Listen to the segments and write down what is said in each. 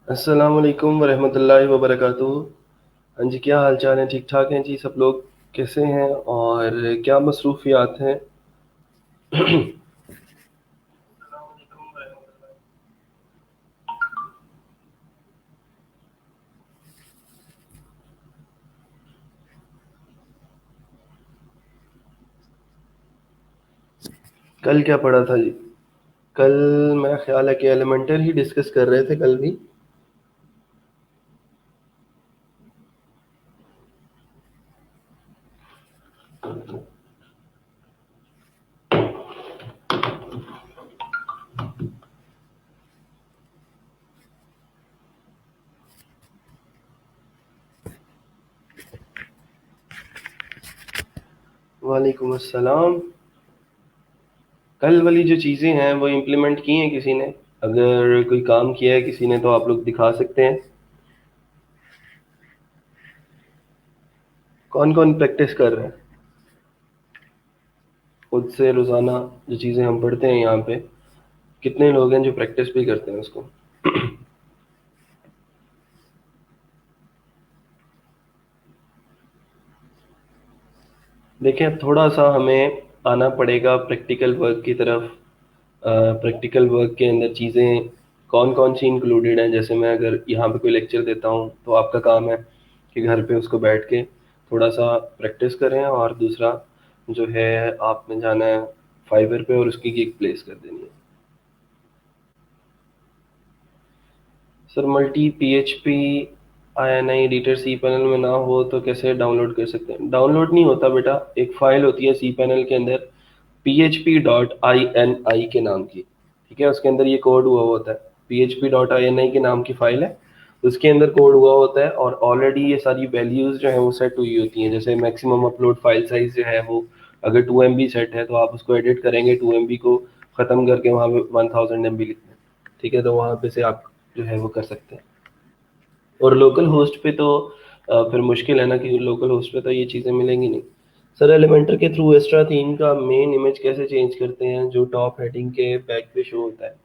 अस्सलाम वालेकुम वरहमतुल्लाहि वबरकातुहू। हाँ जी, क्या हाल चाल है? ठीक ठाक हैं जी सब लोग? कैसे हैं और क्या मसरूफियात हैं? कल क्या पढ़ा था जी? कल मेरा ख्याल है कि एलिमेंटर ही डिस्कस कर रहे थे कल भी। वालेकुम अस्सलाम। कल वाली जो चीज़ें हैं वो इम्प्लीमेंट की हैं किसी ने? अगर कोई काम किया है किसी ने तो आप लोग दिखा सकते हैं। कौन कौन प्रैक्टिस कर रहे हैं खुद से रोज़ाना? जो चीज़ें हम पढ़ते हैं यहाँ पे, कितने लोग हैं जो प्रैक्टिस भी करते हैं उसको? देखिए, अब थोड़ा सा हमें आना पड़ेगा प्रैक्टिकल वर्क की तरफ। प्रैक्टिकल वर्क के अंदर चीज़ें कौन कौन सी इंक्लूडेड हैं? जैसे मैं अगर यहाँ पे कोई लेक्चर देता हूँ तो आपका काम है कि घर पे उसको बैठ के थोड़ा सा प्रैक्टिस करें, और दूसरा जो है आपने जाना है फाइवर पे और उसकी गिग प्लेस कर देनी है। Sir, multi PHP INI editor cPanel में ना हो तो कैसे डाउनलोड कर सकते हैं? डाउनलोड नहीं होता बेटा, एक फाइल होती है सी पैनल के अंदर, php.ini के नाम की। ठीक है, उसके अंदर ये कोड हुआ होता है। php.ini के नाम की फाइल है, उसके अंदर कोड हुआ होता है और ऑलरेडी ये सारी वैल्यूज जो है वो सेट हुई होती हैं। जैसे मैक्सिमम अपलोड फाइल साइज जो है वो अगर 2 MB सेट है तो आप उसको एडिट करेंगे 2 MB को ख़त्म करके वहाँ पे 1000 MB लिखना है। ठीक है, तो वहाँ पे से आप जो है वो कर सकते हैं। और लोकल होस्ट पे तो फिर मुश्किल है ना, कि लोकल होस्ट पे तो ये चीज़ें मिलेंगी नहीं। सर, एलिमेंटर के थ्रू एक्स्ट्रा थीम का मेन इमेज कैसे चेंज करते हैं जो टॉप हेडिंग के बैक पे शो होता है?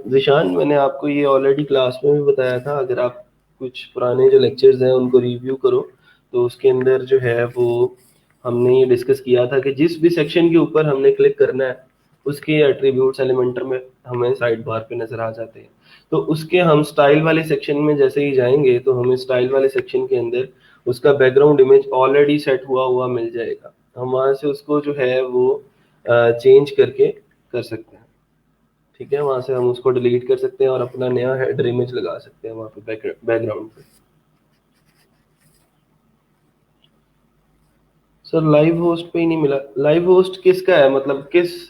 जिशान, मैंने आपको ये ऑलरेडी क्लास में भी बताया था। अगर आप कुछ पुराने जो लेक्चर्स हैं उनको रिव्यू करो तो उसके अंदर जो है वो हमने ये डिस्कस किया था कि जिस भी सेक्शन के ऊपर हमने क्लिक करना है उसके एट्रीब्यूट्स एलिमेंटर में हमें साइड बार पे नज़र आ जाते हैं। तो उसके हम स्टाइल वाले सेक्शन में जैसे ही जाएंगे तो हमें स्टाइल वाले सेक्शन के अंदर उसका बैकग्राउंड इमेज ऑलरेडी सेट हुआ हुआ मिल जाएगा। हम वहाँ से उसको जो है वो चेंज करके कर सकते हैं। ठीक है, वहाँ से हम उसको डिलीट कर सकते हैं और अपना नया हेडर इमेज लगा सकते हैं वहाँ पे बैकग्राउंड पे। सर, लाइव होस्ट पे ही नहीं मिला। लाइव होस्ट किसका है, मतलब किस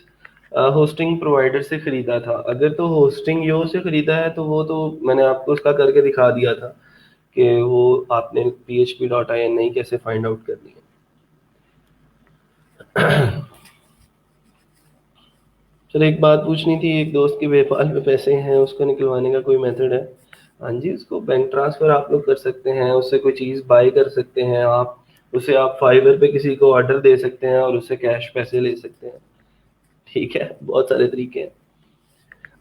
होस्टिंग प्रोवाइडर से खरीदा था? अगर तो होस्टिंग यो से खरीदा है तो वो तो मैंने आपको उसका करके दिखा दिया था कि वो आपने php.ini कैसे फाइंड आउट करनी है। चलो, एक बात पूछनी थी। एक दोस्त के पेपाल में पैसे हैं, उसको निकलवाने का कोई मेथड है? हाँ जी, उसको बैंक ट्रांसफर आप लोग कर सकते हैं, उससे कोई चीज़ बाय कर सकते हैं आप। उसे आप फाइवर पे किसी को ऑर्डर दे सकते हैं और उससे कैश पैसे ले सकते हैं। ठीक है, बहुत सारे तरीके हैं।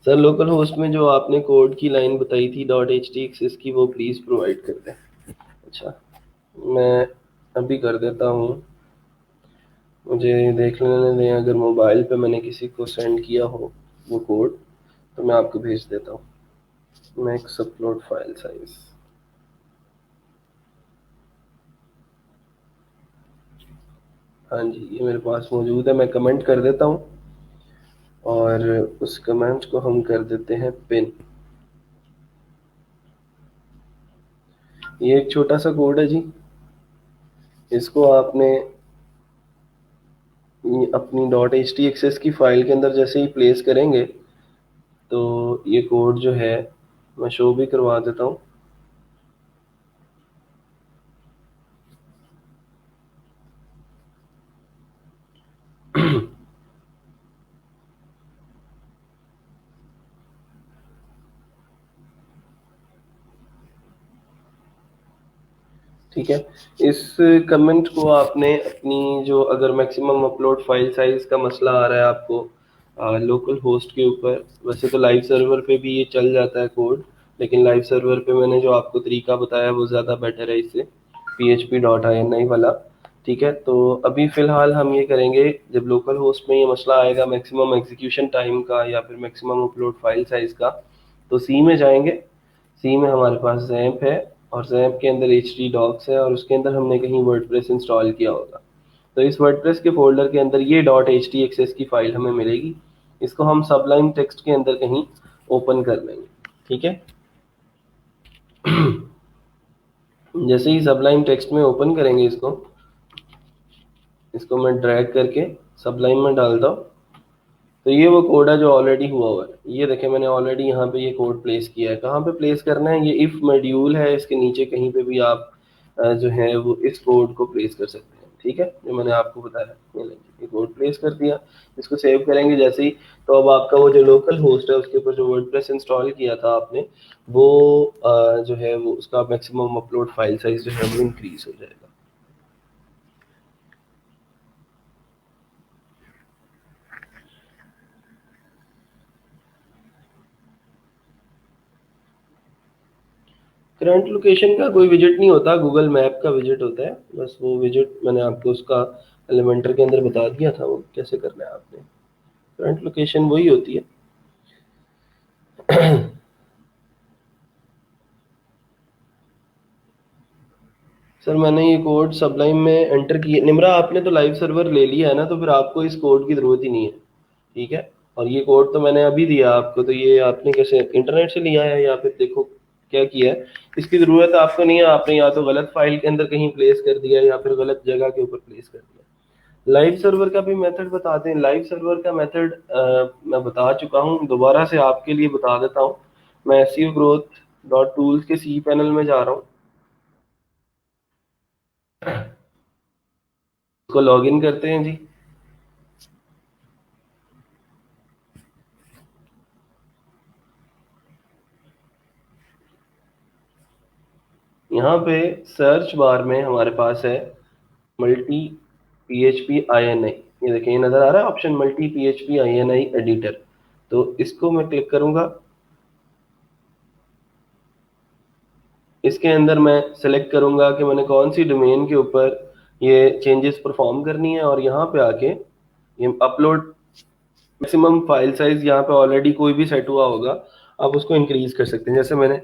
सर, लोकल होस्ट में जो आपने कोड की लाइन बताई थी .htx, इसकी वो प्लीज़ प्रोवाइड कर दें। अच्छा, मैं अभी कर देता हूँ। मुझे देख लेने दें, अगर मोबाइल पे मैंने किसी को सेंड किया हो वो कोड तो मैं आपको भेज देता हूँ। Max upload file size. हाँ जी, ये मेरे पास मौजूद है, मैं कमेंट कर देता हूँ और उस कमेंट को हम कर देते हैं पिन। ये एक छोटा सा कोड है जी, इसको आपने अपनी .htxs की फाइल के अंदर जैसे ही प्लेस करेंगे तो ये कोड जो है मैं शो भी करवा देता हूँ। ठीक है, इस कमेंट को आपने अपनी जो, अगर मैक्सिमम अपलोड फाइल साइज का मसला आ रहा है आपको लोकल होस्ट के ऊपर, वैसे तो लाइव सर्वर पे भी ये चल जाता है कोड, लेकिन लाइव सर्वर पे मैंने जो आपको तरीका बताया वो ज़्यादा बेटर है इससे, php.ini वाला। ठीक है, तो अभी फ़िलहाल हम ये करेंगे, जब लोकल होस्ट में ये मसला आएगा मैक्सिमम एग्जीक्यूशन टाइम का या फिर मैक्सिमम अपलोड फाइल साइज़ का, तो सी में जाएंगे। सी में हमारे पास जैम्प है और जैम्प के अंदर htdocs है और उसके अंदर हमने कहीं वर्डप्रेस इंस्टॉल किया होगा। तो इस वर्डप्रेस के फोल्डर के अंदर ये .htxs की फाइल हमें मिलेगी। इसको हम सबलाइन टेक्स्ट के अंदर कहीं ओपन कर लेंगे। ठीक है, जैसे ही सबलाइन टेक्स्ट में ओपन करेंगे इसको मैं ड्रैग करके सबलाइन में डालता हूँ, तो ये वो कोड है जो ऑलरेडी हुआ है। ये देखें, मैंने ऑलरेडी यहाँ पे ये कोड प्लेस किया है। कहाँ पे प्लेस करना है, ये इफ मॉड्यूल है, इसके नीचे कहीं पे भी आप जो है वो इस कोड को प्लेस कर सकते हैं। ठीक है, जो मैंने आपको बताया, ये कोड प्लेस कर दिया। इसको सेव करेंगे जैसे ही, तो अब आपका वो जो लोकल होस्ट है उसके ऊपर जो वर्डप्रेस इंस्टॉल किया था आपने, वो जो है वो उसका मैक्सिमम अपलोड फाइल साइज जो है वो इंक्रीज हो जाएगा। करंट लोकेशन का कोई विजिट नहीं होता, गूगल मैप का विजिट होता है बस। वो विजिट मैंने आपको उसका एलिमेंटर के अंदर बता दिया था, वो कैसे करना है आपने। करंट लोकेशन वही होती है। सर मैंने ये कोड सबलाइन में एंटर किया। निम्रा आपने तो लाइव सर्वर ले लिया है ना, तो फिर आपको इस कोड की ज़रूरत ही नहीं है। ठीक है, और ये कोड तो मैंने अभी दिया आपको, तो ये आपने कैसे इंटरनेट से लिया है या फिर देखो क्या किया है। इसकी ज़रूरत आपको नहीं है, आपने या तो गलत फाइल के अंदर कहीं प्लेस कर दिया या फिर गलत जगह के ऊपर प्लेस कर दिया। लाइव सर्वर का भी मेथड बताते हैं। लाइव सर्वर का मेथड मैं बता चुका हूँ, दोबारा से आपके लिए बता देता हूँ। मैं SEO ग्रोथ डॉट टूल्स के सी पैनल में जा रहा हूँ, इसको लॉगिन करते हैं जी। यहाँ पे सर्च बार में हमारे पास है मल्टी PHP-ini। ये देखिए, ये नज़र आ रहा है ऑप्शन मल्टी PHP-ini एडिटर। तो इसको मैं क्लिक करूँगा। इसके अंदर मैं सेलेक्ट करूँगा कि मैंने कौन सी डोमेन के ऊपर ये चेंजेस परफॉर्म करनी है, और यहाँ पे आके ये अपलोड मैक्सिमम फाइल साइज यहाँ पे ऑलरेडी कोई भी सेट हुआ होगा, आप उसको इंक्रीज कर सकते हैं। जैसे मैंने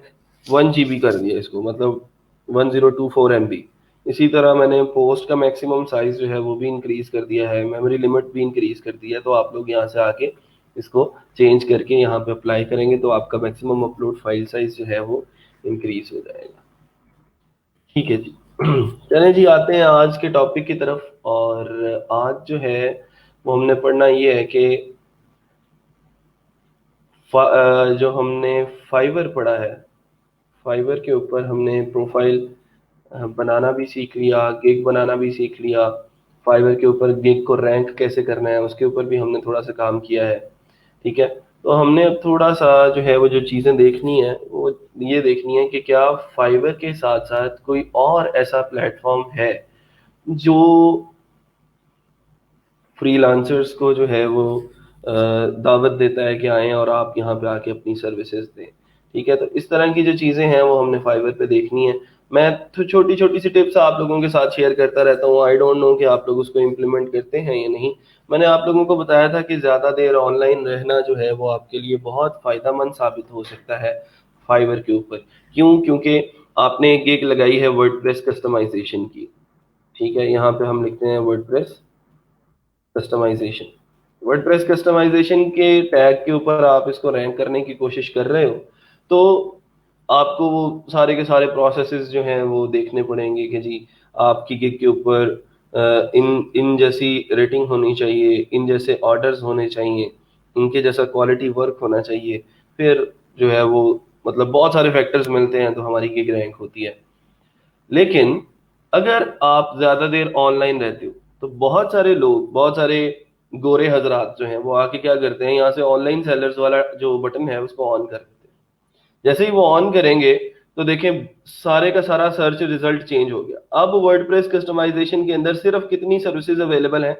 1 GB कर दिया इसको, मतलब 1024 MB। इसी तरह मैंने पोस्ट का मैक्सिमम साइज जो है वो भी इंक्रीज कर दिया है, मेमोरी लिमिट भी इंक्रीज कर दिया है। तो आप लोग यहाँ से आके इसको चेंज करके यहाँ पे अप्लाई करेंगे तो आपका मैक्सिमम अपलोड फाइल साइज जो है वो इंक्रीज हो जाएगा। ठीक है जी। चलें जी, आते हैं आज के टॉपिक की तरफ। और आज जो है वो हमने पढ़ना ये है कि जो हमने फाइवर पढ़ा है, फाइवर के ऊपर हमने प्रोफाइल बनाना भी सीख लिया, गिग बनाना भी सीख लिया। फाइवर के ऊपर गिग को रैंक कैसे करना है उसके ऊपर भी हमने थोड़ा सा काम किया है। ठीक है, तो हमने अब थोड़ा सा जो है वो जो चीज़ें देखनी है वो ये देखनी है कि क्या फाइवर के साथ साथ कोई और ऐसा प्लेटफॉर्म है जो फ्रीलांसर्स को जो है वो दावत देता है कि आएँ और आप यहाँ पे आके अपनी सर्विसेज दें। ठीक है, तो इस तरह की जो चीज़ें हैं वो हमने फाइवर पे देखनी है। मैं तो छोटी छोटी सी टिप्स आप लोगों के साथ शेयर करता रहता हूँ। आई डोंट नो कि आप लोग उसको इम्प्लीमेंट करते हैं या नहीं। मैंने आप लोगों को बताया था कि ज़्यादा देर ऑनलाइन रहना जो है वो आपके लिए बहुत फ़ायदेमंद साबित हो सकता है फाइवर के ऊपर। क्यों? क्योंकि आपने एक गिग लगाई है वर्डप्रेस कस्टमाइजेशन की। ठीक है, यहाँ पे हम लिखते हैं वर्डप्रेस कस्टमाइजेशन। वर्डप्रेस कस्टमाइजेशन के टैग के ऊपर आप इसको रैंक करने की कोशिश कर रहे हो, तो आपको वो सारे के सारे प्रोसेसेस जो हैं वो देखने पड़ेंगे कि जी आपकी गिग के ऊपर इन इन जैसी रेटिंग होनी चाहिए, इन जैसे ऑर्डर्स होने चाहिए, इनके जैसा क्वालिटी वर्क होना चाहिए। फिर जो है वो मतलब बहुत सारे फैक्टर्स मिलते हैं तो हमारी गिग रैंक होती है। लेकिन अगर आप ज़्यादा देर ऑनलाइन रहते हो तो बहुत सारे लोग, बहुत सारे गोरे हजरात जो हैं वो आके क्या करते हैं, यहाँ से ऑनलाइन सेलर्स वाला जो बटन है उसको ऑन कर देते हैं। जैसे ही वो ऑन करेंगे तो देखें सारे का सारा सर्च रिजल्ट चेंज हो गया। अब वर्डप्रेस कस्टमाइजेशन के अंदर सिर्फ कितनी सर्विसेज अवेलेबल हैं?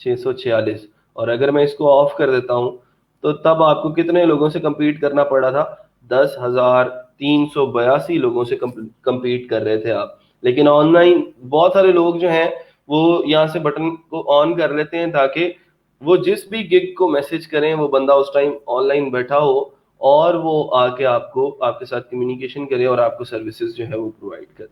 646। और अगर मैं इसको ऑफ कर देता हूँ तो तब आपको कितने लोगों से compete करना पड़ा था? 10,000 382 लोगों से compete कर रहे थे आप। लेकिन ऑनलाइन बहुत सारे लोग जो हैं वो यहाँ से बटन को ऑन कर लेते हैं ताकि वो जिस भी गिग को मैसेज करें वो बंदा उस टाइम ऑनलाइन बैठा हो और वो आके आपको आपके साथ कम्युनिकेशन करे और आपको सर्विसेज जो है वो प्रोवाइड करे।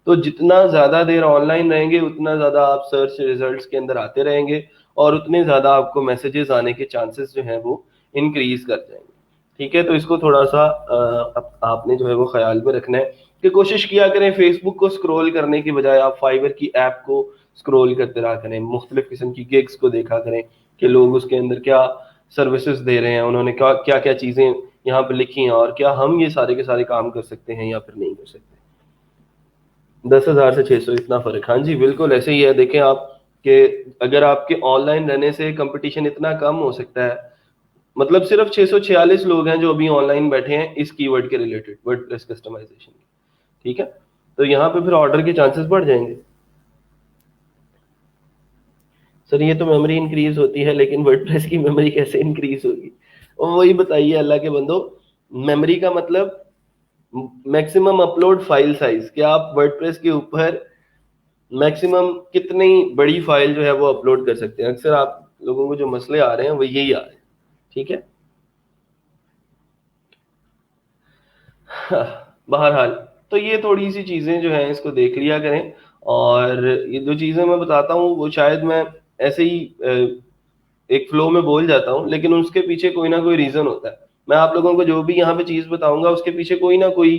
तो जितना ज्यादा देर ऑनलाइन रहेंगे उतना ज्यादा आप सर्च रिजल्ट्स के अंदर आते रहेंगे और उतने ज्यादा आपको मैसेजेस आने के चांसेस जो है वो इंक्रीज कर जाएंगे। ठीक है, तो इसको थोड़ा सा आपने जो है वो ख्याल में रखना है कि कोशिश किया करें फेसबुक को स्क्रॉल करने की बजाय आप फाइवर की ऐप को स्क्रॉल करते रहा करें, मुख्तलिफ किस्म की गिग्स को देखा करें कि लोग उसके अंदर क्या सर्विसेज दे रहे हैं, उन्होंने क्या क्या क्या चीजें यहाँ पे लिखी हैं और क्या हम ये सारे के सारे काम कर सकते हैं या फिर नहीं कर सकते। 10,000 से 600 इतना फर्क, हाँ जी बिल्कुल ऐसे ही है। देखें आप कि अगर आपके ऑनलाइन रहने से कंपटीशन इतना कम हो सकता है, मतलब सिर्फ 646 लोग हैं जो अभी ऑनलाइन बैठे हैं इस कीवर्ड के रिलेटेड, वर्डप्रेस कस्टमाइजेशन। ठीक है, तो यहाँ पे फिर ऑर्डर के चांसेस बढ़ जाएंगे। सर ये तो मेमोरी इंक्रीज होती है लेकिन वर्डप्रेस की मेमोरी कैसे इंक्रीज होगी? और वही बताइए अल्लाह के बंदो, मेमोरी का मतलब मैक्सिमम अपलोड फाइल साइज, कि आप वर्डप्रेस के ऊपर मैक्सिमम कितनी बड़ी फाइल जो है वो अपलोड कर सकते हैं। अक्सर आप लोगों को जो मसले आ रहे हैं वो यही आ रहे हैं। ठीक है, बहरहाल तो ये थोड़ी सी चीजें जो हैं इसको देख लिया करें। और ये जो चीजें मैं बताता हूँ वो शायद मैं ऐसे ही एक फ्लो में बोल जाता हूँ, लेकिन उसके पीछे कोई ना कोई रीजन होता है। मैं आप लोगों को जो भी यहाँ पे चीज बताऊंगा उसके पीछे कोई ना कोई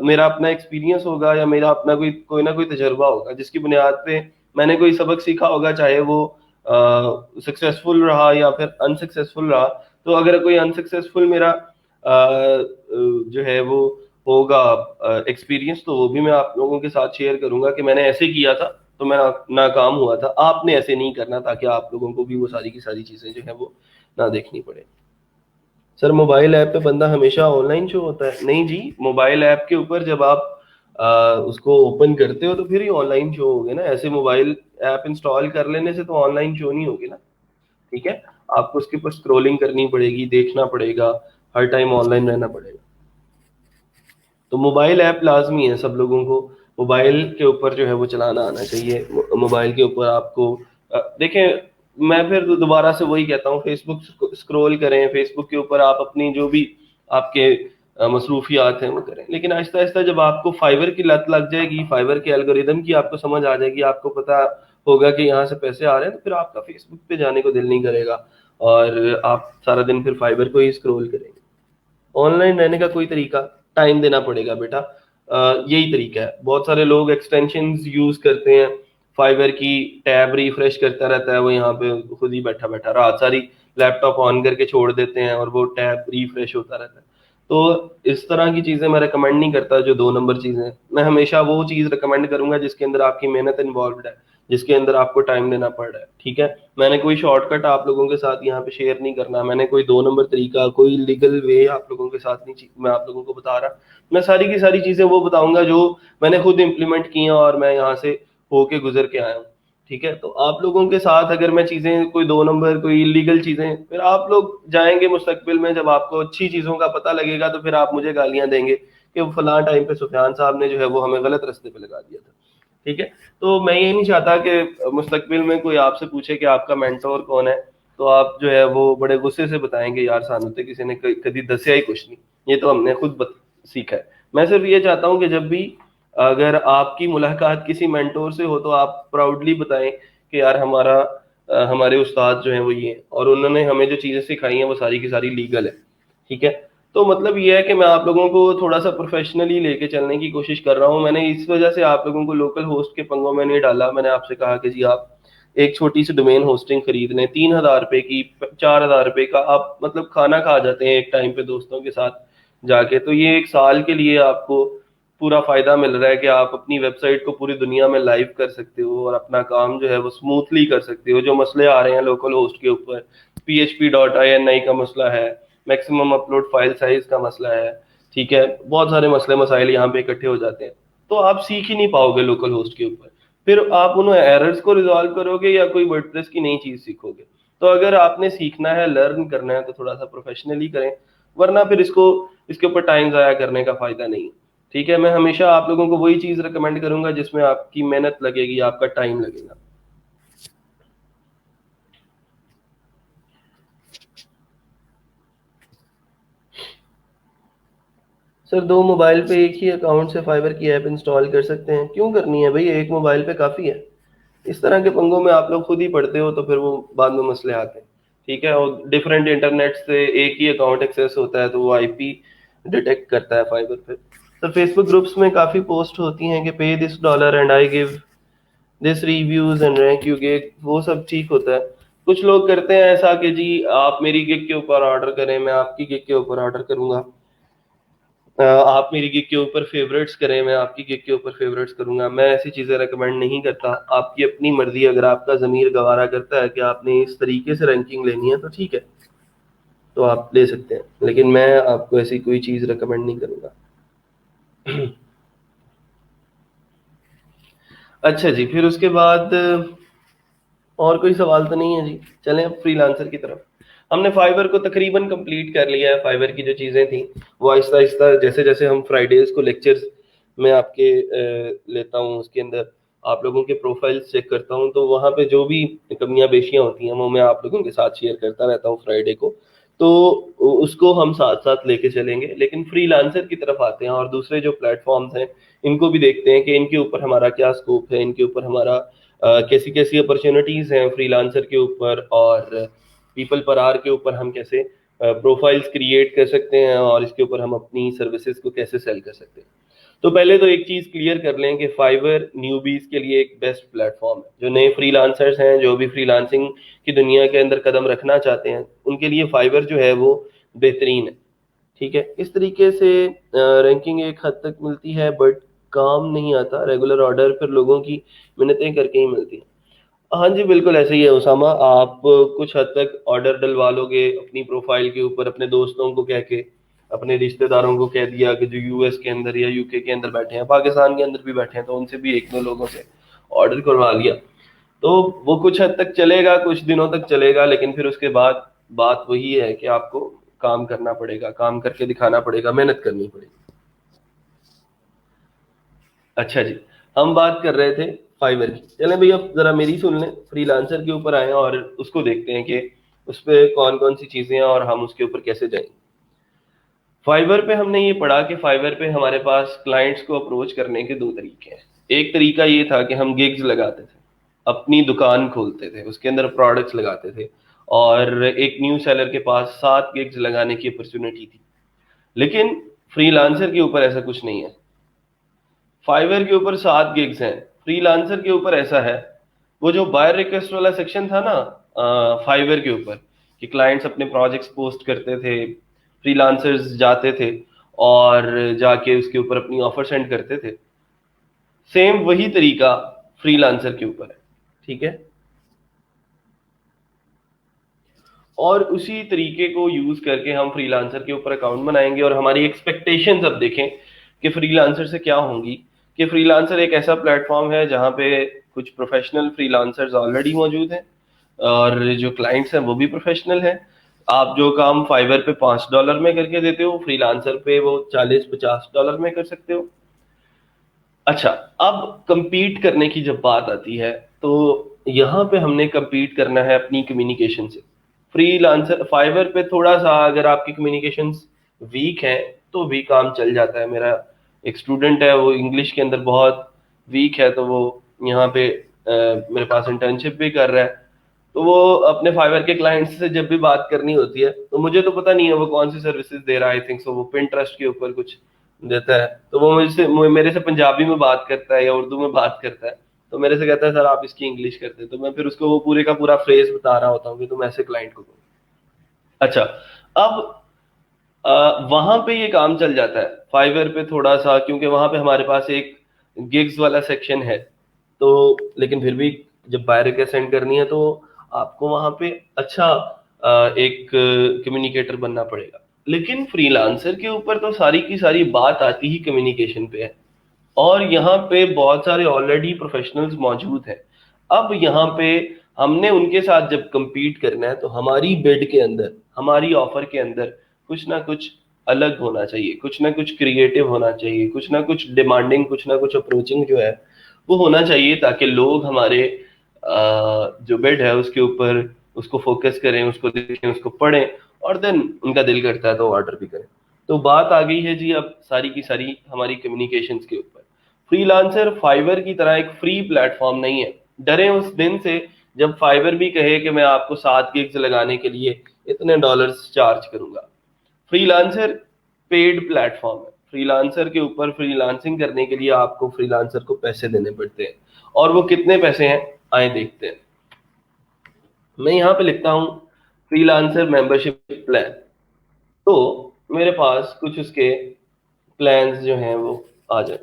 मेरा अपना एक्सपीरियंस होगा या मेरा अपना कोई ना कोई तजर्बा होगा जिसकी बुनियाद पे मैंने कोई सबक सीखा होगा, चाहे वो सक्सेसफुल रहा या फिर अनसक्सेसफुल रहा। तो अगर कोई अनसक्सेसफुल मेरा जो है वो होगा एक्सपीरियंस, तो वो भी मैं आप लोगों के साथ शेयर करूंगा कि मैंने ऐसे किया था तो मैं नाकाम हुआ था, आपने ऐसे नहीं करना, ताकि आप लोगों को भी वो सारी की सारी चीजें जो है वो ना देखनी पड़े। सर मोबाइल ऐप पे बंदा हमेशा ऑनलाइन शो होता है? नहीं जी, मोबाइल ऐप के ऊपर जब आप उसको ओपन करते हो तो फिर ही ऑनलाइन शो होगे ना, ऐसे मोबाइल ऐप इंस्टॉल कर लेने से तो ऑनलाइन शो नहीं होगी ना। ठीक है, आपको उसके ऊपर स्क्रोलिंग करनी पड़ेगी, देखना पड़ेगा, हर टाइम ऑनलाइन रहना पड़ेगा। तो मोबाइल ऐप लाजमी है, सब लोगों को मोबाइल के ऊपर जो है वो चलाना आना चाहिए। मोबाइल के ऊपर आपको देखें, मैं फिर दोबारा से वही कहता हूँ, फेसबुक स्क्रॉल करें, फेसबुक के ऊपर आप अपनी जो भी आपके मसरूफियात हैं वो करें, लेकिन आहिस्ता आहिस्ता जब आपको फाइबर की लत लग जाएगी, फाइबर के एल्गोरिदम की आपको समझ आ जाएगी, आपको पता होगा कि यहाँ से पैसे आ रहे हैं, तो फिर आपका फेसबुक पे जाने को दिल नहीं करेगा और आप सारा दिन फिर फाइबर को ही स्क्रॉल करेंगे। ऑनलाइन रहने का कोई तरीका, टाइम देना पड़ेगा बेटा। यही तरीका है। बहुत सारे लोग एक्सटेंशन यूज करते हैं, फाइबर की टैब रिफ्रेश करता रहता है वो, यहाँ पे खुद ही बैठा बैठा रात सारी लैपटॉप ऑन करके छोड़ देते हैं और वो टैब रिफ्रेश होता रहता है। तो इस तरह की चीजें मैं रिकमेंड नहीं करता, जो 2 नंबर चीजें। मैं हमेशा वो चीज रिकमेंड करूंगा जिसके अंदर आपकी मेहनत इन्वॉल्व है, जिसके अंदर आपको टाइम देना पड़ रहा है। ठीक है, मैंने कोई शॉर्टकट आप लोगों के साथ यहाँ पे शेयर नहीं करना, मैंने कोई 2 नंबर तरीका, कोई लीगल वे आप लोगों के साथ नहीं मैं आप लोगों को बता रहा। मैं सारी की सारी चीजें वो बताऊंगा जो मैंने खुद इम्प्लीमेंट की हैं और मैं यहाँ से होके गुजर के आया हूँ। ठीक है, तो आप लोगों के साथ अगर मैं चीजें कोई 2 नंबर, कोई इलीगल चीजें, फिर आप लोग जाएंगे मुस्तकबिल में जब आपको अच्छी चीजों का पता लगेगा तो फिर आप मुझे गालियां देंगे कि वो फलां टाइम पे सुफियान साहब ने जो है वो हमें गलत रास्ते पे लगा दिया था। ठीक है, तो मैं ये नहीं चाहता कि मुस्तकबिल में कोई आपसे पूछे कि आपका मेंटोर कौन है, तो आप जो है वो बड़े गुस्से से बताएंगे यार सानू तो किसी ने कभी दसिया ही कुछ नहीं, ये तो हमने खुद सीखा है। मैं सिर्फ ये चाहता हूँ कि जब भी अगर आपकी मुलाकात किसी मेंटोर से हो तो आप प्राउडली बताएं कि यार हमारे उस्ताद जो हैं वो ये हैं और उन्होंने हमें जो चीज़ें सिखाई हैं वो सारी की सारी लीगल है। ठीक है, तो मतलब ये है कि मैं आप लोगों को थोड़ा सा प्रोफेशनली लेके चलने की कोशिश कर रहा हूँ। मैंने इस वजह से आप लोगों को लोकल होस्ट के पंगों में नहीं डाला। मैंने आपसे कहा कि जी आप एक छोटी सी डोमेन होस्टिंग खरीद लें, 3,000 रुपए की, 4,000 रुपए का, आप मतलब खाना खा जाते हैं एक टाइम पे दोस्तों के साथ जाके। तो ये 1 साल के लिए आपको पूरा फायदा मिल रहा है कि आप अपनी वेबसाइट को पूरी दुनिया में लाइव कर सकते हो और अपना काम जो है वो स्मूथली कर सकते हो। जो मसले आ रहे हैं लोकल होस्ट के ऊपर, php.ini का मसला है, मैक्सिमम अपलोड फाइल साइज का मसला है, ठीक है, बहुत सारे मसले मसाइल यहाँ पे इकट्ठे हो जाते हैं, तो आप सीख ही नहीं पाओगे लोकल होस्ट के ऊपर। फिर आप उन एरर्स को रिजॉल्व करोगे या कोई वर्डप्रेस की नई चीज सीखोगे? तो अगर आपने सीखना है, लर्न करना है, तो थोड़ा सा प्रोफेशनली करें, वरना फिर इसको इसके ऊपर टाइम ज़ाया करने का फ़ायदा नहीं है। ठीक है, मैं हमेशा आप लोगों को वही चीज़ रिकमेंड करूंगा जिसमें आपकी मेहनत लगेगी, आपका टाइम लगेगा। सर, दो मोबाइल पे एक ही अकाउंट से फाइबर की ऐप इंस्टॉल कर सकते हैं? क्यों करनी है भाई, एक मोबाइल पे काफ़ी है। इस तरह के पंगों में आप लोग खुद ही पढ़ते हो तो फिर वो बाद में मसले आते हैं। ठीक है, और डिफरेंट इंटरनेट से एक ही अकाउंट एक्सेस होता है तो वो आईपी डिटेक्ट करता है फाइबर पे। तो फेसबुक ग्रुप्स में काफ़ी पोस्ट होती हैं कि पे this dollar and I give this reviews and rank you gig, वो सब ठीक होता है। कुछ लोग करते हैं ऐसा कि जी आप मेरी गिग के ऊपर ऑर्डर करें, मैं आपकी गिग के ऊपर ऑर्डर करूंगा। आप मेरी गिग के ऊपर फेवरेट्स करें, मैं आपकी गिग के ऊपर फेवरेट्स करूंगा। मैं ऐसी चीजें रेकमेंड नहीं करता। आपकी अपनी मर्जी, अगर आपका जमीर गवारा करता है कि आपने इस तरीके से रैंकिंग लेनी है तो ठीक है, तो आप ले सकते हैं, लेकिन मैं आपको ऐसी कोई चीज रेकमेंड नहीं करूंगा। अच्छा जी, फिर उसके बाद और कोई सवाल तो नहीं है जी। चलें अब फ्रीलांसर की तरफ। हमने फाइबर को तकरीबन कंप्लीट कर लिया है। फाइबर की जो चीज़ें थी वो आहिस्ता आहिस्ता, जैसे जैसे हम फ्राइडेज को लेक्चर्स में आपके लेता हूँ, उसके अंदर आप लोगों के प्रोफाइल्स चेक करता हूँ, तो वहाँ पे जो भी कमियां बेशियां होती हैं वो मैं आप लोगों के साथ शेयर करता रहता हूँ फ्राइडे को। तो उसको हम साथ साथ लेके चलेंगे। लेकिन फ्रीलांसर की तरफ आते हैं और दूसरे जो प्लेटफॉर्म्स हैं इनको भी देखते हैं कि इनके ऊपर हमारा क्या स्कोप है, इनके ऊपर हमारा कैसी कैसी अपॉर्चुनिटीज हैं फ्रीलांसर के ऊपर, और पीपल पर आर के ऊपर हम कैसे प्रोफाइल्स क्रिएट कर सकते हैं, और इसके ऊपर हम अपनी सर्विसेज को कैसे सेल कर सकते हैं। तो पहले तो एक चीज क्लियर कर लें कि फाइवर न्यूबीज के लिए एक बेस्ट प्लेटफॉर्म है। जो नए फ्रीलांसर्स हैं, जो भी फ्रीलांसिंग की दुनिया के अंदर कदम रखना चाहते हैं, उनके लिए फाइवर जो है वो बेहतरीन है। ठीक है, इस तरीके से रैंकिंग एक हद तक मिलती है, बट काम नहीं आता। रेगुलर ऑर्डर फिर लोगों की मिन्नतें करके ही मिलती है। हाँ जी, बिल्कुल ऐसे ही है उसामा। आप कुछ हद तक ऑर्डर डलवा लोगे अपनी प्रोफाइल के ऊपर, अपने दोस्तों को कह के, अपने रिश्तेदारों को कह दिया कि जो यूएस के अंदर या यूके के अंदर बैठे हैं, पाकिस्तान के अंदर भी बैठे हैं, तो उनसे भी एक दो लोगों से ऑर्डर करवा लिया। तो वो कुछ हद तक चलेगा, कुछ दिनों तक चलेगा, लेकिन फिर उसके बाद बात वही है कि आपको काम करना पड़ेगा, काम करके दिखाना पड़ेगा, मेहनत करनी पड़ेगी। अच्छा जी, हम बात कर रहे थे फाइवर की। चलें भाई, अब जरा मेरी सुन लें, फ्रीलांसर के ऊपर आए और उसको देखते हैं कि उस पर कौन कौन सी चीजें हैं और हम उसके ऊपर कैसे जाएंगे। फाइवर पे हमने ये पढ़ा कि फाइवर पे हमारे पास क्लाइंट्स को अप्रोच करने के दो तरीके हैं। एक तरीका ये था कि हम गिग्स लगाते थे, अपनी दुकान खोलते थे, उसके अंदर प्रोडक्ट्स लगाते थे, और एक न्यू सेलर के पास 7 गिग्स लगाने की अपॉर्चुनिटी थी। लेकिन फ्रीलांसर के ऊपर ऐसा कुछ नहीं है। फाइवर के ऊपर 7 गिग्स हैं, फ्रीलांसर के ऊपर ऐसा है। वो जो बायर रिक्वेस्ट वाला सेक्शन था ना फाइवर के ऊपर, कि क्लाइंट्स अपने प्रोजेक्ट्स पोस्ट करते थे, फ्रीलांसर्स जाते थे और जाके उसके ऊपर अपनी ऑफर सेंड करते थे, सेम वही तरीका फ्रीलांसर के ऊपर है। ठीक है, और उसी तरीके को यूज करके हम फ्रीलांसर के ऊपर अकाउंट बनाएंगे। और हमारी एक्सपेक्टेशंस अब देखें कि फ्रीलांसर से क्या होंगी। कि फ्रीलांसर एक ऐसा प्लेटफॉर्म है जहाँ पे कुछ प्रोफेशनल फ्रीलांसर्स ऑलरेडी मौजूद हैं, और जो क्लाइंट्स हैं वो भी प्रोफेशनल हैं। आप जो काम फाइवर पे $5 में करके देते हो, फ्रीलांसर पे वो $40-50 में कर सकते हो। अच्छा, अब compete करने की जब बात आती है तो यहाँ पे हमने compete करना है अपनी कम्युनिकेशन से। फ्रीलांसर फाइवर पे थोड़ा सा अगर आपकी कम्युनिकेशंस वीक है तो भी काम चल जाता है। मेरा एक स्टूडेंट है, वो इंग्लिश के अंदर बहुत वीक है, तो वो यहाँ पे मेरे पास इंटर्नशिप भी कर रहा है। तो वो अपने फाइवर के क्लाइंट्स से जब भी बात करनी होती है, तो मुझे तो पता नहीं है वो कौन सी सर्विसेज दे रहा है, आई थिंक सो वो पिंटरेस्ट के ऊपर कुछ देता है, तो वो मेरे से पंजाबी में बात करता है या उर्दू में बात करता है। तो मेरे से कहता है सर आप इसकी इंग्लिश कर दें, तो मैं फिर उसको वो पूरे का पूरा फ्रेज बता रहा होता हूँ कि तुम ऐसे क्लाइंट को करो। अच्छा, अब वहां पे ये काम चल जाता है फाइवर पे थोड़ा सा, क्योंकि वहां पे हमारे पास एक गिग्स वाला सेक्शन है। तो लेकिन फिर भी जब बायर रिक्वेस्ट सेंड करनी है तो आपको वहां पे अच्छा एक कम्युनिकेटर बनना पड़ेगा। लेकिन फ्रीलांसर के ऊपर तो सारी की सारी बात आती ही कम्युनिकेशन पे है, और यहाँ पे बहुत सारे ऑलरेडी प्रोफेशनल्स मौजूद हैं। अब यहाँ पे हमने उनके साथ जब compete करना है तो हमारी बिड के अंदर, हमारी ऑफर के अंदर कुछ ना कुछ अलग होना चाहिए, कुछ ना कुछ क्रिएटिव होना चाहिए, कुछ ना कुछ डिमांडिंग, कुछ ना कुछ अप्रोचिंग जो है वो होना चाहिए, ताकि लोग हमारे जो बेड है उसके ऊपर उसको फोकस करें, उसको देखें, उसको पढ़ें, और देन उनका दिल करता है तो ऑर्डर भी करें। तो बात आ गई है जी अब सारी की सारी हमारी कम्युनिकेशंस के ऊपर। फ्रीलांसर फाइवर की तरह एक फ्री प्लेटफॉर्म नहीं है। डरे उस दिन से जब फाइवर भी कहे कि मैं आपको 7 गिग्स लगाने के लिए इतने डॉलर्स चार्ज करूंगा। फ्रीलांसर पेड प्लेटफॉर्म है। फ्रीलांसर के ऊपर फ्रीलांसिंग करने के लिए आपको फ्रीलांसर को पैसे देने पड़ते हैं, और वो कितने पैसे हैं आए देखते हैं। मैं यहाँ पे लिखता हूँ फ्रीलांसर मेंबरशिप प्लान। तो मेरे पास कुछ उसके प्लान्स जो हैं वो आ जाए।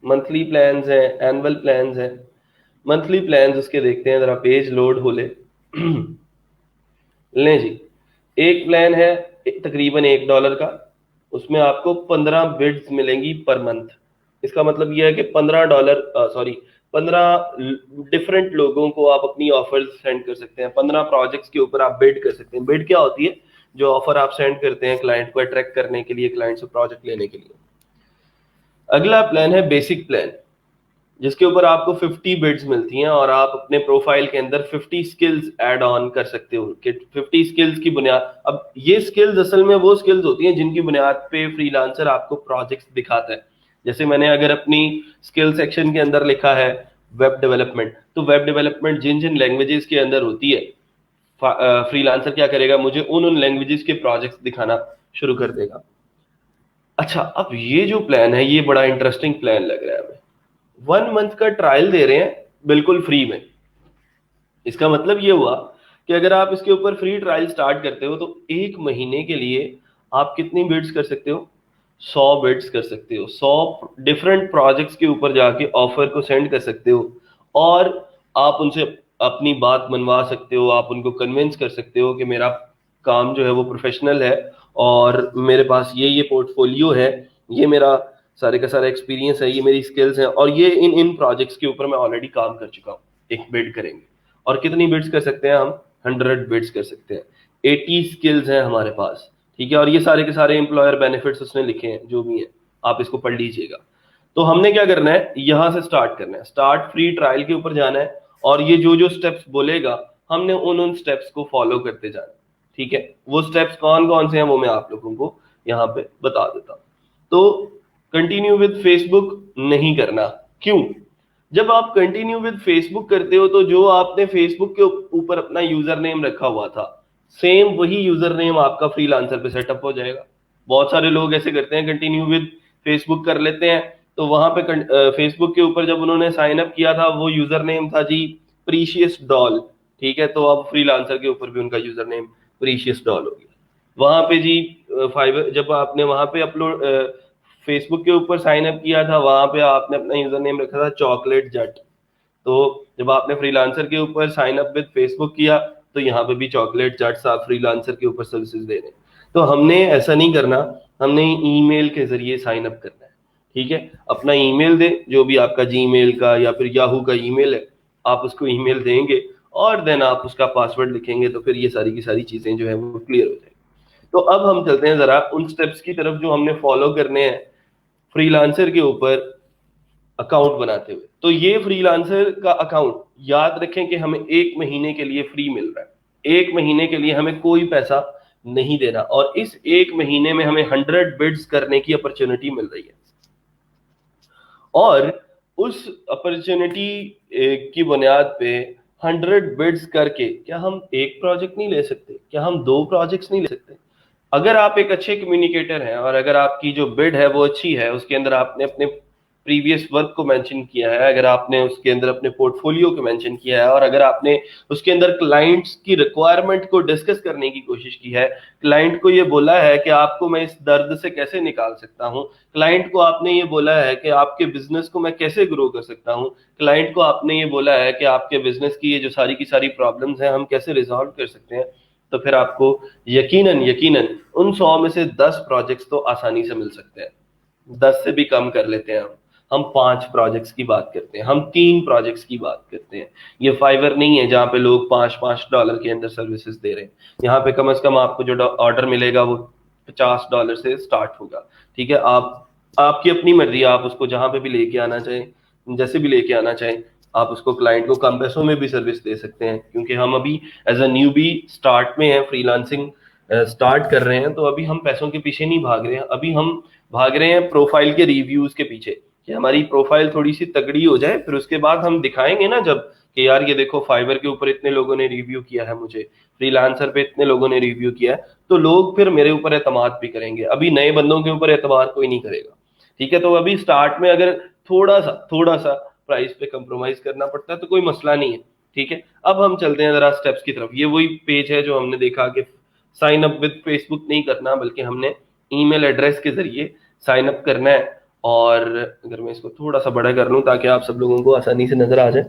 मंथली प्लान्स हैं, एनुअल प्लान्स हैं। मंथली प्लान्स उसके देखते हैं, जरा पेज लोड हो ले। लें जी, एक प्लान है तकरीबन $1 का। उसमें आपको 15 बिड्स मिलेंगी पर मंथ। इसका मतलब यह है कि पंद्रह डिफरेंट लोगों को आप अपनी ऑफर्स सेंड कर सकते हैं। 15 प्रोजेक्ट्स के ऊपर आप बिड कर सकते हैं। बिड क्या होती है? जो ऑफर आप सेंड करते हैं क्लाइंट को अट्रैक्ट करने के लिए, क्लाइंट से प्रोजेक्ट लेने के लिए। अगला प्लान है बेसिक प्लान, जिसके ऊपर आपको 50 बिड्स मिलती हैं, और आप अपने प्रोफाइल के अंदर 50 स्किल्स ऐड ऑन कर सकते हो कि 50 स्किल्स की बुनियाद। अब ये स्किल्स असल में वो स्किल्स होती हैं जिनकी बुनियाद पे फ्रीलांसर आपको प्रोजेक्ट्स दिखाता है। जैसे मैंने अगर अपनी स्किल सेक्शन के अंदर लिखा है वेब डेवलपमेंट, तो वेब डेवलपमेंट जिन जिन लैंग्वेजेस के अंदर होती है, फ्रीलांसर क्या करेगा, मुझे उन उन लैंग्वेजेस के प्रोजेक्ट्स दिखाना शुरू कर देगा। अच्छा, अब ये जो प्लान है ये बड़ा इंटरेस्टिंग प्लान लग रहा है हमें। 1 मंथ का ट्रायल दे रहे हैं बिल्कुल फ्री में। इसका मतलब ये हुआ कि अगर आप इसके ऊपर फ्री ट्रायल स्टार्ट करते हो तो 1 महीने के लिए आप कितनी बिड्स कर सकते हो? 100 बिड्स कर सकते हो। 100 डिफरेंट प्रोजेक्ट्स के ऊपर जाके ऑफर को सेंड कर सकते हो, और आप उनसे अपनी बात मनवा सकते हो। आप उनको कन्विंस कर सकते हो कि मेरा काम जो है वो प्रोफेशनल है, और मेरे पास ये पोर्टफोलियो है, ये मेरा सारे का सारा एक्सपीरियंस है, ये मेरी स्किल्स हैं, और ये इन इन प्रोजेक्ट्स के ऊपर मैं ऑलरेडी काम कर चुका हूँ। एक बिड करेंगे, और कितनी बिड्स कर सकते हैं हम? 100 बिड्स कर सकते हैं। 80 स्किल्स हैं हमारे पास, ठीक है। और ये सारे के सारे एम्प्लॉयर बेनिफिट्स उसने लिखे हैं जो भी हैं, आप इसको पढ़ लीजिएगा। तो हमने क्या करना है, यहां से स्टार्ट करना है, स्टार्ट फ्री ट्रायल के ऊपर जाना है, और ये जो जो स्टेप्स बोलेगा हमने उन उन स्टेप्स को फॉलो करते जाना है, ठीक है। वो स्टेप्स कौन कौन से हैं वो मैं आप लोगों को यहाँ पे बता देता हूँ। तो कंटिन्यू विद फेसबुक नहीं करना। क्यों? जब आप कंटिन्यू विद फेसबुक करते हो तो जो आपने फेसबुक के ऊपर अपना यूजर नेम रखा हुआ था, सेम वही यूजर नेम आपका फ्रीलांसर पे सेटअप हो जाएगा। बहुत सारे लोग ऐसे करते हैं, कंटिन्यू विद फेसबुक कर लेते हैं, तो वहां पे फेसबुक के ऊपर जब उन्होंने साइन अप किया था वो यूजर नेम था जी प्रीशियस डॉल, ठीक है। तो अब फ्रीलांसर के ऊपर भी उनका यूजर नेम प्रीशियस डॉल हो गया। वहां पे जी फाइबर जब आपने वहां पे अपलोड फेसबुक के ऊपर साइन अप किया था, वहां पे आपने अपना यूजर नेम रखा था चॉकलेट जट। तो जब आपने फ्रीलांसर के ऊपर साइन अप विद फेसबुक किया, तो यहाँ पे भी चॉकलेट जट्स आप फ्रीलांसर के ऊपर सर्विसेज दे रहे हैं। तो हमने ऐसा नहीं करना, हमने ईमेल के जरिए साइन अप करना है, ठीक है। अपना ईमेल दे, जो भी आपका जीमेल का या फिर याहू का ईमेल है, आप उसको ईमेल देंगे, और देन आप उसका पासवर्ड लिखेंगे, तो फिर ये सारी की सारी चीजें जो है वो क्लियर हो जाएगी। तो अब हम चलते हैं जरा उन स्टेप्स की तरफ जो हमने फॉलो करने हैं फ्रीलांसर के ऊपर अकाउंट बनाते हुए। तो ये फ्रीलांसर का अकाउंट याद रखें कि हमें 1 महीने के लिए फ्री मिल रहा है। 1 महीने के लिए हमें कोई पैसा नहीं देना, और इस 1 महीने में हमें 100 बिड्स करने की अपॉर्चुनिटी मिल रही है। और उस अपॉर्चुनिटी की बुनियाद पे 100 बिड्स करके क्या हम एक प्रोजेक्ट नहीं ले सकते? क्या हम 2 प्रोजेक्ट्स नहीं ले सकते? अगर आप एक अच्छे कम्युनिकेटर हैं, और अगर आपकी जो बिड है वो अच्छी है, उसके अंदर आपने अपने प्रीवियस वर्क को मेंशन किया है, अगर आपने उसके अंदर अपने पोर्टफोलियो को मेंशन किया है, और अगर आपने उसके अंदर क्लाइंट्स की रिक्वायरमेंट को डिस्कस करने की कोशिश की है, क्लाइंट को ये बोला है कि आपको मैं इस दर्द से कैसे निकाल सकता हूँ, क्लाइंट को आपने ये बोला है कि आपके बिजनेस को मैं कैसे ग्रो कर सकता हूँ, क्लाइंट को आपने ये बोला है कि आपके बिजनेस की ये जो सारी की सारी प्रॉब्लम्स हैं हम कैसे रिजॉल्व कर सकते हैं, तो फिर आपको यकीनन यकीनन उन 100 में से 10 प्रोजेक्ट्स तो आसानी से मिल सकते हैं। 10 से भी कम कर लेते हैं हम। हम 5 प्रोजेक्ट्स की बात करते हैं, हम 3 प्रोजेक्ट्स की बात करते हैं। ये फाइवर नहीं है जहाँ पे लोग $5 के अंदर सर्विसेज दे रहे हैं। यहाँ पे कम से कम आपको जो ऑर्डर मिलेगा वो $50 से स्टार्ट होगा। ठीक है, आप आपकी अपनी मर्जी है, आप उसको जहाँ पे भी लेके आना चाहें, जैसे भी लेके आना चाहें, आप उसको क्लाइंट को कम पैसों में भी सर्विस दे सकते हैं। क्योंकि हम अभी एज अ न्यूबी स्टार्ट में है, फ्रीलांसिंग स्टार्ट कर रहे हैं, तो अभी हम पैसों के पीछे नहीं भाग रहे हैं, अभी हम भाग रहे हैं प्रोफाइल के रिव्यूज के पीछे, कि हमारी प्रोफाइल थोड़ी सी तगड़ी हो जाए, फिर उसके बाद हम दिखाएंगे ना जब, कि यार ये देखो फाइवर के ऊपर इतने लोगों ने रिव्यू किया है, मुझे फ्रीलांसर पे इतने लोगों ने रिव्यू किया है, तो लोग फिर मेरे ऊपर एतमाद भी करेंगे। अभी नए बंदों के ऊपर एतमाद कोई नहीं करेगा। ठीक है, तो अभी स्टार्ट में अगर थोड़ा सा प्राइस पे कंप्रोमाइज करना पड़ता है तो कोई मसला नहीं है। ठीक है, अब हम चलते हैं जरा स्टेप्स की तरफ। ये वही पेज है जो हमने देखा कि साइन अप विद फेसबुक नहीं करना, बल्कि हमने ईमेल एड्रेस के जरिए साइन अप करना है। और अगर मैं इसको थोड़ा सा बड़ा कर लूं ताकि आप सब लोगों को आसानी से नजर आ जाए।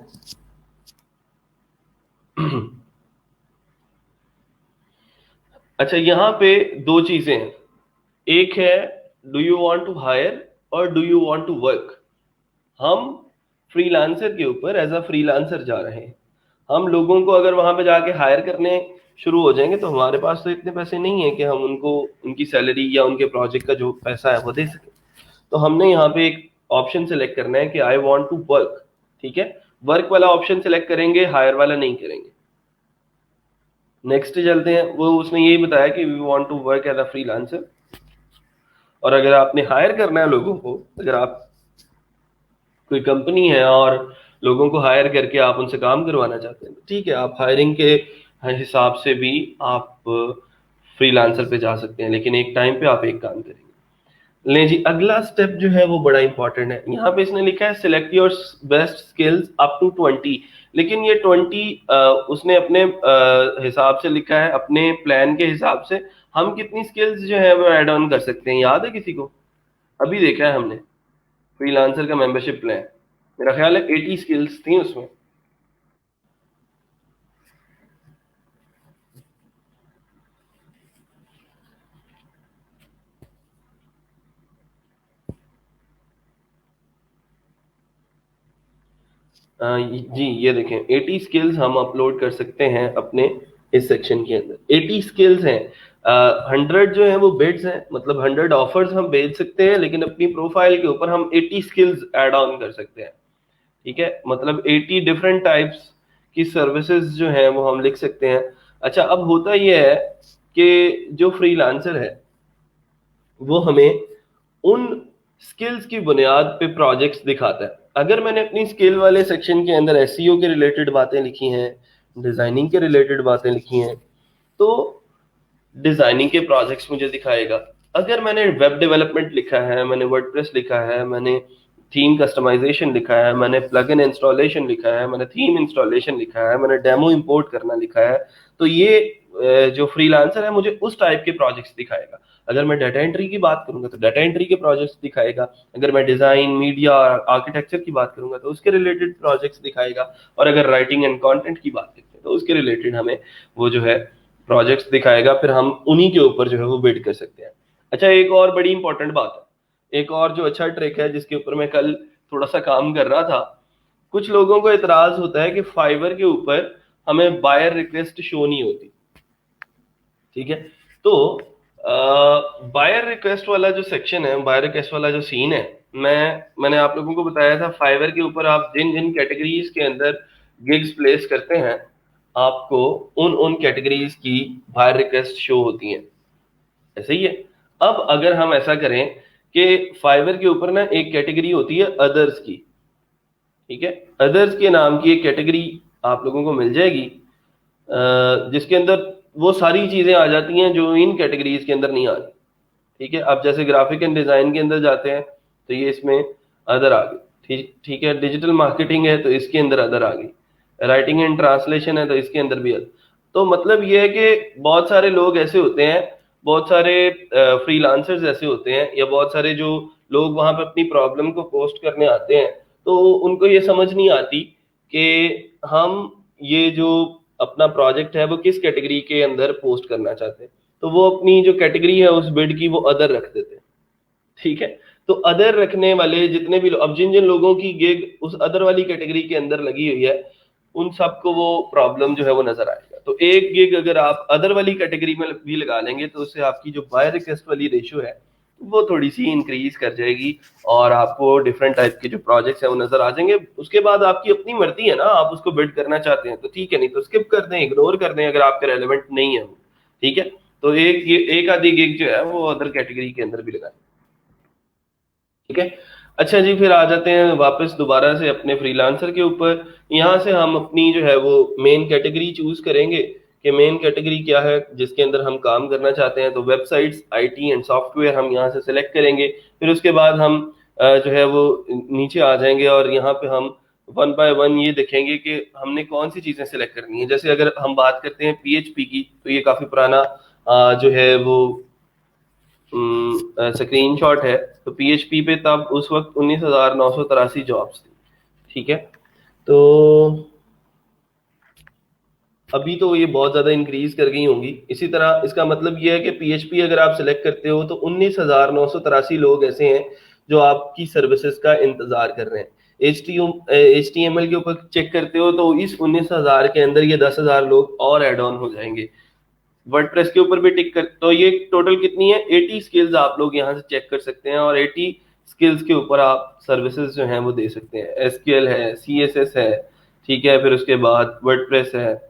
अच्छा, यहाँ पे दो चीजें हैं। एक है do you want to hire और do you want to work. हम फ्रीलांसर के ऊपर एज अ फ्रीलांसर जा रहे हैं। हम लोगों को अगर वहां पे जाके हायर करने शुरू हो जाएंगे तो हमारे पास तो इतने पैसे नहीं है कि हम उनको उनकी सैलरी या उनके प्रोजेक्ट का जो पैसा है वो दे सके। तो हमने यहाँ पे एक ऑप्शन सेलेक्ट करना है कि आई वांट टू वर्क। ठीक है, वर्क वाला ऑप्शन सेलेक्ट करेंगे, हायर वाला नहीं करेंगे। नेक्स्ट चलते हैं, वो उसने यही बताया कि we want to work as a freelancer. और अगर आपने हायर करना है लोगों को, अगर आप कोई कंपनी है और लोगों को हायर करके आप उनसे काम करवाना चाहते हैं, तो ठीक है, आप हायरिंग के हिसाब से भी आप फ्रीलांसर पे जा सकते हैं, लेकिन एक टाइम पे आप एक काम करेंगे। ले जी, अगला स्टेप जो है वो बड़ा इंपॉर्टेंट है। यहाँ पे इसने लिखा है select your best skills up to 20। लेकिन ये 20 उसने अपने हिसाब से लिखा है, अपने प्लान के हिसाब से। हम कितनी स्किल्स जो है वो ऐड ऑन कर सकते हैं, याद है किसी को? अभी देखा है हमने फ्रीलांसर का मेंबरशिप प्लान, मेरा ख्याल है 80 स्किल्स थी उसमें। जी ये देखें, 80 स्किल्स हम अपलोड कर सकते हैं अपने इस सेक्शन के अंदर। 80 स्किल्स हैं। 100 जो है वो बिड्स हैं, मतलब 100 ऑफर्स हम भेज सकते हैं, लेकिन अपनी प्रोफाइल के ऊपर हम 80 स्किल्स ऐड ऑन कर सकते हैं। ठीक है, मतलब 80 डिफरेंट टाइप्स की सर्विसेज जो है वो हम लिख सकते हैं। अच्छा, अब होता यह है कि जो फ्रीलांसर है वो हमें उन स्किल्स की बुनियाद पे प्रोजेक्ट्स दिखाता है। अगर मैंने अपनी स्किल वाले सेक्शन के अंदर एसईओ के रिलेटेड बातें लिखी हैं, डिजाइनिंग के रिलेटेड बातें लिखी हैं, तो डिजाइनिंग के प्रोजेक्ट्स मुझे दिखाएगा। अगर मैंने वेब डेवलपमेंट लिखा है, मैंने वर्डप्रेस लिखा है, मैंने थीम कस्टमाइजेशन लिखा है, मैंने प्लगइन इंस्टॉलेशन लिखा है, मैंने थीम इंस्टॉलेशन लिखा है, मैंने डेमो इंपोर्ट करना लिखा है, तो ये जो फ्रीलांसर है मुझे उस टाइप के प्रोजेक्ट्स दिखाएगा। अगर मैं डाटा एंट्री की बात करूंगा तो डाटा एंट्री के प्रोजेक्ट्स दिखाएगा। अगर मैं डिजाइन, मीडिया, आर्किटेक्चर की बात करूंगा तो उसके रिलेटेड प्रोजेक्ट्स दिखाएगा। और अगर राइटिंग एंड कंटेंट की बात करते हैं तो उसके रिलेटेड हमें वो जो है प्रोजेक्ट्स दिखाएगा, फिर हम उन्हीं के ऊपर जो है वो बिड कर सकते हैं। अच्छा, एक और बड़ी इंपॉर्टेंट बात है, एक और जो अच्छा ट्रिक है जिसके ऊपर मैं कल थोड़ा सा काम कर रहा था। कुछ लोगों को इतराज होता है कि फाइवर के ऊपर हमें बायर रिक्वेस्ट शो नहीं होती। ठीक है, तो बायर रिक्वेस्ट वाला जो सेक्शन है, बायर रिक्वेस्ट वाला जो सीन है, मैंने आप लोगों को बताया था फाइवर के ऊपर आप जिन जिन कैटेगरीज के अंदर गिग्स प्लेस करते हैं, आपको उन उन कैटेगरीज की बायर रिक्वेस्ट शो होती हैं। ऐसे ही है। अब अगर हम ऐसा करें कि फाइवर के ऊपर ना एक कैटेगरी होती है अदर्स की। ठीक है, अदर्स के नाम की एक कैटेगरी आप लोगों को मिल जाएगी, जिसके अंदर वो सारी चीजें आ जाती हैं जो इन कैटेगरीज के अंदर नहीं आती। ठीक है, अब जैसे ग्राफिक एंड डिजाइन के अंदर जाते हैं तो ये इसमें अदर आ गई। ठीक ठीक है, डिजिटल मार्केटिंग है तो इसके अंदर अदर आ गई, राइटिंग एंड ट्रांसलेशन है तो इसके अंदर भी अदर। तो मतलब ये है कि बहुत सारे लोग ऐसे होते हैं, बहुत सारे फ्रीलांसर्स ऐसे होते हैं, या बहुत सारे जो लोग वहां पे अपनी प्रॉब्लम को पोस्ट करने आते हैं, तो उनको ये समझ नहीं आती कि हम ये जो अपना प्रोजेक्ट है वो किस कैटेगरी के अंदर पोस्ट करना चाहते हैं। तो वो अपनी जो कैटेगरी है उस बिड की वो अदर रख देते हैं। ठीक है, तो अदर रखने वाले जितने भी अब जिन जिन लोगों की गिग उस अदर वाली कैटेगरी के अंदर लगी हुई है, उन सबको वो प्रॉब्लम जो है वो नजर आएगा। तो एक गिग अगर आप अदर वाली कैटेगरी में भी लगा लेंगे तो उससे आपकी जो बाय रिक्वेस्ट वाली रेशियो है वो थोड़ी सी इंक्रीज कर जाएगी, और आपको डिफरेंट टाइप के जो प्रोजेक्ट्स है वो नजर आ जाएंगे। उसके बाद आपकी अपनी मर्जी है ना, आप उसको बिल्ड करना चाहते हैं तो ठीक है, नहीं तो स्किप कर दें, इग्नोर कर दें अगर आपके रेलेवेंट नहीं है वो। ठीक है, तो एक आधी गिग जो है वो अदर कैटेगरी के अंदर भी लगाएं। ठीक है, अच्छा जी, फिर आ जाते हैं वापस दोबारा से अपने फ्रीलांसर के ऊपर। यहाँ से हम अपनी जो है वो मेन कैटेगरी चूज करेंगे कि मेन कैटेगरी क्या है जिसके अंदर हम काम करना चाहते हैं। तो वेबसाइट्स, आईटी एंड सॉफ्टवेयर हम यहाँ से सिलेक्ट करेंगे। फिर उसके बाद हम जो है वो नीचे आ जाएंगे और यहाँ पे हम वन बाय वन ये देखेंगे कि हमने कौन सी चीजें सिलेक्ट करनी है। जैसे अगर हम बात करते हैं पीएचपी की, तो ये काफी पुराना जो है वो स्क्रीन शॉट है। तो पीएचपी पे तब उस वक्त 19,983 जॉब्स थी। ठीक है, तो अभी तो ये बहुत ज्यादा इंक्रीज कर गई होंगी। इसी तरह इसका मतलब ये है कि पीएचपी अगर आप सिलेक्ट करते हो तो 19,983 लोग ऐसे हैं जो आपकी सर्विसेज का इंतजार कर रहे हैं। HTML के ऊपर चेक करते हो तो इस 19,000 के अंदर ये 10,000 लोग और एड ऑन हो जाएंगे। वर्डप्रेस के ऊपर भी टिक कर, तो ये टोटल कितनी है, 80 स्किल्स आप लोग यहाँ से चेक कर सकते हैं, और 80 स्किल्स के ऊपर आप सर्विसेज जो हैं वो दे सकते हैं। एसक्यूएल है, सीएसएस है, ठीक है, फिर उसके बाद वर्डप्रेस है।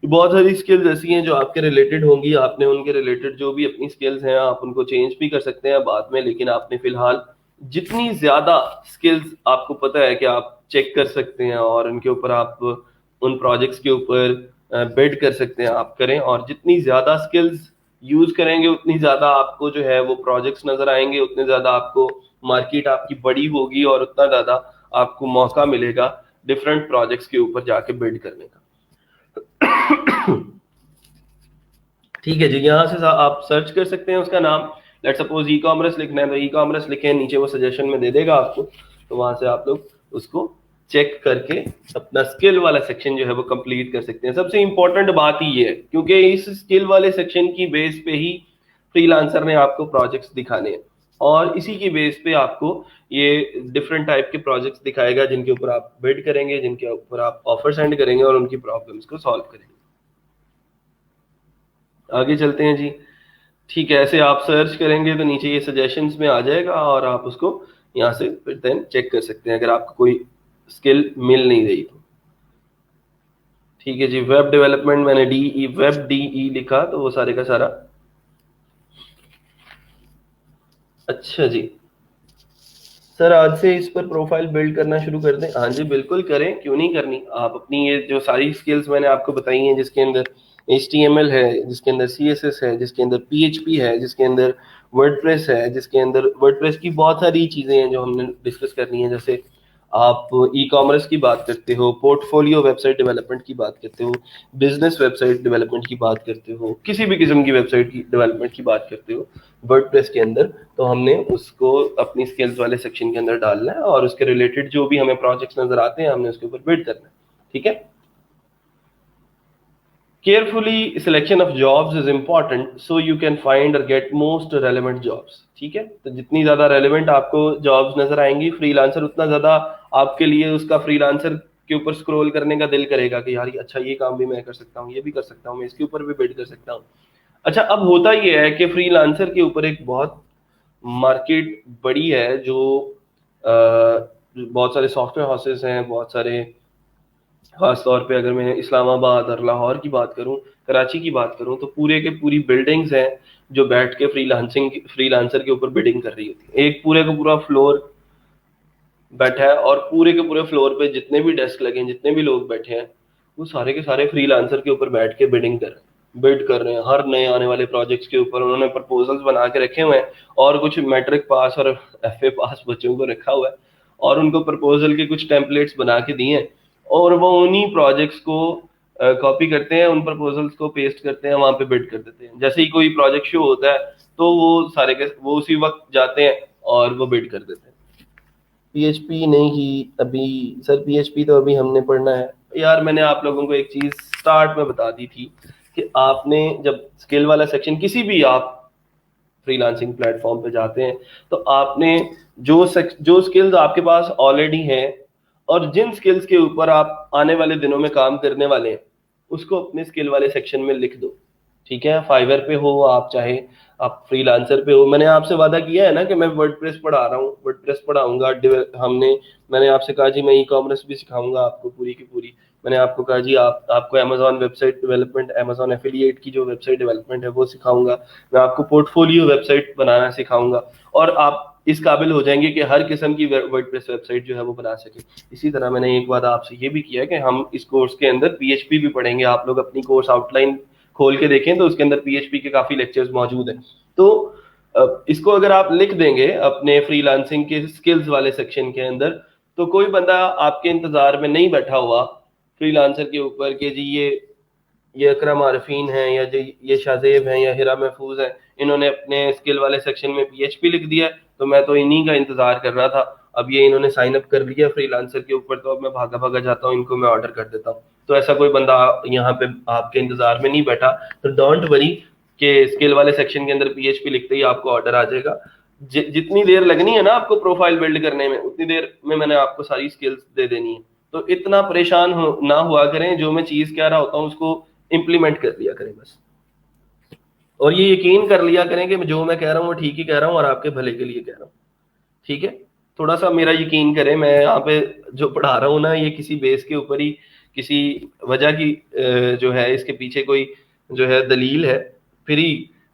बहुत सारी स्किल्स ऐसी हैं जो आपके रिलेटेड होंगी, आपने उनके रिलेटेड जो भी अपनी स्किल्स हैं आप उनको चेंज भी कर सकते हैं बाद में, लेकिन आपने फिलहाल जितनी ज्यादा स्किल्स आपको पता है कि आप चेक कर सकते हैं और उनके ऊपर आप उन प्रोजेक्ट्स के ऊपर बिड कर सकते हैं आप करें। और जितनी ज्यादा स्किल्स यूज करेंगे उतनी ज्यादा आपको जो है वो प्रोजेक्ट्स नजर आएंगे, उतने ज्यादा आपको मार्केट आपकी बड़ी होगी और उतना ज्यादा आपको मौका मिलेगा डिफरेंट प्रोजेक्ट्स के ऊपर जाके बिल्ड करने का। ठीक है जी, यहाँ से आप सर्च कर सकते हैं उसका नाम। लेट सपोज ई कॉमर्स लिखना है तो ई कॉमर्स लिखें, नीचे वो सजेशन में दे देगा आपको, तो वहां से आप लोग उसको चेक करके अपना स्किल वाला सेक्शन जो है वो कंप्लीट कर सकते हैं। सबसे इंपॉर्टेंट बात ही ये है, क्योंकि इस स्किल वाले सेक्शन की बेस पे ही फ्रीलांसर ने आपको प्रोजेक्ट्स दिखाने हैं, और इसी की बेस पे आपको ये डिफरेंट टाइप के प्रोजेक्ट्स दिखाएगा जिनके ऊपर आप बिड करेंगे, जिनके ऊपर आप ऑफर सेंड करेंगे और उनकी प्रॉब्लम्स को सॉल्व करेंगे। आगे चलते हैं जी। ठीक है, ऐसे आप सर्च करेंगे तो नीचे ये सजेशंस में आ जाएगा और आप उसको यहाँ से फिर देन चेक कर सकते हैं अगर आपको कोई स्किल मिल नहीं रही तो। ठीक है जी, वेब डेवलपमेंट मैंने वेब DE लिखा तो वो सारे का सारा। अच्छा जी, सर आज से इस पर प्रोफाइल बिल्ड करना शुरू कर दें? हाँ जी बिल्कुल करें, क्यों नहीं करनी। आप अपनी ये जो सारी स्किल्स मैंने आपको बताई हैं, जिसके अंदर HTML है, जिसके अंदर CSS है, जिसके अंदर PHP है, जिसके अंदर वर्डप्रेस है, जिसके अंदर वर्डप्रेस की बहुत सारी चीज़ें हैं जो हमने डिस्कस करनी है। जैसे आप ई कॉमर्स की बात करते हो, पोर्टफोलियो वेबसाइट डेवलपमेंट की बात करते हो, बिजनेस वेबसाइट डेवलपमेंट की बात करते हो, किसी भी किस्म की वेबसाइट की डेवलपमेंट की बात करते हो वर्डप्रेस के अंदर, तो हमने उसको अपनी स्किल्स वाले सेक्शन के अंदर डालना है और उसके रिलेटेड जो भी हमें प्रोजेक्ट्स नजर आते हैं हमने उसके ऊपर बिल्ड करना है। ठीक है, carefully selection of jobs is important so you can find और गेट मोस्ट रेलेवेंट जॉब्स। ठीक है, तो जितनी ज्यादा रेलेवेंट आपको जॉब्स नजर आएंगी फ्रीलांसर, उतना ज्यादा आपके लिए उसका फ्रीलांसर के ऊपर स्क्रॉल करने का दिल करेगा कि यार अच्छा ये काम भी मैं कर सकता हूँ, ये भी कर सकता हूँ, मैं इसके ऊपर भी बिल्ड कर सकता हूँ। अच्छा, अब होता ये है कि फ्रीलांसर के ऊपर एक बहुत मार्केट बड़ी है, जो बहुत सारे सॉफ्टवेयर हाउसेस हैं, बहुत सारे, खास तौर पे अगर मैं इस्लामाबाद और लाहौर की बात करूं, कराची की बात करूं, तो पूरे के पूरी बिल्डिंग्स हैं जो बैठ के फ्रीलांसर के ऊपर बिडिंग कर रही होती है। एक पूरे का पूरा फ्लोर बैठा है और पूरे के पूरे फ्लोर पे जितने भी डेस्क लगे हैं, जितने भी लोग बैठे हैं, वो सारे के सारे फ्रीलांसर के ऊपर बैठ के बिड कर रहे हैं। हर नए आने वाले प्रोजेक्ट्स के ऊपर उन्होंने प्रपोजल्स बना के रखे हुए हैं, और कुछ मैट्रिक पास और FA पास बच्चों को रखा हुआ है, और उनको प्रपोजल के कुछ टेम्पलेट्स बना के दिए हैं, और वो उन्हीं प्रोजेक्ट्स को कॉपी करते हैं, उन प्रपोजल्स को पेस्ट करते हैं, वहां पे बिड कर देते हैं। जैसे ही कोई प्रोजेक्ट शो होता है तो वो सारे के वो उसी वक्त जाते हैं और वो बिड कर देते हैं। PHP नहीं अभी सर, PHP तो अभी हमने पढ़ना है यार। मैंने आप लोगों को एक चीज स्टार्ट में बता दी थी कि आपने जब स्किल वाला सेक्शन किसी भी आप फ्रीलांसिंग प्लेटफॉर्म पे जाते हैं तो आपने जो स्किल्स आपके पास ऑलरेडी हैं और जिन स्किल्स के ऊपर आप आने वाले दिनों में काम करने वाले हैं उसको अपने स्किल वाले सेक्शन में लिख दो। ठीक है, फाइवर पे हो आप, चाहे आप फ्रीलांसर पे हो। मैंने आपसे वादा किया है ना कि मैं वर्डप्रेस पढ़ा रहा हूँ, वर्डप्रेस पढ़ाऊंगा। मैंने आपसे कहा जी मैं ई कॉमर्स भी सिखाऊंगा आपको पूरी की पूरी। मैंने आपको कहा जी आपको Amazon website development, Amazon affiliate की जो वेबसाइट डेवलपमेंट है वो सिखाऊंगा। मैं आपको पोर्टफोलियो वेबसाइट बनाना सिखाऊंगा और आप इस काबिल हो जाएंगे कि हर किस्म की वर्डप्रेस वेबसाइट जो है वो बना सके। इसी तरह मैंने एक वादा आपसे ये भी किया है कि हम इस कोर्स के अंदर पीएचपी भी पढ़ेंगे। आप लोग अपनी कोर्स आउटलाइन खोल के देखें तो उसके अंदर पीएचपी के काफी लेक्चर्स मौजूद हैं। तो इसको अगर आप लिख देंगे अपने फ्रीलांसिंग के स्किल्स वाले सेक्शन के अंदर, तो कोई बंदा आपके इंतजार में नहीं बैठा हुआ फ्रीलांसर के ऊपर कि जी ये अकरम आरफीन है या जो ये शाहजेब है या हिरा महफूज है, इन्होंने अपने स्किल वाले सेक्शन में पीएचपी लिख दिया तो मैं तो इन्हीं का इंतजार कर रहा था। अब ये इन्होंने साइन अप कर लिया फ्रीलांसर के ऊपर तो अब मैं भागा भागा जाता हूँ, इनको मैं ऑर्डर कर देता हूँ। तो ऐसा कोई बंदा यहाँ पे आपके इंतजार में नहीं बैठा। तो डोंट वरी कि स्किल वाले सेक्शन के अंदर पीएचपी लिखते ही आपको ऑर्डर आ जाएगा। जितनी देर लगनी है ना आपको प्रोफाइल बिल्ड करने में, उतनी देर में मैंने आपको सारी स्किल्स दे देनी है। तो इतना परेशान ना हुआ करें, जो मैं चीज कह रहा होता हूँ उसको इम्प्लीमेंट कर लिया करें बस। और ये यकीन कर लिया करें कि जो मैं कह रहा हूँ वो ठीक ही कह रहा हूँ और आपके भले के लिए कह रहा हूँ। ठीक है, थोड़ा सा मेरा यकीन करें। मैं यहाँ पे जो पढ़ा रहा हूँ ना, ये किसी बेस के ऊपर ही, किसी वजह की जो है इसके पीछे कोई जो है दलील है। फ्री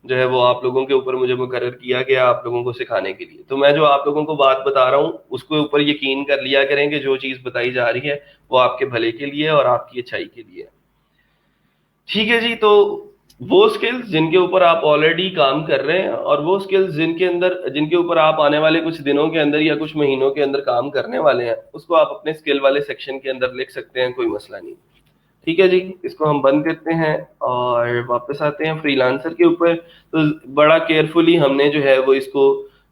जो है वो आप लोगों के ऊपर मुझे मुकर्रर किया गया आप लोगों को सिखाने के लिए। तो मैं जो आप लोगों को बात बता रहा हूँ उसके ऊपर यकीन कर लिया करें कि जो चीज़ बताई जा रही है वो आपके भले के लिए और आपकी अच्छाई के लिए है। ठीक है जी। तो वो स्किल्स जिनके ऊपर आप ऑलरेडी काम कर रहे हैं और वो स्किल्स जिनके ऊपर आप आने वाले कुछ दिनों के अंदर या कुछ महीनों के अंदर काम करने वाले हैं, उसको आप अपने स्किल वाले सेक्शन के अंदर लिख सकते हैं, कोई मसला नहीं। ठीक है जी, इसको हम बंद करते हैं और वापस आते हैं फ्रीलांसर के ऊपर। तो बड़ा केयरफुली हमने जो है वो इसको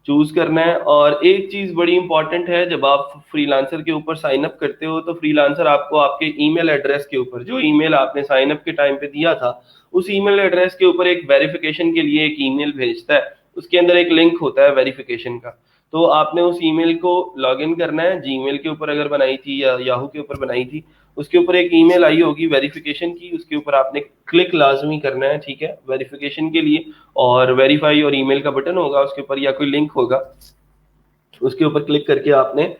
चूज करना है। और एक चीज बड़ी इंपॉर्टेंट है, जब आप फ्रीलांसर के ऊपर साइन अप करते हो तो फ्रीलांसर आपको आपके ईमेल एड्रेस के ऊपर, जो ईमेल आपने साइन अप के टाइम पे दिया था, उस ईमेल एड्रेस के ऊपर एक वेरिफिकेशन के लिए एक ईमेल भेजता है। उसके अंदर एक लिंक होता है वेरिफिकेशन का। तो आपने उस ईमेल को लॉग इन करना है। जीमेल के ऊपर अगर बनाई थी या याहू के ऊपर बनाई थी, उसके ऊपर एक ईमेल आई होगी वेरिफिकेशन की, उसके ऊपर आपने क्लिक लाजमी करना है। ठीक है, वेरिफिकेशन के लिए। और वेरीफाई और ईमेल का बटन होगा उसके ऊपर या कोई लिंक होगा, उसके ऊपर क्लिक करके आपने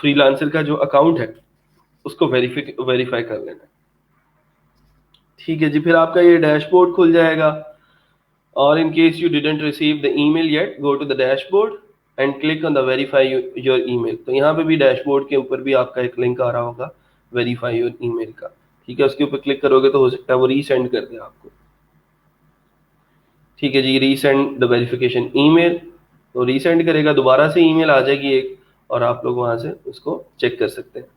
फ्रीलांसर का जो अकाउंट है उसको वेरीफाई कर लेना है। ठीक है जी, फिर आपका ये डैशबोर्ड खुल जाएगा। और in case you didn't receive the email yet, go to the dashboard and click on the verify your email। तो यहाँ पे भी डैशबोर्ड के ऊपर भी आपका एक लिंक आ रहा होगा वेरीफाई योर ईमेल का। ठीक है, उसके ऊपर क्लिक करोगे तो हो सकता है वो रीसेंड कर दे आपको। ठीक है जी, रीसेंड द वेरिफिकेशन ईमेल। तो रीसेंड करेगा, दोबारा से ईमेल आ जाएगी एक, और आप लोग वहां से उसको चेक कर सकते हैं।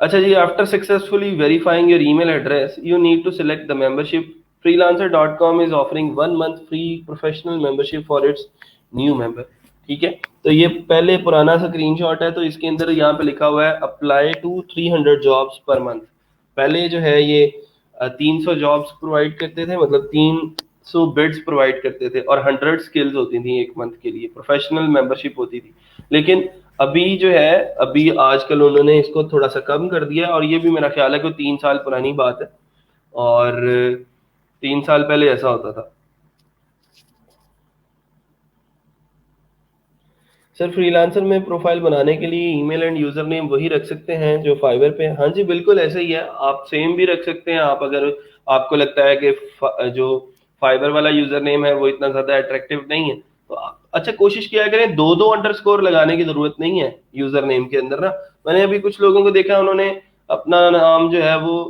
अच्छा जी, after successfully verifying your email address you need to select the membership. freelancer.com is offering 1 month free professional membership for its new member। ठीक है, तो ये पहले पुराना सा स्क्रीनशॉट है। तो इसके अंदर यहाँ पे लिखा हुआ है apply to 300 jobs per month. पहले जो है ये 300 जॉब्स प्रोवाइड करते थे, मतलब 300 बिड्स प्रोवाइड करते थे और 100 स्किल्स होती थी एक मंथ के लिए, प्रोफेशनल मेंबरशिप होती थी। लेकिन अभी जो है, अभी आजकल उन्होंने इसको थोड़ा सा कम कर दिया और ये भी मेरा ख्याल है कि 3 साल पुरानी बात है। और 3 साल पहले ऐसा होता था। सर फ्रीलांसर में प्रोफाइल बनाने के लिए ईमेल एंड यूजर नेम वही रख सकते हैं जो फाइवर पे है? हाँ जी बिल्कुल ऐसा ही है, आप सेम भी रख सकते हैं। आप अगर आपको लगता है कि जो फाइवर वाला यूजर नेम है वो इतना ज्यादा अट्रैक्टिव नहीं है, तो आप अच्छा कोशिश किया करें, दो दो अंडरस्कोर लगाने की जरूरत नहीं है यूजर नेम के अंदर ना। मैंने अभी कुछ लोगों को देखा, उन्होंने अपना नाम जो है वो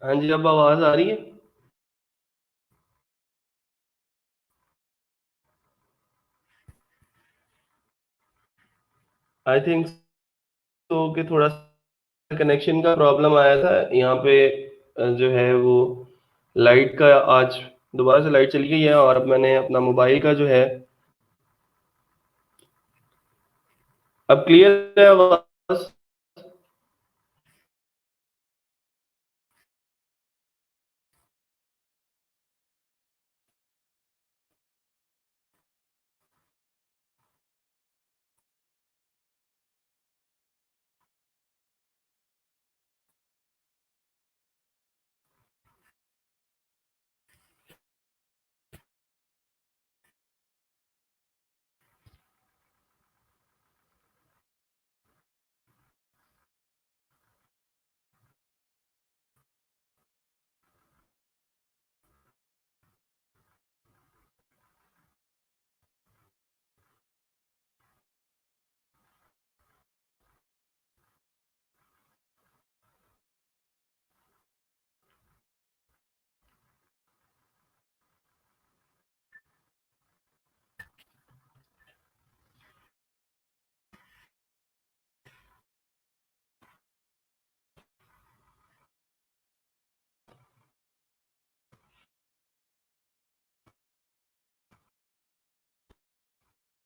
हाँ जी, अब आवाज आ रही है? आई थिंक तो कि थोड़ा कनेक्शन का प्रॉब्लम आया था यहाँ पे। जो है वो लाइट का आज दोबारा से लाइट चली गई है, और अब मैंने अपना मोबाइल का जो है, अब क्लियर है आवाज?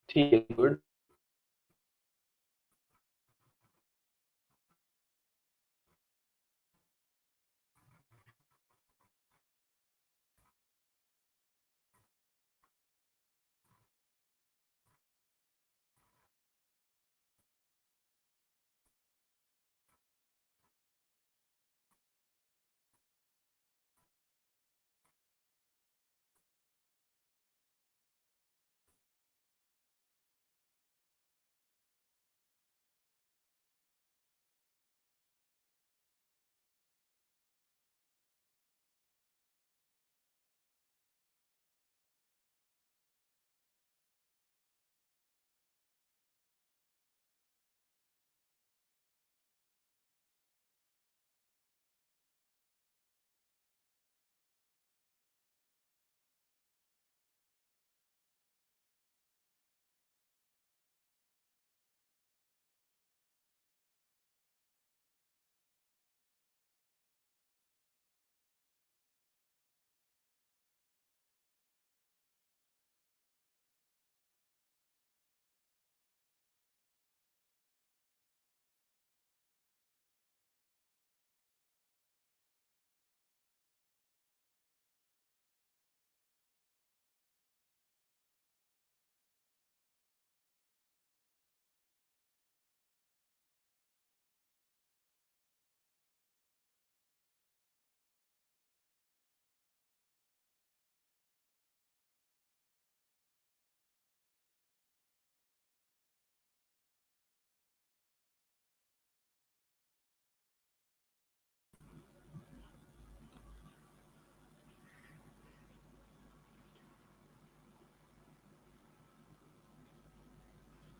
ठीक है, गुड।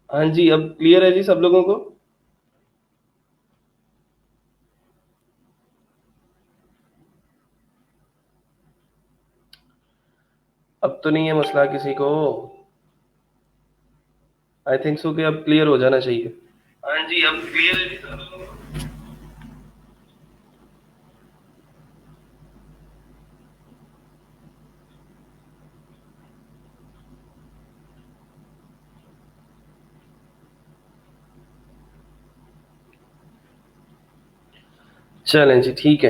हाँ जी, अब क्लियर है जी सब लोगों को? अब तो नहीं है मसला किसी को? आई थिंक सो कि अब क्लियर हो जाना चाहिए। हाँ जी, अब क्लियर है जी सब लोगों को? चलें जी, ठीक है।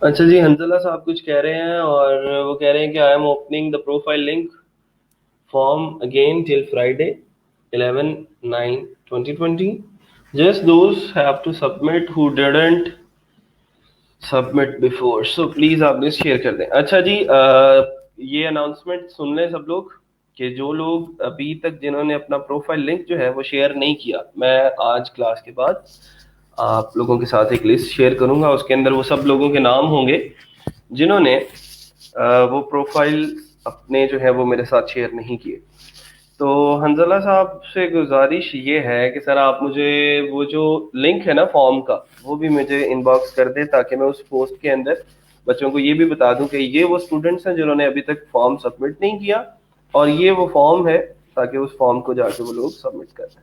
अच्छा जी, हंजला साहब कुछ कह रहे हैं, और वो कह रहे हैं कि I am opening the profile link form again till Friday 11/9/2020. Just those have to submit who didn't submit before, so please आप लिस्ट शेयर कर दें। अच्छा जी, ये अनाउंसमेंट सुन लें सब लोग, कि जो लोग अभी तक जिन्होंने अपना प्रोफाइल लिंक जो है वो शेयर नहीं किया, मैं आज क्लास के बाद आप लोगों के साथ एक लिस्ट शेयर करूंगा, उसके अंदर वो सब लोगों के नाम होंगे जिन्होंने वो प्रोफाइल अपने जो है वो मेरे साथ शेयर नहीं किए। तो हंजला साहब से गुजारिश ये है कि सर आप मुझे वो जो लिंक है ना फॉर्म का, वो भी मुझे इनबॉक्स कर दें, ताकि मैं उस पोस्ट के अंदर बच्चों को ये भी बता दूं कि ये वो स्टूडेंट्स हैं जिन्होंने अभी तक फॉर्म सबमिट नहीं किया, और ये वो फॉर्म है, ताकि उस फॉर्म को जाके वो लोग सबमिट कर दें।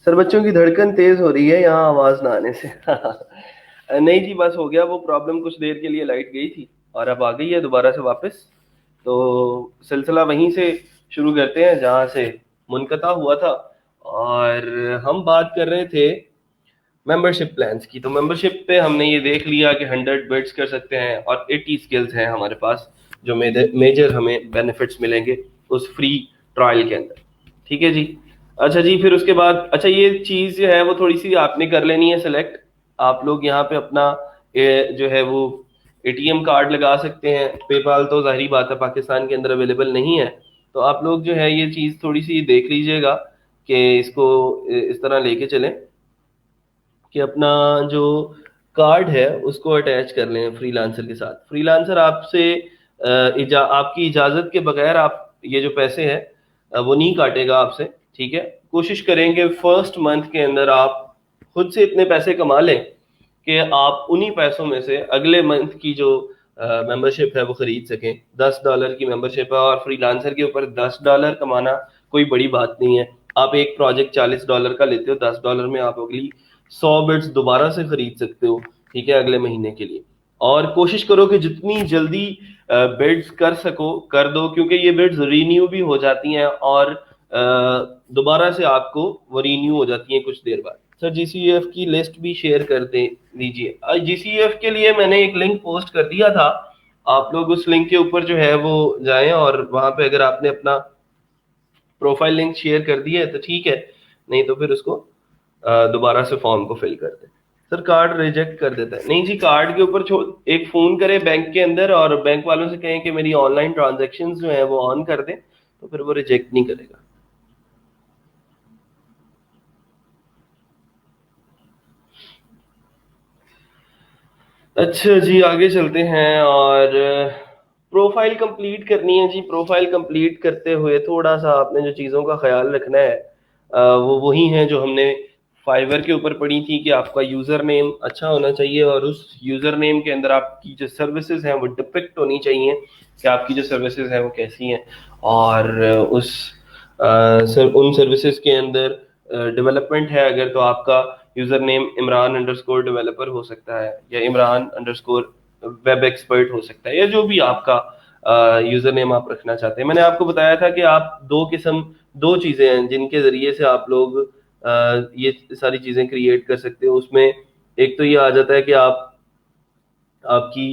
सर बच्चों की धड़कन तेज हो रही है यहाँ आवाज ना आने से। नहीं जी, बस हो गया वो प्रॉब्लम, कुछ देर के लिए लाइट गई थी और अब आ गई है दोबारा से वापस। तो सिलसिला वहीं से शुरू करते हैं जहाँ से मुनकता हुआ था, और हम बात कर रहे थे मेंबरशिप प्लान्स की। तो मेंबरशिप पे हमने ये देख लिया कि 100 बिड्स कर सकते हैं और 80 स्किल्स हैं हमारे पास, जो मेजर हमें बेनिफिट्स मिलेंगे उस फ्री ट्रायल के अंदर। ठीक है जी। अच्छा जी, फिर उसके बाद अच्छा ये चीज़ जो है वो थोड़ी सी आपने कर लेनी है सेलेक्ट। आप लोग यहाँ पे अपना जो है वो एटीएम कार्ड लगा सकते हैं। पेपाल तो जाहिर बात है पाकिस्तान के अंदर अवेलेबल नहीं है, तो आप लोग जो है ये चीज़ थोड़ी सी देख लीजिएगा कि इसको इस तरह लेके चलें कि अपना जो कार्ड है उसको अटैच कर लें फ्रीलांसर के साथ। फ्रीलांसर आपसे आपकी इजाज़त के बगैर आप ये जो पैसे हैं वो नहीं काटेगा आपसे। ठीक है, कोशिश करेंगे फर्स्ट मंथ के अंदर आप खुद से इतने पैसे कमा लें कि आप उन्हीं पैसों में से अगले मंथ की जो मेंबरशिप है वो खरीद सकें। $10 की मेंबरशिप है और फ्रीलांसर के ऊपर $10 कमाना कोई बड़ी बात नहीं है। आप एक प्रोजेक्ट $40 का लेते हो, $10 में आप अगली 100 बिट्स दोबारा से खरीद सकते हो। ठीक है, अगले महीने के लिए। और कोशिश करो कि जितनी जल्दी बिड्स कर सको कर दो, क्योंकि ये बिड्स रीन्यू भी हो जाती हैं और दोबारा से आपको वो रीन्यू हो जाती हैं कुछ देर बाद। सर जीसीएफ की लिस्ट भी शेयर कर दे दीजिए। जीसीएफ के लिए मैंने एक लिंक पोस्ट कर दिया था, आप लोग उस लिंक के ऊपर जो है वो जाएं, और वहां पे अगर आपने अपना प्रोफाइल लिंक शेयर कर दिया है तो ठीक है, नहीं तो फिर उसको दोबारा से फॉर्म को फिल कर दें। सर कार्ड रिजेक्ट कर देता है। नहीं जी, कार्ड के ऊपर एक फोन करें बैंक के अंदर और बैंक वालों से कहें कि मेरी ऑनलाइन ट्रांजेक्शन जो है वो ऑन कर दें, तो फिर वो रिजेक्ट नहीं करेगा। अच्छा जी, आगे चलते हैं। और प्रोफाइल कंप्लीट करनी है जी। प्रोफाइल कंप्लीट करते हुए थोड़ा सा आपने जो चीज़ों का ख्याल रखना है वो वही है जो हमने फाइवर के ऊपर पढ़ी थी, कि आपका यूज़र नेम अच्छा होना चाहिए और उस यूज़र नेम के अंदर आपकी जो सर्विसेज हैं वो डिपिक्ट होनी चाहिए कि आपकी जो सर्विसेज हैं वो कैसी हैं। और उन सर्विसेज के अंदर डेवलपमेंट है अगर, तो आपका user name Imran underscore developer हो सकता है, या इमरान अंडरस्कोर वेब एक्सपर्ट हो सकता है, या जो भी आपका यूजर नेम आप रखना चाहते हैं। मैंने आपको बताया था कि आप दो चीजें हैं जिनके जरिए से आप लोग ये सारी चीजें क्रिएट कर सकते हो। उसमें एक तो ये आ जाता है कि आपकी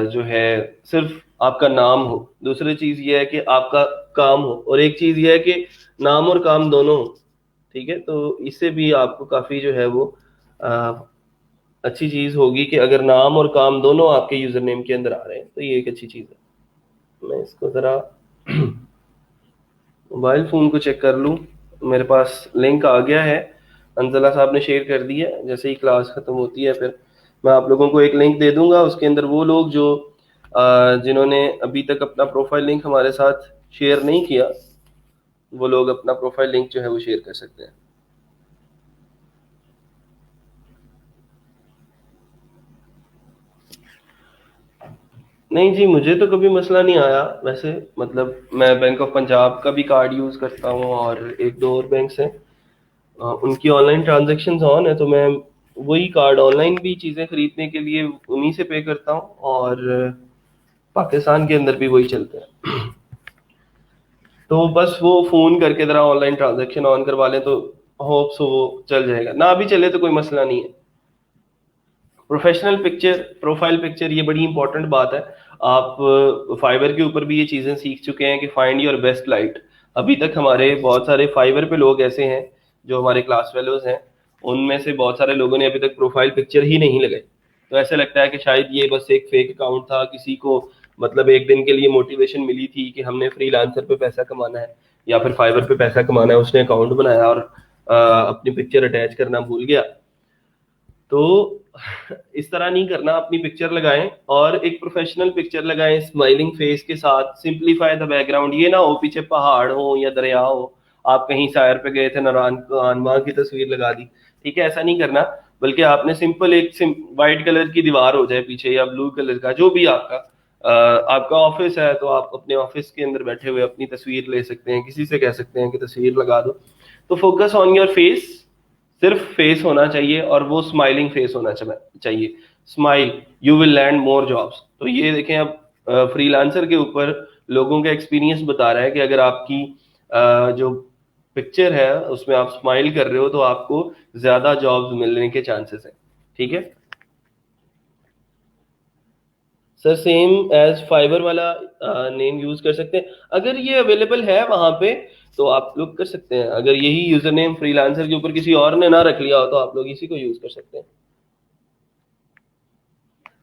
जो है सिर्फ आपका नाम हो, दूसरी चीज ये है कि आपका काम हो, और एक चीज ये है कि नाम और काम दोनों हो। ठीक है, तो इससे भी आपको काफी जो है वो आ, अच्छी चीज होगी कि अगर नाम और काम दोनों आपके यूजर नेम के अंदर आ रहे हैं तो ये एक अच्छी चीज है। मैं इसको जरा मोबाइल फोन को चेक कर लूं। मेरे पास लिंक आ गया है, अंजला साहब ने शेयर कर दिया है। जैसे ही क्लास खत्म होती है फिर मैं आप लोगों को एक लिंक दे दूंगा, उसके अंदर वो लोग जो जिन्होंने अभी तक अपना प्रोफाइल लिंक हमारे साथ शेयर नहीं किया, वो लोग अपना प्रोफाइल लिंक जो है वो शेयर कर सकते हैं। नहीं जी, मुझे तो कभी मसला नहीं आया वैसे। मतलब मैं बैंक ऑफ पंजाब का भी कार्ड यूज करता हूँ और एक दो और बैंक हैं, उनकी ऑनलाइन ट्रांजेक्शन ऑन है, तो मैं वही कार्ड ऑनलाइन भी चीज़ें खरीदने के लिए उन्हीं से पे करता हूँ, और पाकिस्तान के अंदर भी वही चलते हैं। तो बस वो फ़ोन करके ज़रा ऑनलाइन ट्रांजेक्शन ऑन करवा लें तो होप्स वो चल जाएगा, ना भी चले तो कोई मसला नहीं है। प्रोफेशनल पिक्चर, प्रोफाइल पिक्चर, ये बड़ी इंपॉर्टेंट बात है। आप फाइवर के ऊपर भी ये चीज़ें सीख चुके हैं कि फाइंड योर बेस्ट लाइट। अभी तक हमारे बहुत सारे फाइवर पे लोग ऐसे हैं जो हमारे क्लास फेलोज हैं, उनमें से बहुत सारे लोगों ने अभी तक प्रोफाइल पिक्चर ही नहीं लगाई। तो ऐसे लगता है कि शायद ये बस एक फेक अकाउंट था, किसी को मतलब एक दिन के लिए मोटिवेशन मिली थी कि हमने फ्रीलांसर पे पैसा कमाना है या फिर फाइवर पे पैसा कमाना है, उसने अकाउंट बनाया और अपनी पिक्चर अटैच करना भूल गया। तो इस तरह नहीं करना, अपनी पिक्चर लगाएं और एक प्रोफेशनल पिक्चर लगाएं स्माइलिंग फेस के साथ। सिंपलीफाई द बैकग्राउंड, ये ना हो पीछे पहाड़ हो या दरिया हो, आप कहीं सैर पे गए थे, नारायण की तस्वीर लगा दी, ठीक है, ऐसा नहीं करना। बल्कि आपने सिंपल एक वाइट कलर की दीवार हो जाए पीछे, या ब्लू कलर का, जो भी आपका आपका ऑफिस है तो आप अपने ऑफिस के अंदर बैठे हुए अपनी तस्वीर ले सकते हैं, किसी से कह सकते हैं कि तस्वीर लगा दो। तो फोकस ऑन योर फेस, सिर्फ फेस होना चाहिए और वो स्माइलिंग फेस होना चाहिए। Smile, you will land more jobs. तो ये देखें, अब फ्रीलांसर के ऊपर लोगों का एक्सपीरियंस बता रहा है कि अगर आपकी जो पिक्चर है उसमें आप स्माइल कर रहे हो तो आपको ज्यादा जॉब्स मिलने के चांसेस हैं, ठीक है। सर सेम एज फाइबर वाला नेम यूज कर सकते हैं, अगर ये अवेलेबल है वहां पे तो आप लोग कर सकते हैं। अगर यही यूजर नेम फ्रीलांसर के ऊपर किसी और ने ना रख लिया हो तो आप लोग इसी को यूज कर सकते हैं।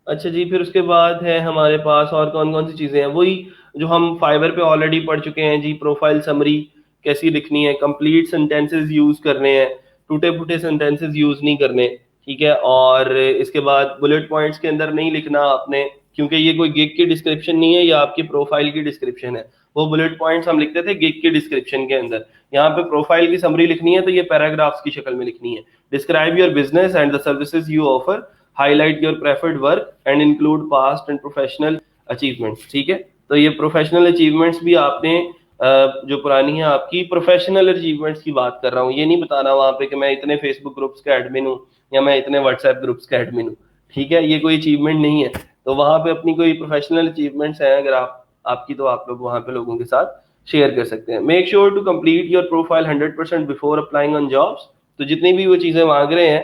अच्छा जी, फिर उसके बाद है हमारे पास और कौन कौन सी चीजें हैं, वही जो हम फाइवर पे ऑलरेडी पढ़ चुके हैं जी। प्रोफाइल समरी कैसी लिखनी है, कंप्लीट सेंटेंसेस यूज करने हैं, टूटे फूटे सेंटेंसेस यूज नहीं करने, ठीक है। और इसके बाद बुलेट पॉइंट्स के अंदर नहीं लिखना आपने, क्योंकि ये कोई गिग की डिस्क्रिप्शन नहीं है, ये आपकी प्रोफाइल की डिस्क्रिप्शन है। वो बुलेट पॉइंट्स हम लिखते थे गिग की डिस्क्रिप्शन के अंदर, यहाँ पे प्रोफाइल की समरी लिखनी है तो ये पैराग्राफ्स की शक्ल में लिखनी है। Describe your business and the services you offer, highlight your preferred work and include past and professional achievements, ठीक है। तो ये प्रोफेशनल अचीवमेंट्स भी आपने जो पुरानी है आपकी प्रोफेशनल अचीवमेंट्स की बात कर रहा हूँ, ये नहीं बताना वहां पे कि मैं इतने फेसबुक ग्रुप्स का एडमिन हूँ या मैं इतने व्हाट्सएप ग्रुप्स का एडमिन हूँ, ठीक है, ये कोई अचीवमेंट नहीं है। तो वहां पे अपनी कोई प्रोफेशनल अचीवमेंट्स हैं अगर आप आपकी, तो आप लोग वहां पे लोगों के साथ शेयर कर सकते हैं। Make sure to complete your profile 100% before applying on jobs. तो जितनी भी वो चीजें मांग रहे हैं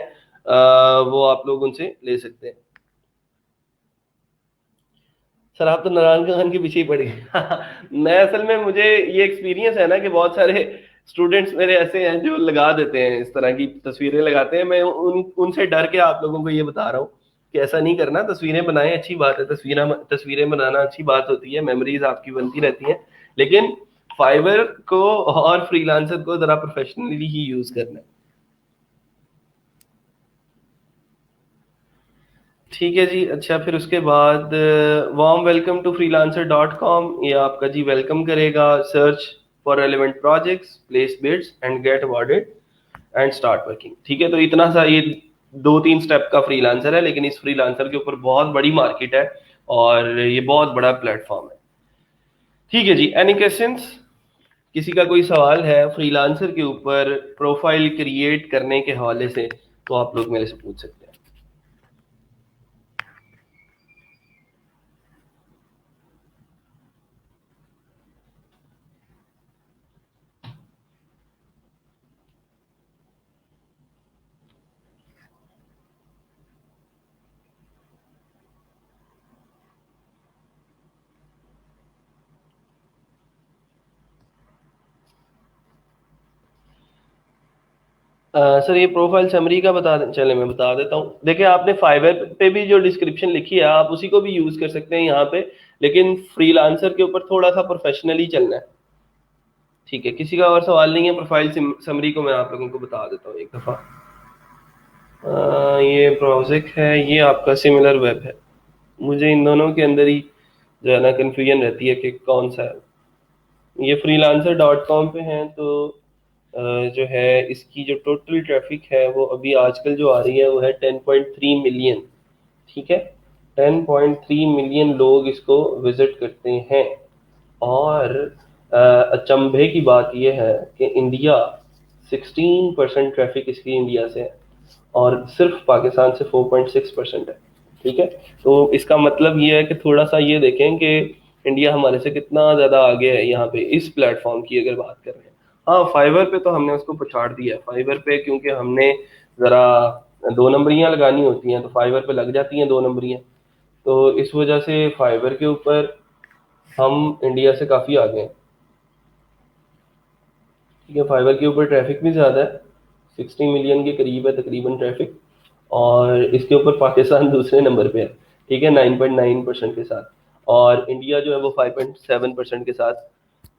वो आप लोग उनसे ले सकते हैं। सर आप तो नारायण खान के पीछे ही पड़ गए। मैं असल में, मुझे ये एक्सपीरियंस है ना कि बहुत सारे स्टूडेंट्स मेरे ऐसे हैं जो लगा देते हैं, इस तरह की तस्वीरें लगाते हैं। मैं उनसे डर के आप लोगों को ये बता रहा हूँ कि ऐसा नहीं करना। तस्वीरें बनाएं, अच्छी बात है, तस्वीरें तस्वीरें बनाना अच्छी बात होती है, मेमोरीज आपकी बनती रहती हैं, लेकिन फाइवर को और फ्रीलांसर को जरा प्रोफेशनली ही यूज करना है। ठीक है जी। अच्छा, फिर उसके बाद वार्म वेलकम टू freelancer.com, ये आपका जी वेलकम करेगा। Search for relevant projects, place bids and get awarded and start working, ठीक है। तो इतना सा ये 2-3 स्टेप का फ्रीलांसर है, लेकिन इस फ्रीलांसर के ऊपर बहुत बड़ी मार्केट है और ये बहुत बड़ा प्लेटफॉर्म है, ठीक है जी। एनी क्वेश्चंस, किसी का कोई सवाल है फ्रीलांसर के ऊपर प्रोफाइल क्रिएट करने के हवाले से तो आप लोग मेरे से पूछ सकते हैं। सर ये प्रोफाइल समरी का बता दें, चले मैं बता देता हूँ। देखिए, आपने फाइवर पे भी जो डिस्क्रिप्शन लिखी है आप उसी को भी यूज कर सकते हैं यहाँ पे, लेकिन फ्रीलांसर के ऊपर थोड़ा सा प्रोफेशनली चलना है, ठीक है। किसी का और सवाल नहीं है? प्रोफाइल समरी को मैं आप लोगों को बता देता हूँ एक दफा। ये प्रोजेक्ट है, ये आपका सिमिलर वेब है। मुझे इन दोनों के अंदर ही जो है ना कंफ्यूजन रहती है कि कौन सा है। ये freelancer.com पे हैं तो जो है इसकी जो टोटल ट्रैफिक है वो अभी आजकल जो आ रही है वो है 10.3 मिलियन, ठीक है। 10.3 मिलियन लोग इसको विजिट करते हैं। और अचंभे की बात यह है कि इंडिया 16% ट्रैफिक इसकी इंडिया से है और सिर्फ पाकिस्तान से 4.6% है, ठीक है। तो इसका मतलब ये है कि थोड़ा सा ये देखें कि इंडिया हमारे से कितना ज़्यादा आगे है यहाँ पे इस प्लेटफॉर्म की अगर बात कर रहे हैं। हाँ, फाइवर पे तो हमने उसको पछाड़ दिया है। फाइवर पे क्योंकि हमने ज़रा 2 नंबरियाँ लगानी होती हैं तो फाइवर पे लग जाती हैं 2 नंबरियाँ, तो इस वजह से फाइवर के ऊपर हम इंडिया से काफ़ी आगे हैं, ठीक है। फाइबर के ऊपर ट्रैफिक भी ज़्यादा है, 60 मिलियन के करीब है तकरीबन ट्रैफिक, और इसके ऊपर पाकिस्तान दूसरे नंबर पे है, ठीक है, 9.9% के साथ। और इंडिया जो है वो 5.7% के साथ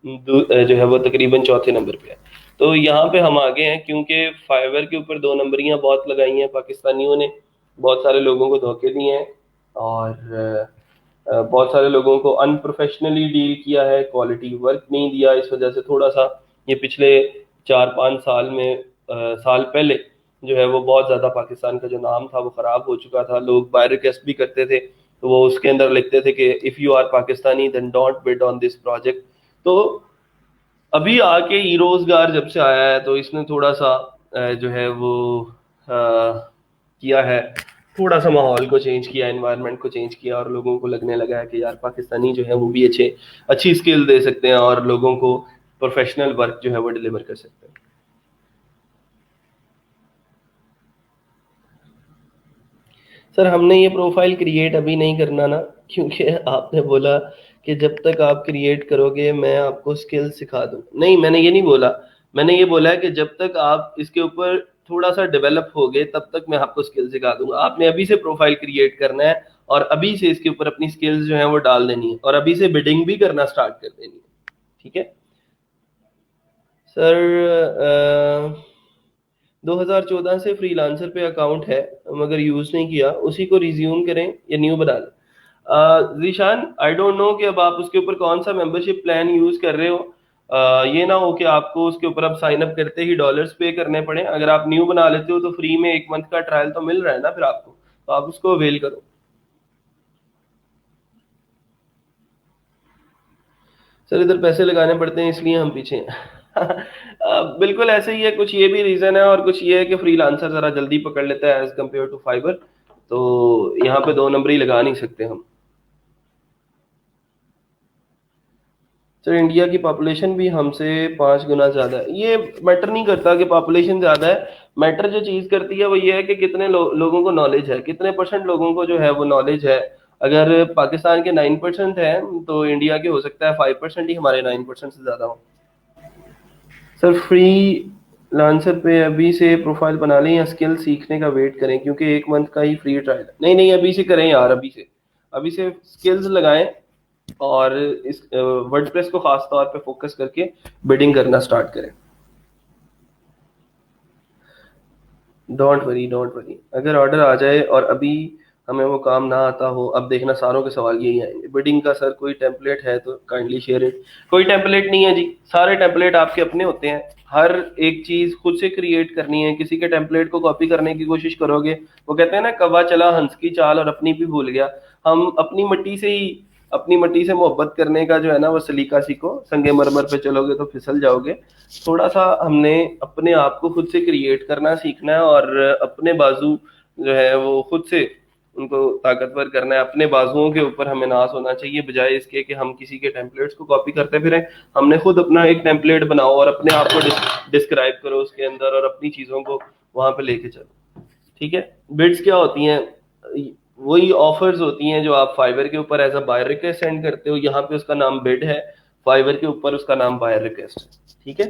जो है वो तकरीबन चौथे नंबर पे है। तो यहाँ पे हम आगे हैं क्योंकि फाइवर के ऊपर दो नंबरियां बहुत लगाई हैं पाकिस्तानियों ने, बहुत सारे लोगों को धोखे दिए हैं, और बहुत सारे लोगों को अनप्रोफेशनली डील किया है, क्वालिटी वर्क नहीं दिया। इस वजह से थोड़ा सा ये पिछले 4-5 साल में, साल पहले जो है वो बहुत ज़्यादा पाकिस्तान का जो नाम था वो ख़राब हो चुका था। लोग बाय रिक्वेस्ट भी करते थे, तो वो उसके अंदर लिखते थे कि if you are Pakistani then don't bid on this project. तो अभी आके ई रोजगार जब से आया है तो इसने थोड़ा सा जो है वो किया है, थोड़ा सा माहौल को चेंज किया, एनवायरनमेंट को चेंज किया, और लोगों को लगने लगा है कि यार पाकिस्तानी जो है वो भी अच्छी स्किल दे सकते हैं और लोगों को प्रोफेशनल वर्क जो है वो डिलीवर कर सकते हैं। सर हमने ये प्रोफाइल क्रिएट अभी नहीं करना ना, क्योंकि आपने बोला कि जब तक आप क्रिएट करोगे मैं आपको स्किल सिखा दूँ। नहीं, मैंने ये नहीं बोला। मैंने ये बोला है कि जब तक आप इसके ऊपर थोड़ा सा डेवलप होगे तब तक मैं आपको स्किल सिखा दूंगा। आपने अभी से प्रोफाइल क्रिएट करना है और अभी से इसके ऊपर अपनी स्किल्स जो है वो डाल देनी है और अभी से बिडिंग भी करना स्टार्ट कर देनी है। ठीक है सर। 2014 से फ्रीलांसर पे अकाउंट है मगर यूज नहीं किया, उसी को रिज्यूम करें या न्यू बना लें? जीशान, आई डोंट नो कि अब आप उसके ऊपर कौन सा मेंबरशिप प्लान यूज कर रहे हो। ये ना हो कि आपको उसके ऊपर अब साइन अप करते ही डॉलर्स पे करने पड़े। अगर आप न्यू बना लेते हो तो फ्री में 1 मंथ का ट्रायल तो मिल रहा है ना फिर आपको, तो आप उसको अवेल करो। सर इधर पैसे लगाने पड़ते हैं इसलिए हम पीछे हैं। बिल्कुल ऐसे ही है, कुछ ये भी रीजन है और कुछ ये है कि फ्रीलांसर जरा जल्दी पकड़ लेता है एज कम्पेयर टू फाइबर। तो यहाँ पे दो नंबर ही लगा नहीं सकते हम। सर इंडिया की पॉपुलेशन भी हमसे 5 गुना ज्यादा है। ये मैटर नहीं करता कि पॉपुलेशन ज्यादा है। मैटर जो चीज करती है वो ये है कि कितने लोगों को नॉलेज है, कितने परसेंट लोगों को जो है वो नॉलेज है। अगर पाकिस्तान के 9% है तो इंडिया के हो सकता है 5% ही हमारे 9% से ज्यादा हो। सर फ्री लांसर पे अभी से प्रोफाइल बना लें या स्किल सीखने का वेट करें, क्योंकि 1 मंथ का ही फ्री ट्रायल है। नहीं नहीं, अभी से करें यार, अभी से स्किल्स लगाएं और इस वर्डप्रेस को खास तौर पे फोकस करके बिडिंग करना स्टार्ट करें। डोंट वरी डोंट वरी, अगर ऑर्डर आ जाए और अभी हमें वो काम ना आता हो, अब देखना सारों के सवाल यही आएंगे, बिडिंग का सर कोई टेम्पलेट है तो काइंडली शेयर इट। कोई टेम्पलेट नहीं है जी, सारे टेम्पलेट आपके अपने होते हैं। हर एक चीज खुद से क्रिएट करनी है। किसी के टेम्पलेट को कॉपी करने की कोशिश करोगे, वो कहते हैं ना कौवा चला हंस की चाल और अपनी भी भूल गया। हम अपनी मट्टी से मोहब्बत करने का जो है ना वो सलीका सीखो। संगे मरमर पे चलोगे तो फिसल जाओगे। थोड़ा सा हमने अपने आप को खुद से क्रिएट करना सीखना है और अपने बाजू जो है वो खुद से उनको ताकतवर करना है। अपने बाजुओं के ऊपर हमें नाज होना चाहिए, बजाय इसके कि हम किसी के टेम्पलेट्स को कॉपी करते फिरें। हमने खुद अपना एक टेम्पलेट बनाओ और अपने आप को डिस्क्राइब करो उसके अंदर और अपनी चीजों को वहां पे लेके चलो। ठीक है। बिड्स क्या होती हैं? वही ऑफर्स होती हैं जो आप फाइवर के ऊपर as a buyer request send करते हो। यहाँ पे उसका नाम बिड है, फाइवर के ऊपर उसका नाम बायर रिक्वेस्ट है। ठीक है।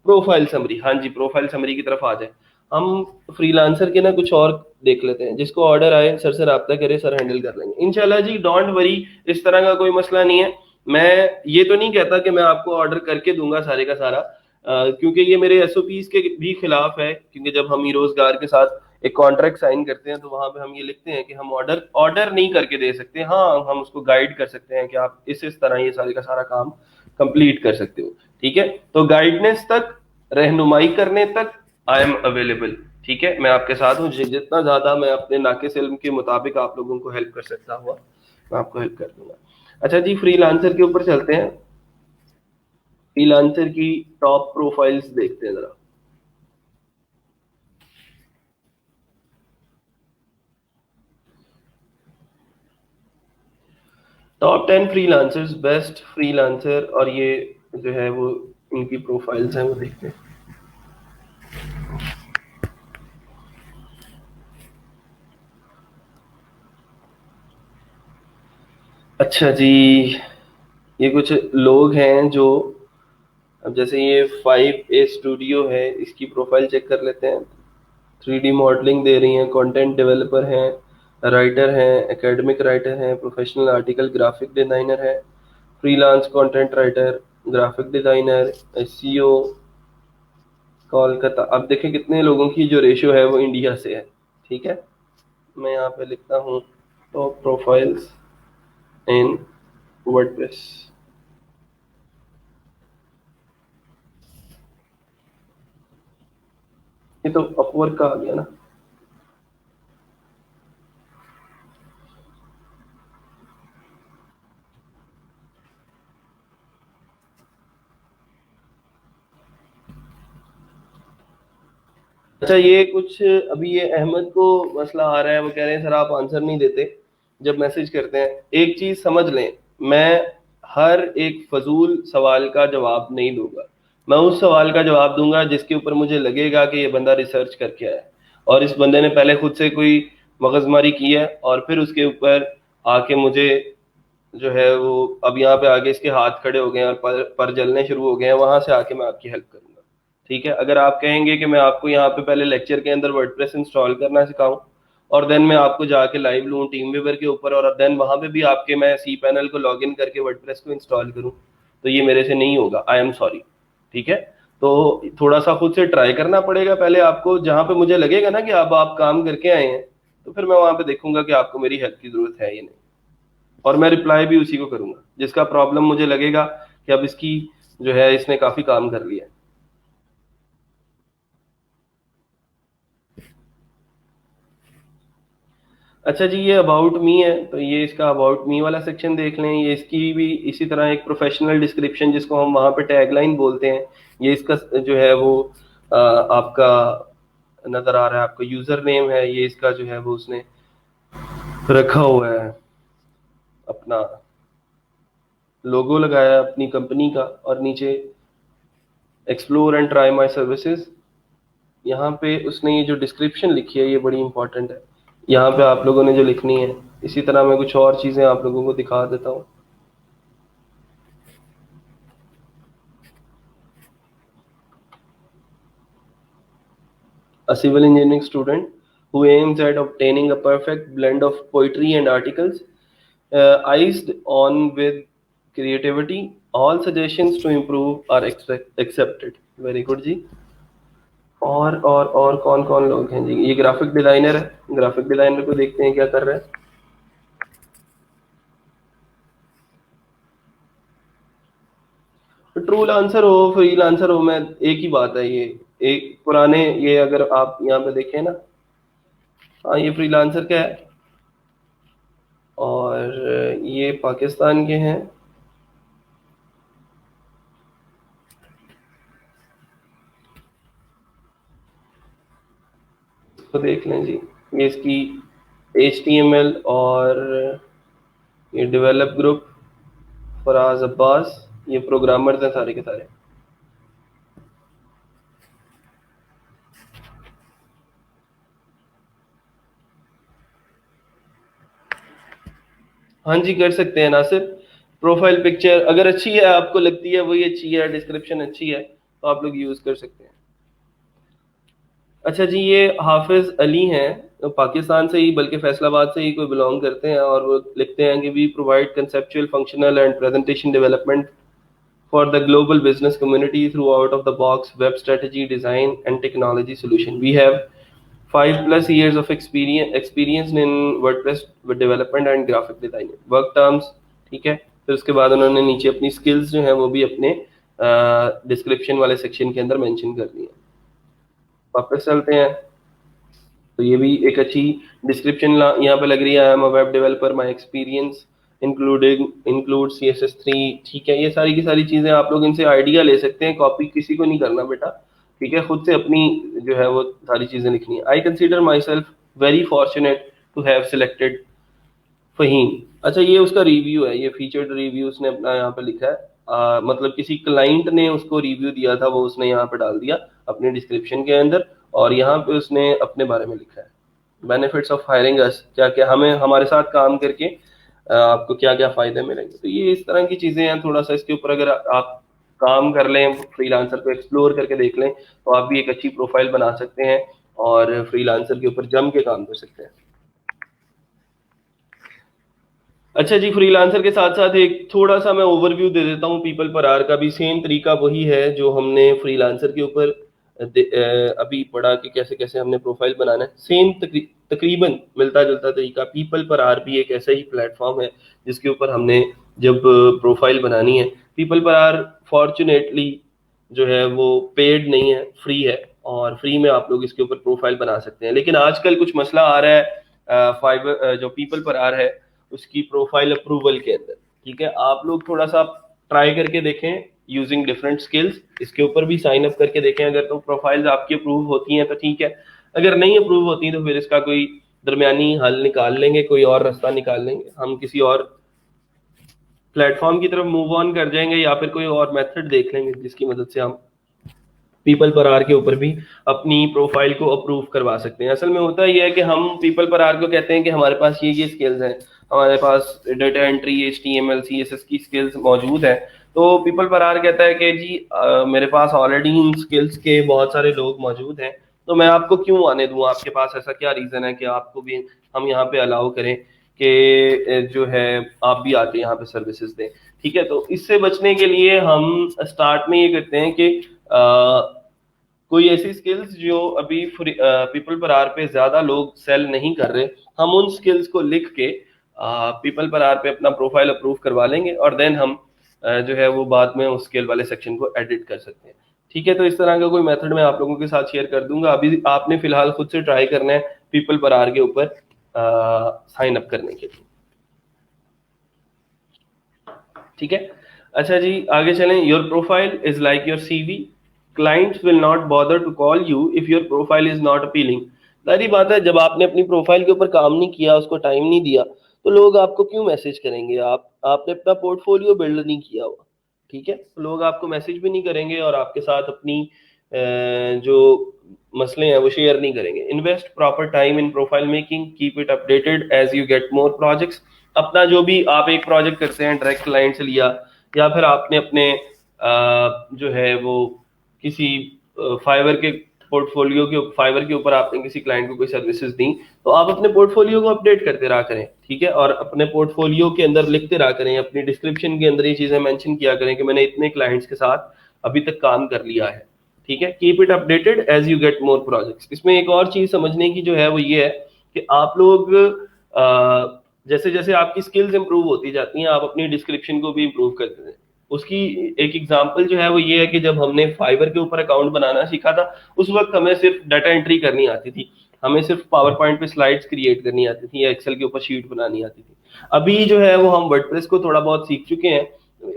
प्रोफाइल समरी, हाँ जी, प्रोफाइल समरी की तरफ आ जाए। हम फ्रीलांसर के ना कुछ और देख लेते हैं। जिसको ऑर्डर आए सर से रब्ता करे, सर हैंडल कर लेंगे इंशाल्लाह जी, डोंट वरी। इस तरह का कोई मसला नहीं है। मैं ये तो नहीं कहता कि मैं आपको ऑर्डर करके दूंगा सारे का सारा, क्योंकि ये मेरे एसओपीज के भी खिलाफ है। क्योंकि जब हम ई रोजगार के साथ एक कॉन्ट्रैक्ट साइन करते हैं तो वहां पे हम ये लिखते हैं कि हम ऑर्डर ऑर्डर नहीं करके दे सकते। हाँ, हम उसको गाइड कर सकते हैं कि आप इस तरह ये सारे का सारा काम कंप्लीट कर सकते हो। ठीक है। तो गाइडेंस तक, रहनुमाई करने तक आई एम अवेलेबल। ठीक है, मैं आपके साथ हूँ। जितना ज्यादा मैं अपने नाकिस इल्म के मुताबिक आप लोगों को हेल्प कर सकता हुआ मैं आपको हेल्प कर दूंगा। अच्छा जी, फ्रीलांसर के ऊपर चलते हैं। फ्रीलांसर की टॉप प्रोफाइल्स देखते हैं जरा। टॉप 10 फ्रीलांसर्स, बेस्ट फ्रीलांसर, और ये जो है वो इनकी प्रोफाइल्स हैं वो देखते हैं। अच्छा जी, ये कुछ लोग हैं जो, अब जैसे ये 5A स्टूडियो है, इसकी प्रोफाइल चेक कर लेते हैं। 3D मॉडलिंग दे रही हैं, कंटेंट डेवलपर हैं, राइटर हैं, एकेडमिक राइटर हैं, प्रोफेशनल आर्टिकल ग्राफिक डिजाइनर है, freelance content writer, graphic designer, SEO, Kolkata. अब देखें कितने लोगों की जो रेशियो है वो इंडिया से है। ठीक है, मैं यहाँ पे लिखता हूँ टॉप प्रोफाइल्स इन वर्डप्रेस। ये तो अपवर्क का आ गया ना। अच्छा, ये कुछ अभी ये अहमद को मसला आ रहा है, वो कह रहे हैं सर आप आंसर नहीं देते जब मैसेज करते हैं। एक चीज समझ लें, मैं हर एक फजूल सवाल का जवाब नहीं दूंगा। मैं उस सवाल का जवाब दूंगा जिसके ऊपर मुझे लगेगा कि ये बंदा रिसर्च करके आया है और इस बंदे ने पहले खुद से कोई मगजमारी की है और फिर उसके ऊपर आके मुझे जो है वो अब यहाँ पे आगे इसके हाथ खड़े हो गए हैं और पर जलने शुरू हो गए हैं, वहां से आके मैं आपकी हेल्प करूंगा। ठीक है, अगर आप कहेंगे कि मैं आपको यहाँ पे पहले लेक्चर के अंदर वर्डप्रेस इंस्टॉल करना सिखाऊं और देन मैं आपको जाके लाइव लूँ टीम वेवर के ऊपर और देन वहां पे भी आपके मैं सी पैनल को लॉग इन करके वर्डप्रेस को इंस्टॉल करूँ, तो ये मेरे से नहीं होगा। I am sorry. ठीक है, तो थोड़ा सा खुद से ट्राई करना पड़ेगा पहले आपको, जहां पे मुझे लगेगा ना कि अब आप काम करके आए हैं तो फिर मैं वहां पे देखूंगा कि आपको मेरी हेल्प की जरूरत है या नहीं, और मैं रिप्लाई भी उसी को करूंगा जिसका प्रॉब्लम मुझे लगेगा कि अब इसकी जो है इसने काफी काम कर लिया है। अच्छा जी, ये अबाउट मी है, तो ये इसका अबाउट मी वाला सेक्शन देख लें। ये इसकी भी इसी तरह एक प्रोफेशनल डिस्क्रिप्शन जिसको हम वहाँ पे टैगलाइन बोलते हैं, ये इसका जो है वो आपका नजर आ रहा है, आपको यूजर नेम है, ये इसका जो है वो उसने रखा हुआ है, अपना लोगो लगाया है अपनी कंपनी का और नीचे explore and try my services. यहाँ पे उसने ये जो डिस्क्रिप्शन लिखी है ये बड़ी इंपॉर्टेंट है, यहाँ पे आप लोगों ने जो लिखनी है। इसी तरह मैं कुछ और चीजें आप लोगों को दिखा देता हूँ। A civil engineering student who aims at obtaining a perfect blend of poetry and articles, iced on with creativity. All suggestions to improve are accepted. Very good जी। और कौन कौन लोग हैं जी? ये ग्राफिक डिजाइनर है, ग्राफिक डिजाइनर को देखते हैं क्या कर रहा है। ट्रू आंसर हो फ्री आंसर हो, मैं एक ही बात है ये। एक पुराने ये अगर आप यहाँ पे देखें ना, हाँ ये फ्रीलांसर का है और ये पाकिस्तान के हैं। तो देख लें जी, ये इसकी HTML और ये डेवलप ग्रुप फराज अब्बास, ये प्रोग्रामर्स हैं सारे के सारे। हाँ जी, कर सकते हैं नासिर। प्रोफाइल पिक्चर अगर अच्छी है, आपको लगती है वही अच्छी है, डिस्क्रिप्शन अच्छी है, तो आप लोग यूज कर सकते हैं। अच्छा जी, ये हाफिज अली हैं, तो पाकिस्तान से ही बल्कि फैसलाबाद से ही कोई बिलोंग करते हैं और वो लिखते हैं कि we provide conceptual functional and presentation development for the global business community through out of the box web strategy design and technology solution. We have 5+ years of experience in WordPress with development and graphic design work terms। ठीक है, फिर उसके बाद उन्होंने नीचे अपनी skills जो है वो भी अपने डिस्क्रिप्शन वाले सेक्शन के अंदर मेंशन कर दी है। वापस चलते हैं, तो ये भी एक अच्छी डिस्क्रिप्शन यहाँ पे लग रही है। I am a web developer, my experience include CSS3। ठीक है, ये सारी की सारी चीजें आप लोग इनसे आइडिया ले सकते हैं, कॉपी किसी को नहीं करना बेटा। ठीक है, खुद से अपनी जो है वो सारी चीजें लिखनी है। I consider myself very fortunate to have selected Faheem. अच्छा, ये उसका रिव्यू है, ये फीचर्ड रिव्यू उसने अपना यहाँ पे लिखा है। मतलब किसी क्लाइंट ने उसको रिव्यू दिया था, वो उसने यहाँ पे डाल दिया अपने डिस्क्रिप्शन के अंदर, और यहाँ पे उसने अपने बारे में लिखा है बेनिफिट्स ऑफ हायरिंग अस, क्या क्या हमें हमारे साथ काम करके आपको क्या क्या फायदे मिलेंगे। तो ये इस तरह की चीजें हैं। थोड़ा सा इसके ऊपर अगर आप काम कर लें, फ्रीलांसर को एक्सप्लोर करके देख लें, तो आप भी एक अच्छी प्रोफाइल बना सकते हैं और फ्रीलांसर के ऊपर जम के काम कर सकते हैं। अच्छा जी, फ्रीलांसर के साथ साथ एक थोड़ा सा मैं ओवरव्यू दे देता हूँ। पीपल पर आवर का भी सेम तरीका वही है जो हमने फ्रीलांसर के ऊपर अभी पढ़ा कि कैसे कैसे हमने प्रोफाइल बनाना है, सेम तकरीबन मिलता जुलता तरीका पीपल पर आर भी एक ऐसा ही प्लेटफॉर्म है जिसके ऊपर हमने जब प्रोफाइल बनानी है। पीपल पर आर फॉर्चुनेटली जो है वो पेड नहीं है, फ्री है, और फ्री में आप लोग इसके ऊपर प्रोफाइल बना सकते हैं। लेकिन आजकल कुछ मसला आ रहा है फाइवर जो पीपल पर आ रहा है उसकी प्रोफाइल अप्रूवल के अंदर। ठीक है, आप लोग थोड़ा सा ट्राई करके देखें यूजिंग डिफरेंट स्किल्स, इसके ऊपर भी साइन अप करके देखें। अगर तो प्रोफाइल्स आपकी अप्रूव होती हैं तो ठीक है, अगर नहीं अप्रूव होती तो फिर इसका कोई दरमियानी हल निकाल लेंगे, कोई और रास्ता निकाल लेंगे, हम किसी और प्लेटफॉर्म की तरफ मूव ऑन कर जाएंगे या फिर कोई और मेथड देख लेंगे जिसकी मदद से हम पीपल पर आर के ऊपर भी अपनी प्रोफाइल को अप्रूव करवा सकते हैं। असल में होता ही है कि हम पीपल पर आर को कहते हैं कि हमारे पास ये स्किल्स हैं, हमारे पास डेटा एंट्री, HTML CSS की स्किल्स मौजूद है। तो पीपल पर आर कहता है कि जी मेरे पास ऑलरेडी इन स्किल्स के बहुत सारे लोग मौजूद हैं, तो मैं आपको क्यों आने दूं आपके पास, ऐसा क्या रीज़न है कि आपको भी हम यहाँ पे अलाउ करें कि जो है आप भी आके यहाँ पे सर्विसेज दें। ठीक है, तो इससे बचने के लिए हम स्टार्ट में ये करते हैं कि कोई ऐसी स्किल्स जो अभी पीपल पर आर पे ज्यादा लोग सेल नहीं कर रहे, हम उन स्किल्स को लिख के पीपल पर आर पे अपना प्रोफाइल अप्रूव करवा लेंगे और देन हम जो है वो बाद में उस स्किल वाले सेक्शन को एडिट कर सकते हैं। ठीक है, तो इस तरह का कोई मेथड मैं आप लोगों के साथ शेयर कर दूंगा। अभी आपने फिलहाल खुद से ट्राई करना है पीपल पर आर के ऊपर साइन अप करने के लिए। ठीक है, अच्छा जी आगे चलें। Your profile is like your CV, clients will not bother to call you if your profile is not appealing. सारी बात है, जब आपने अपनी प्रोफाइल के ऊपर काम नहीं किया, उसको टाइम नहीं दिया, तो लोग आपको क्यों मैसेज करेंगे? आपने अपना पोर्टफोलियो बिल्ड नहीं किया हुआ। ठीक है, तो लोग आपको मैसेज भी नहीं करेंगे और आपके साथ अपनी जो मसले हैं वो शेयर नहीं करेंगे। Invest proper time in profile making, keep it updated as you get more projects. अपना जो भी आप एक प्रोजेक्ट करते हैं डायरेक्ट क्लाइंट से लिया, या फिर आपने अपने जो है वो किसी फाइवर के फाइवर के ऊपर आपने किसी क्लाइंट को कोई सर्विसेज दी, तो आप अपने पोर्टफोलियो को अपडेट करते रहा करें। ठीक है, और अपने पोर्टफोलियो के अंदर लिखते रहा करें, अपनी डिस्क्रिप्शन के अंदर ये चीजें मेंशन किया करें कि मैंने इतने क्लाइंट्स के साथ अभी तक काम कर लिया है। ठीक है, keep it updated as you get more projects. इसमें एक और चीज समझने की जो है वो ये है कि आप लोग जैसे जैसे आपकी स्किल्स इंप्रूव होती जाती हैं, आप अपनी डिस्क्रिप्शन को भी इंप्रूव करते हैं। उसकी एक एग्जांपल जो है वो ये है कि जब हमने फाइवर के ऊपर अकाउंट बनाना सीखा था, उस वक्त हमें सिर्फ डाटा एंट्री करनी आती थी, हमें सिर्फ पावर पॉइंट पे स्लाइड्स क्रिएट करनी आती थी या एक्सेल के ऊपर शीट बनानी आती थी। अभी जो है वो हम वर्डप्रेस को थोड़ा बहुत सीख चुके हैं।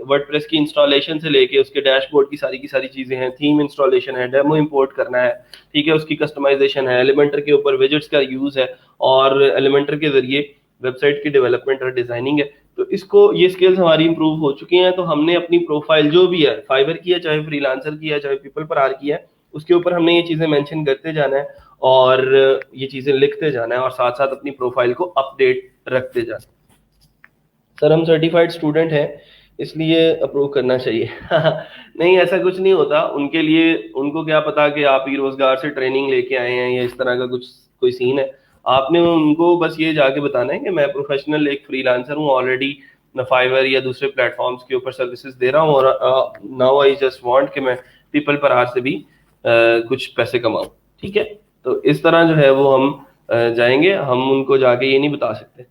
वर्डप्रेस की इंस्टॉलेशन से लेके उसके डैशबोर्ड की सारी चीजें हैं, थीम इंस्टॉलेशन है, डेमो इंपोर्ट करना है, ठीक है, उसकी कस्टमाइजेशन है, एलिमेंटर के ऊपर विजेट्स का यूज है, और एलिमेंटर के जरिए वेबसाइट की डेवलपमेंट और डिजाइनिंग है। तो इसको ये स्किल्स हमारी इंप्रूव हो चुकी हैं, तो हमने अपनी प्रोफाइल जो भी है, फाइवर की है, चाहे फ्रीलांसर की है, चाहे पीपल पर आर की है, उसके ऊपर हमने ये चीजें मेंशन करते जाना है और ये चीजें लिखते जाना है और साथ साथ अपनी प्रोफाइल को अपडेट रखते जाना है। सर हम सर्टिफाइड स्टूडेंट हैं इसलिए अप्रूव करना चाहिए। नहीं, ऐसा कुछ नहीं होता उनके लिए। उनको क्या पता कि आप ही रोजगार से ट्रेनिंग लेके आए हैं या इस तरह का कुछ कोई सीन है। आपने उनको बस ये जाके बताना है कि मैं प्रोफेशनल एक फ्रीलांसर हूँ, ऑलरेडी फाइवर या दूसरे प्लेटफॉर्म्स के ऊपर सर्विसेज दे रहा हूँ, और नाउ आई जस्ट वांट कि मैं पीपल पर आर से भी कुछ पैसे कमाऊँ। ठीक है, तो इस तरह जो है वो हम जाएंगे। हम उनको जाके ये नहीं बता सकते।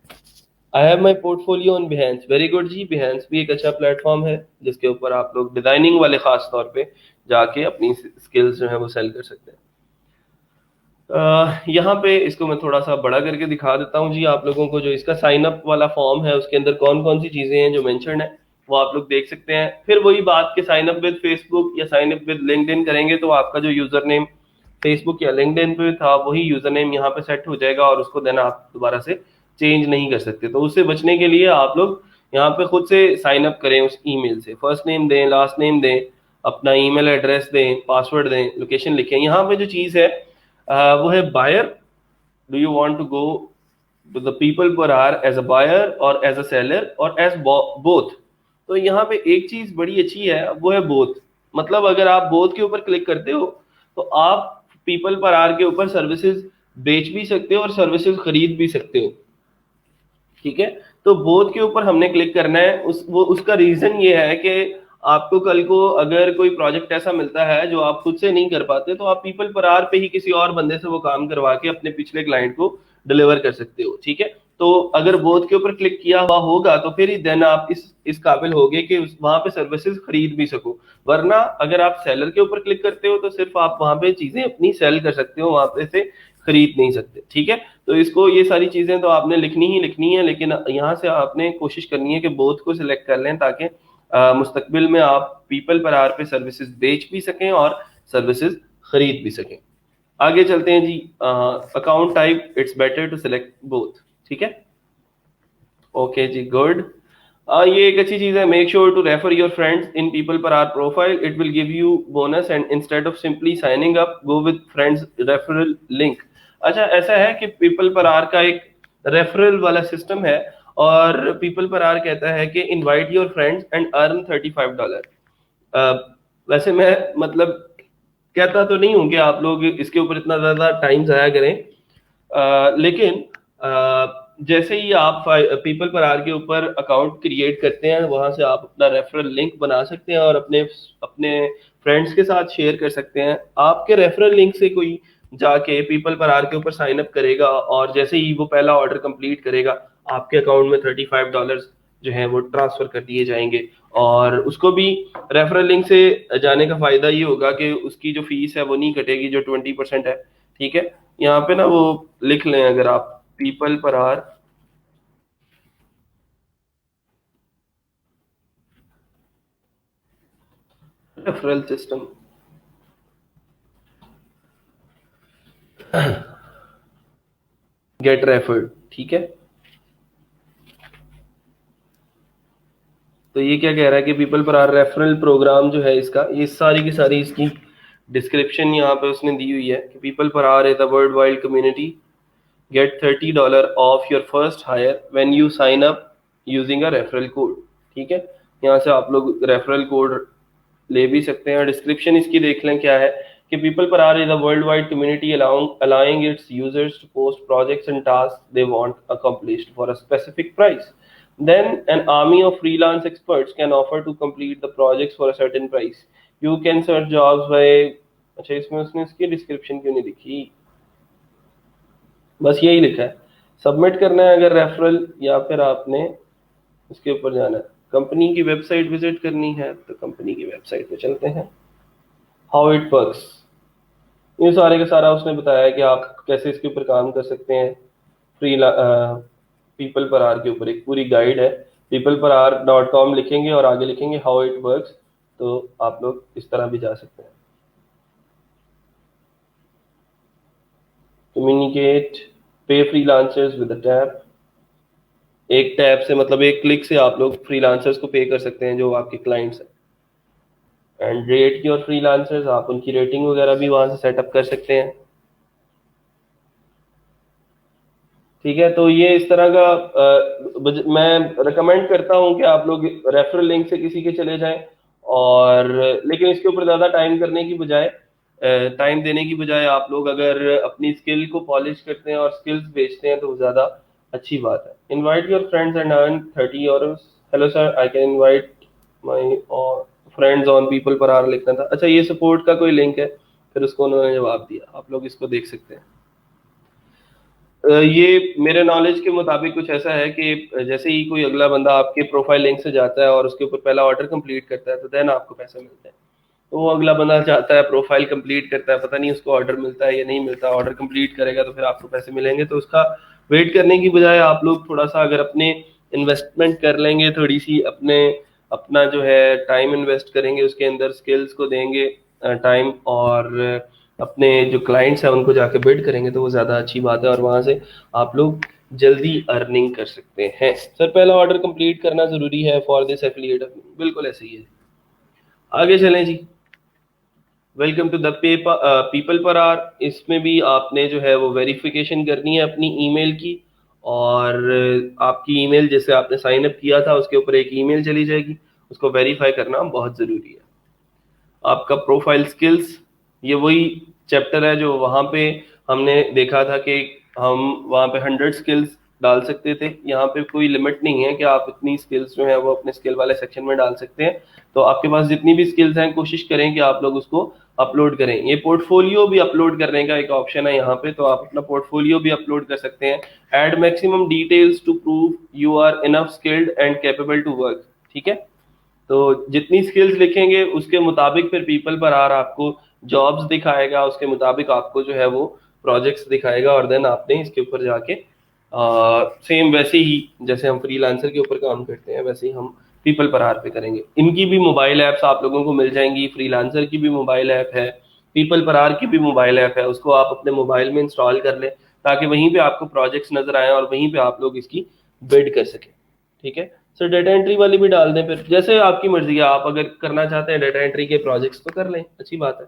I have my portfolio on Behance. Very good जी, बिहेंस भी एक अच्छा प्लेटफॉर्म है जिसके ऊपर आप लोग डिजाइनिंग वाले खास तौर पे जाके अपनी स्किल्स जो है वो सेल कर सकते हैं। यहाँ पे इसको मैं थोड़ा सा बड़ा करके दिखा देता हूँ जी आप लोगों को। जो इसका साइन अप वाला फॉर्म है उसके अंदर कौन कौन सी चीजें हैं जो मेंशन है वो आप लोग देख सकते हैं। फिर वही बात कि साइन अप विद फेसबुक या साइन अप विद लिंक्डइन करेंगे तो आपका जो यूजर नेम फेसबुक या लिंक्डइन पे था वही यूजर नेम यहाँ पे सेट हो जाएगा और उसको देना आप दोबारा से चेंज नहीं कर सकते। तो उससे बचने के लिए आप लोग यहाँ पे खुद से साइन अप करें उस ईमेल से। फर्स्ट नेम दें, लास्ट नेम दें, अपना ईमेल एड्रेस दें, पासवर्ड दें, लोकेशन लिखें। यहाँ पे जो चीज़ है वो है buyer. Do you want to go to the people पर आर एज अ बायर और एज अ सेलर और एज बोथ? तो यहाँ पे एक चीज बड़ी अच्छी है, वो है बोथ। मतलब अगर आप बोथ के ऊपर क्लिक करते हो तो आप पीपल पर आर के ऊपर सर्विसेज बेच भी सकते हो और सर्विसेज खरीद भी सकते हो। ठीक है, तो बोथ के ऊपर हमने क्लिक करना है। उसका रीजन ये है कि आपको कल को अगर कोई प्रोजेक्ट ऐसा मिलता है जो आप खुद से नहीं कर पाते, तो आप पीपल पर आर पे ही किसी और बंदे से वो काम करवा के अपने पिछले क्लाइंट को डिलीवर कर सकते हो, ठीक है। तो अगर बोथ के ऊपर क्लिक किया हुआ होगा तो फिर ही देन आप इस काबिल होगे कि वहां पे सर्विसेज खरीद भी सको। वरना अगर आप सेलर के ऊपर क्लिक करते हो तो सिर्फ आप वहां पे चीजें अपनी सेल कर सकते हो, वहां पे से खरीद नहीं सकते, ठीक है। तो इसको ये सारी चीजें तो आपने लिखनी ही लिखनी है, लेकिन यहाँ से आपने कोशिश करनी है कि बोथ को सिलेक्ट कर लें, ताकि मुस्तकबिल में आप पीपल पर आर पे सर्विसेज बेच भी सकें और सर्विसेज खरीद भी सकें। आगे चलते हैं जी। Account type, it's better to select both, ठीक है। ओके जी, गुड। ये एक अच्छी चीज है, make sure to refer your friends in people पर hour profile, it will give you bonus and instead of simply signing up go with friends referral link. अच्छा, ऐसा है कि पीपल पर आर का एक रेफरल वाला सिस्टम है, और पीपल पर आर कहता है कि invite your friends and earn $35। वैसे मैं मतलब कहता तो नहीं हूं कि आप लोग इसके ऊपर इतना ज्यादा टाइम जाया करें, लेकिन जैसे ही आप पीपल पर आर के ऊपर अकाउंट क्रिएट करते हैं, वहां से आप अपना रेफरल लिंक बना सकते हैं और अपने अपने फ्रेंड्स के साथ शेयर कर सकते हैं। आपके रेफरल लिंक से कोई जाके पीपल पर आर के ऊपर साइन अप करेगा, और जैसे ही वो पहला ऑर्डर कंप्लीट करेगा, आपके अकाउंट में $35 जो है वो ट्रांसफर कर दिए जाएंगे। और उसको भी रेफरल लिंक से जाने का फायदा ये होगा कि उसकी जो फीस है वो नहीं कटेगी, जो 20% है, ठीक है। यहाँ पे ना वो लिख लें, अगर आप पीपल पर are referral system, get referred, ठीक है। तो ये क्या कह रहा है कि पीपल पर आर रेफरल प्रोग्राम जो है इसका, ये सारी की सारी इसकी डिस्क्रिप्शन यहाँ पे उसने दी हुई है कि पीपल पर are is a worldwide community, get $30 off your first hire when you sign up using a referral code, ठीक है। यहाँ से आप लोग रेफरल कोड ले भी सकते हैं। डिस्क्रिप्शन इसकी देख लें क्या है कि पीपल पर are is a worldwide community allowing its users to post projects and tasks they want accomplished for a specific price. Then an army of freelance experts can offer to complete the projects for a certain price. You can search jobs by, अच्छा इसमें उसने इसकी description क्यों नहीं लिखी, बस यही लिखा है सबमिट करना है अगर रेफरल, या फिर आपने इसके ऊपर जाना है, कंपनी की वेबसाइट विजिट करनी है, तो कंपनी की वेबसाइट पे चलते हैं। हाउ इट वर्क्स, ये सारे का सारा उसने बताया है कि आप कैसे इसके ऊपर काम कर सकते हैं। फ्री पीपल पर आर के ऊपर एक पूरी गाइड है, peopleparar.com लिखेंगे और आगे लिखेंगे हाउ इट वर्क्स, तो आप लोग इस तरह भी जा सकते हैं। कम्युनिकेट, पे फ्रीलांसर्स विद अ टैब, एक टैब से मतलब एक क्लिक से आप लोग फ्रीलांसर्स को पे कर सकते हैं जो आपके क्लाइंट्स हैं। एंड रेट योर फ्रीलांसर्स, आप उनकी रेटिंग वगैरह भी वहां से सेटअप कर सकते हैं, ठीक है। तो ये इस तरह का मैं रिकमेंड करता हूँ कि आप लोग रेफरल लिंक से किसी के चले जाएं, और लेकिन इसके ऊपर ज़्यादा टाइम करने की बजाय, टाइम देने की बजाय आप लोग अगर अपनी स्किल को पॉलिश करते हैं और स्किल्स बेचते हैं तो ज़्यादा अच्छी बात है। Invite your friends and earn €30। Hello sir, I can invite my friends on people पर आर लिखना था। अच्छा, ये सपोर्ट का कोई लिंक है, फिर उसको उन्होंने जवाब दिया, आप लोग इसको देख सकते हैं। ये मेरे नॉलेज के मुताबिक कुछ ऐसा है कि जैसे ही कोई अगला बंदा आपके प्रोफाइल लिंक से जाता है और उसके ऊपर पहला ऑर्डर कंप्लीट करता है, तो देन आपको पैसे मिलते हैं। तो वो अगला बंदा जाता है, प्रोफाइल कंप्लीट करता है, पता नहीं उसको ऑर्डर मिलता है या नहीं मिलता, ऑर्डर कंप्लीट करेगा तो फिर आपको पैसे मिलेंगे। तो उसका वेट करने की बजाय आप लोग थोड़ा सा अगर अपने इन्वेस्टमेंट कर लेंगे, थोड़ी सी अपने अपना जो है टाइम इन्वेस्ट करेंगे उसके अंदर, स्किल्स को देंगे टाइम, और अपने जो क्लाइंट्स हैं उनको जाके बिल्ड करेंगे, तो वो ज़्यादा अच्छी बात है और वहाँ से आप लोग जल्दी अर्निंग कर सकते हैं। सर, पहला ऑर्डर कंप्लीट करना ज़रूरी है फॉर दिस एफिलिएट, बिल्कुल ऐसे ही है। आगे चलें जी। वेलकम टू द पीपल पर आर, इसमें भी आपने जो है वो वेरिफिकेशन करनी है अपनी ईमेल की, और आपकी ईमेल जैसे आपने साइन अप किया था उसके ऊपर एक ईमेल चली जाएगी, उसको वेरीफाई करना बहुत ज़रूरी है। आपका प्रोफाइल स्किल्स, ये वही चैप्टर है जो वहाँ पे हमने देखा था कि हम वहाँ पे 100 स्किल्स डाल सकते थे। यहाँ पे कोई लिमिट नहीं है कि आप इतनी स्किल्स जो है वो अपने स्किल वाले सेक्शन में डाल सकते हैं। तो आपके पास जितनी भी स्किल्स हैं कोशिश करें कि आप लोग उसको अपलोड करें। ये पोर्टफोलियो भी अपलोड करने का एक ऑप्शन है यहाँ पे, तो आप अपना पोर्टफोलियो भी अपलोड कर सकते हैं। Add maximum details to prove you are enough skilled and capable to work. ठीक है, तो जितनी स्किल्स लिखेंगे उसके मुताबिक फिर पीपल पर आर आपको जॉब्स दिखाएगा, उसके मुताबिक आपको जो है वो प्रोजेक्ट्स दिखाएगा, और देन आपने इसके ऊपर जाके सेम वैसे ही जैसे हम फ्रीलांसर के ऊपर काम करते हैं वैसे ही हम पीपल पर आर पे करेंगे। इनकी भी मोबाइल ऐप्स आप लोगों को मिल जाएंगी, फ्रीलांसर की भी मोबाइल ऐप है, पीपल पर आर की भी मोबाइल ऐप है, उसको आप अपने मोबाइल में इंस्टॉल कर लें ताकि वहीं पे आपको प्रोजेक्ट्स नजर आए और वहीं पे आप लोग इसकी बिड कर सकें। ठीक है सर, डाटा एंट्री वाली भी डाल दें, फिर जैसे आपकी मर्जी है, आप अगर करना चाहते हैं डाटा एंट्री के प्रोजेक्ट्स तो कर लें, अच्छी बात है।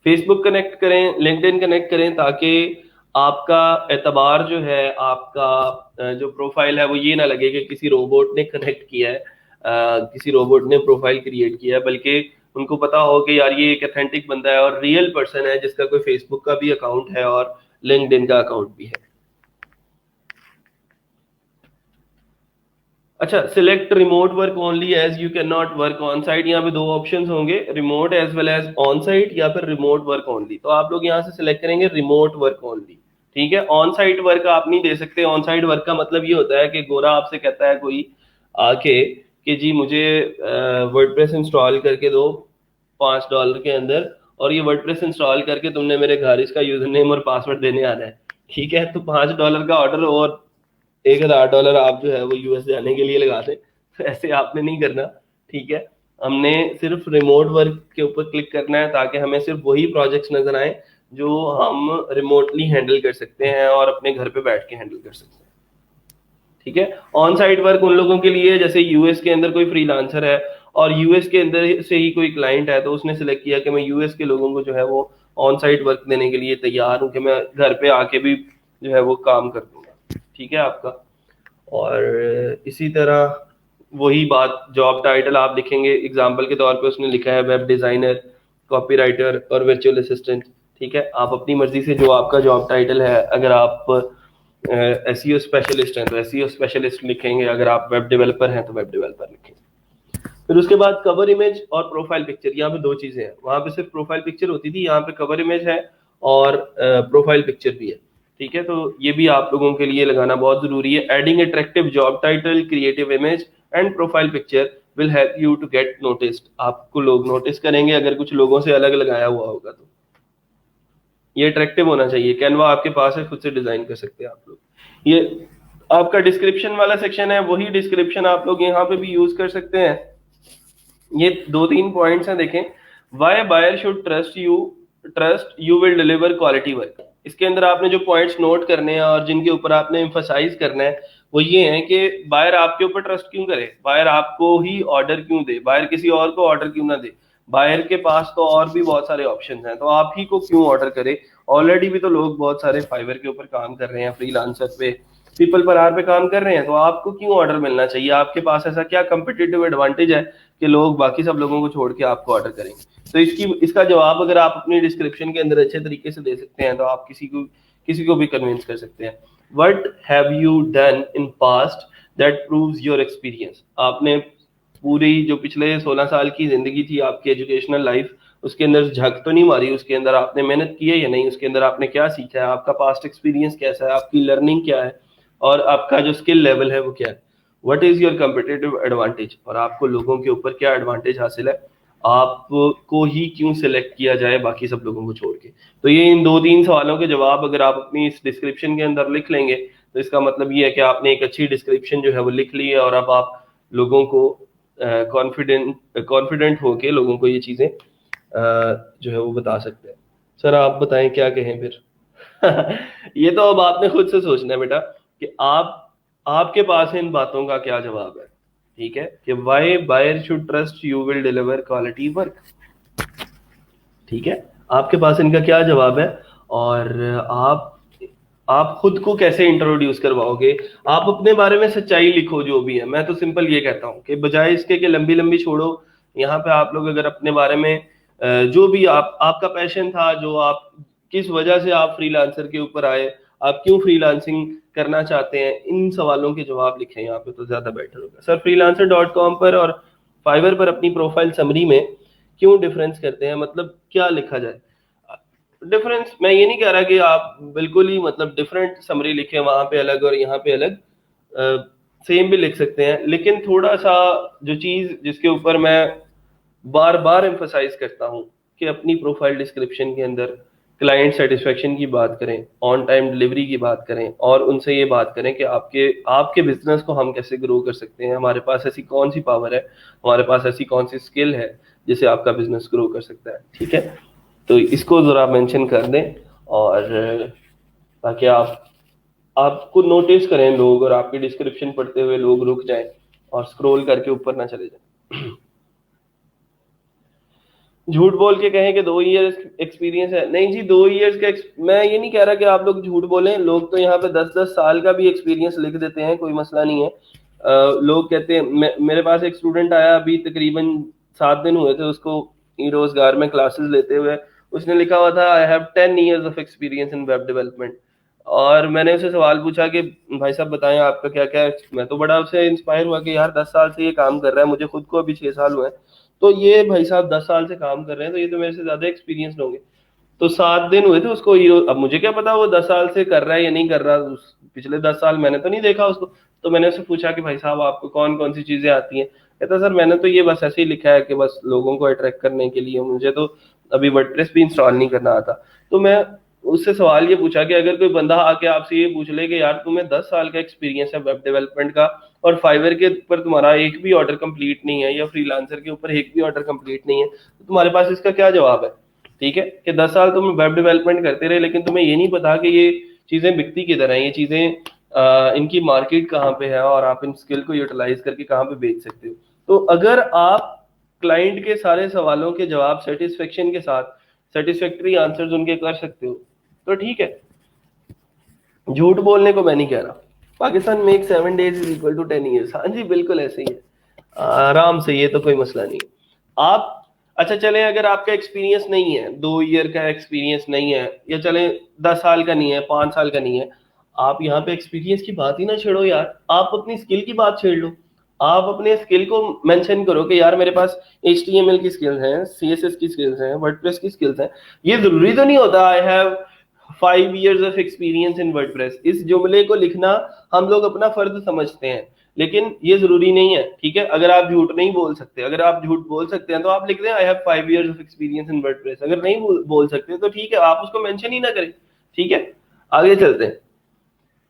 फेसबुक कनेक्ट करें, लिंक्डइन कनेक्ट करें, ताकि आपका एतबार जो है, आपका जो प्रोफाइल है वो ये ना लगे कि किसी रोबोट ने कनेक्ट किया है, किसी रोबोट ने प्रोफाइल क्रिएट किया है, बल्कि उनको पता हो कि यार ये एक ऑथेंटिक बंदा है और रियल पर्सन है जिसका कोई फेसबुक का भी अकाउंट है और लिंक्डइन का अकाउंट भी है। अच्छा, select remote work only as you can not work on site. यहाँ पे दो ऑप्शंस होंगे, remote as well as on site या फिर रिमोट वर्क ओनली। तो आप लोग यहाँ से सिलेक्ट करेंगे रिमोट वर्क ओनली। ठीक है, ऑन साइट वर्क आप नहीं दे सकते। ऑन साइट वर्क का मतलब ये होता है कि गोरा आपसे कहता है कोई आके कि जी मुझे वर्डप्रेस इंस्टॉल करके दो $5 के अंदर, और ये वर्डप्रेस इंस्टॉल करके तुमने मेरे घर इसका यूजर नेम और पासवर्ड देने आना है। ठीक है, तो $5 का ऑर्डर और $1,000 आप जो है वो यूएस जाने के लिए लगा दें, तो ऐसे आपने नहीं करना। ठीक है, हमने सिर्फ रिमोट वर्क के ऊपर क्लिक करना है ताकि हमें सिर्फ वही प्रोजेक्ट्स नजर आए जो हम रिमोटली हैंडल कर सकते हैं और अपने घर पे बैठ के हैंडल कर सकते हैं। ठीक है, ऑन साइट वर्क उन लोगों के लिए जैसे यूएस के अंदर कोई फ्रीलांसर है और यूएस के अंदर से ही कोई क्लाइंट है, तो उसने सिलेक्ट किया कि मैं यूएस के लोगों को जो है वो ऑन साइट वर्क देने के लिए तैयार हूँ कि मैं घर पे आके भी जो है वो काम कर दूंगा। ठीक है आपका, और इसी तरह वही बात, जॉब टाइटल आप लिखेंगे, एग्जाम्पल के तौर पे उसने लिखा है वेब डिजाइनर, कॉपीराइटर और वर्चुअल असिस्टेंट। ठीक है, आप अपनी मर्जी से जो आपका जॉब टाइटल है, अगर आप एसईओ स्पेशलिस्ट हैं तो एसईओ स्पेशलिस्ट लिखेंगे, अगर आप वेब डेवलपर हैं तो वेब डेवलपर लिखेंगे। फिर उसके बाद कवर इमेज और प्रोफाइल पिक्चर, यहाँ पे दो चीजें हैं। वहां पे सिर्फ प्रोफाइल पिक्चर होती थी, यहाँ पे कवर इमेज है और प्रोफाइल पिक्चर भी है। ठीक है, तो ये भी आप लोगों के लिए लगाना बहुत जरूरी है। Adding attractive job title, creative image and profile picture will help you to get noticed. आपको लोग नोटिस करेंगे अगर कुछ लोगों से अलग लगाया हुआ होगा तो। ये अट्रैक्टिव होना चाहिए। कैनवा आपके पास है, खुद से डिजाइन कर सकते हैं आप लोग। ये आपका डिस्क्रिप्शन वाला सेक्शन है, वही डिस्क्रिप्शन आप लोग यहाँ पे भी यूज कर सकते हैं। ये दो तीन पॉइंट्स हैं, देखें। Why buyer should trust you will deliver quality work. इसके अंदर आपने जो पॉइंट्स नोट करने हैं और जिनके ऊपर आपने एम्फसाइज करना है वो ये है कि बायर आपके ऊपर ट्रस्ट क्यों करे, बायर आपको ही ऑर्डर क्यों दे, बायर किसी और को ऑर्डर क्यों ना दे। बायर के पास तो और भी बहुत सारे ऑप्शंस हैं, तो आप ही को क्यों ऑर्डर करे। ऑलरेडी भी तो लोग बहुत सारे फाइवर के ऊपर काम कर रहे हैं, फ्रीलांसर पे, पीपल पर आर पे काम कर रहे हैं, तो आपको क्यों ऑर्डर मिलना चाहिए। आपके पास ऐसा क्या कंपिटिटिव एडवांटेज है कि लोग बाकी सब लोगों को छोड़ के आपको ऑर्डर करेंगे। तो इसका जवाब अगर आप अपनी डिस्क्रिप्शन के अंदर अच्छे तरीके से दे सकते हैं तो आप किसी को भी कन्विंस कर सकते हैं। What have you done in past that proves your experience. आपने पूरी जो पिछले 16 साल की जिंदगी थी आपकी एजुकेशनल लाइफ, उसके अंदर झक तो नहीं मारी, उसके अंदर आपने मेहनत की है या नहीं, उसके अंदर आपने क्या सीखा है, आपका पास्ट एक्सपीरियंस कैसा है, आपकी लर्निंग क्या है और आपका जो स्किल लेवल है वो क्या है। What is your competitive advantage, और आपको लोगों के ऊपर क्या एडवांटेज हासिल है, आपको ही क्यों सिलेक्ट किया जाए बाकी सब लोगों को छोड़ के। तो ये इन दो तीन सवालों के जवाब अगर आप अपनी इस डिस्क्रिप्शन के अंदर लिख लेंगे तो इसका मतलब ये है कि आपने एक अच्छी डिस्क्रिप्शन जो है वो लिख ली है और अब आप लोगों को कॉन्फिडेंट होके लोगों को ये चीजें जो है वो बता सकते हैं। सर आप बताएं क्या कहें फिर। ये तो अब आपने खुद से सोचना है बेटा कि आपके पास इन बातों का क्या जवाब है। ठीक है, कि why buyer should trust you will deliver quality work. ठीक है, आपके पास इनका क्या जवाब है और आप खुद को कैसे इंट्रोड्यूस करवाओगे। आप अपने बारे में सच्चाई लिखो जो भी है। मैं तो सिंपल ये कहता हूँ कि बजाय इसके कि लंबी लंबी छोड़ो, यहाँ पे आप लोग अगर अपने बारे में जो भी आपका पैशन था, जो आप किस वजह से आप फ्रीलांसर के ऊपर आए, आप क्यों फ्रीलांसिंग करना चाहते हैं, इन सवालों के जवाब लिखें यहाँ पे तो ज्यादा बेटर होगा। सर freelancer.com पर और फाइवर पर अपनी प्रोफाइल समरी में क्यों डिफरेंस करते हैं, मतलब क्या लिखा जाए? डिफरेंस मैं ये नहीं कह रहा कि आप बिल्कुल ही मतलब डिफरेंट समरी लिखें वहां पे अलग और यहाँ पे अलग, सेम भी लिख सकते हैं, लेकिन थोड़ा सा जो चीज जिसके ऊपर मैं बार बार एम्फसाइज करता हूँ कि अपनी प्रोफाइल डिस्क्रिप्शन के अंदर क्लाइंट सेटिस्फेक्शन की बात करें, ऑन टाइम डिलीवरी की बात करें, और उनसे ये बात करें कि आपके आपके बिजनेस को हम कैसे ग्रो कर सकते हैं, हमारे पास ऐसी कौन सी पावर है, हमारे पास ऐसी कौन सी स्किल है जिससे आपका बिजनेस ग्रो कर सकता है। ठीक है, तो इसको जरा मेंशन कर दें, और ताकि आप आपको नोटिस करें लोग, और आपकी डिस्क्रिप्शन पढ़ते हुए लोग रुक जाएं और स्क्रॉल करके ऊपर ना चले जाएं। झूठ बोल के कहें कि 2 इयर्स एक्सपीरियंस है, नहीं जी 2 इयर्स का मैं ये नहीं कह रहा कि आप लोग झूठ बोलें, लोग तो यहाँ पे 10-10 साल का भी एक्सपीरियंस लिख देते हैं, कोई मसला नहीं है। लोग कहते हैं, मेरे पास एक स्टूडेंट आया अभी तकरीबन 7 दिन हुए थे उसको ई रोजगार में क्लासेस लेते हुए, उसने लिखा हुआ था I have 10 years of experience in web development. और मैंने उसे सवाल पूछा कि भाई साहब बताएं आपका क्या क्या है, मैं तो बड़ा उससे इंस्पायर हुआ कि यार 10 साल से ये काम कर रहा है, मुझे खुद को अभी 6 साल हुए हैं, तो ये भाई साहब 10 साल से काम कर रहे हैं, तो ये तो मेरे से ज्यादा एक्सपीरियंस होंगे। तो 7 दिन हुए थे उसको हीरो, अब मुझे क्या पता वो 10 साल से कर रहा है या नहीं कर रहा, पिछले 10 साल मैंने तो नहीं देखा उसको। तो मैंने उससे पूछा कि भाई साहब आपको कौन कौन सी चीजें आती हैं, कहता सर मैंने तो ये बस ऐसे ही लिखा है कि बस लोगों को अट्रैक्ट करने के लिए, मुझे तो अभी वर्डप्रेस भी इंस्टॉल नहीं करना आता। तो मैं उससे सवाल ये पूछा कि अगर कोई बंदा आके आपसे ये पूछ ले कि यार तुम्हें 10 साल का एक्सपीरियंस है वेब डेवलपमेंट का, और फाइवर के ऊपर तुम्हारा एक भी ऑर्डर कंप्लीट नहीं है, या फ्रीलांसर के ऊपर एक भी ऑर्डर कंप्लीट नहीं है, तो तुम्हारे पास इसका क्या जवाब है? ठीक है, कि 10 साल तुम वेब डेवलपमेंट करते रहे लेकिन तुम्हें ये नहीं पता कि ये चीजें बिकती किधर हैं, ये चीजें इनकी मार्केट कहाँ पे है, और आप इन स्किल को यूटिलाइज करके कहाँ पे बेच सकते हो। तो अगर आप क्लाइंट के सारे सवालों के जवाब सेटिस्फेक्शन के साथ, सेटिस्फैक्टरी आंसर्स उनके कर सकते हो, तो ठीक है। झूठ बोलने को मैं नहीं कह रहा। पाकिस्तान में 7 days is equal to 10 years, हाँ जी बिल्कुल ऐसे ही है, आराम से, ये तो कोई मसला नहीं। आप अच्छा चले अगर आपका एक्सपीरियंस नहीं है, 2 ईयर का एक्सपीरियंस नहीं है, या चले 10 साल का नहीं है, 5 साल का नहीं है, आप यहाँ पे एक्सपीरियंस की बात ही ना छेड़ो यार, आप अपनी स्किल की बात छेड़ लो। आप अपने स्किल को मेंशन करो कि यार मेरे पास HTML की स्किल्स हैं, CSS की स्किल्स हैं, वर्डप्रेस की स्किल्स हैं। ये जरूरी तो नहीं होता I have 5 years of experience in WordPress, इस जुमले को लिखना हम लोग अपना फर्ज समझते हैं, लेकिन ये जरूरी नहीं है। ठीक है, अगर आप झूठ नहीं बोल सकते, अगर आप झूठ बोल सकते हैं तो आप लिख दें I have 5 years of experience in WordPress. अगर नहीं बोल सकते तो ठीक है, आप उसको मेंशन ही ना करें। ठीक है, आगे चलते हैं।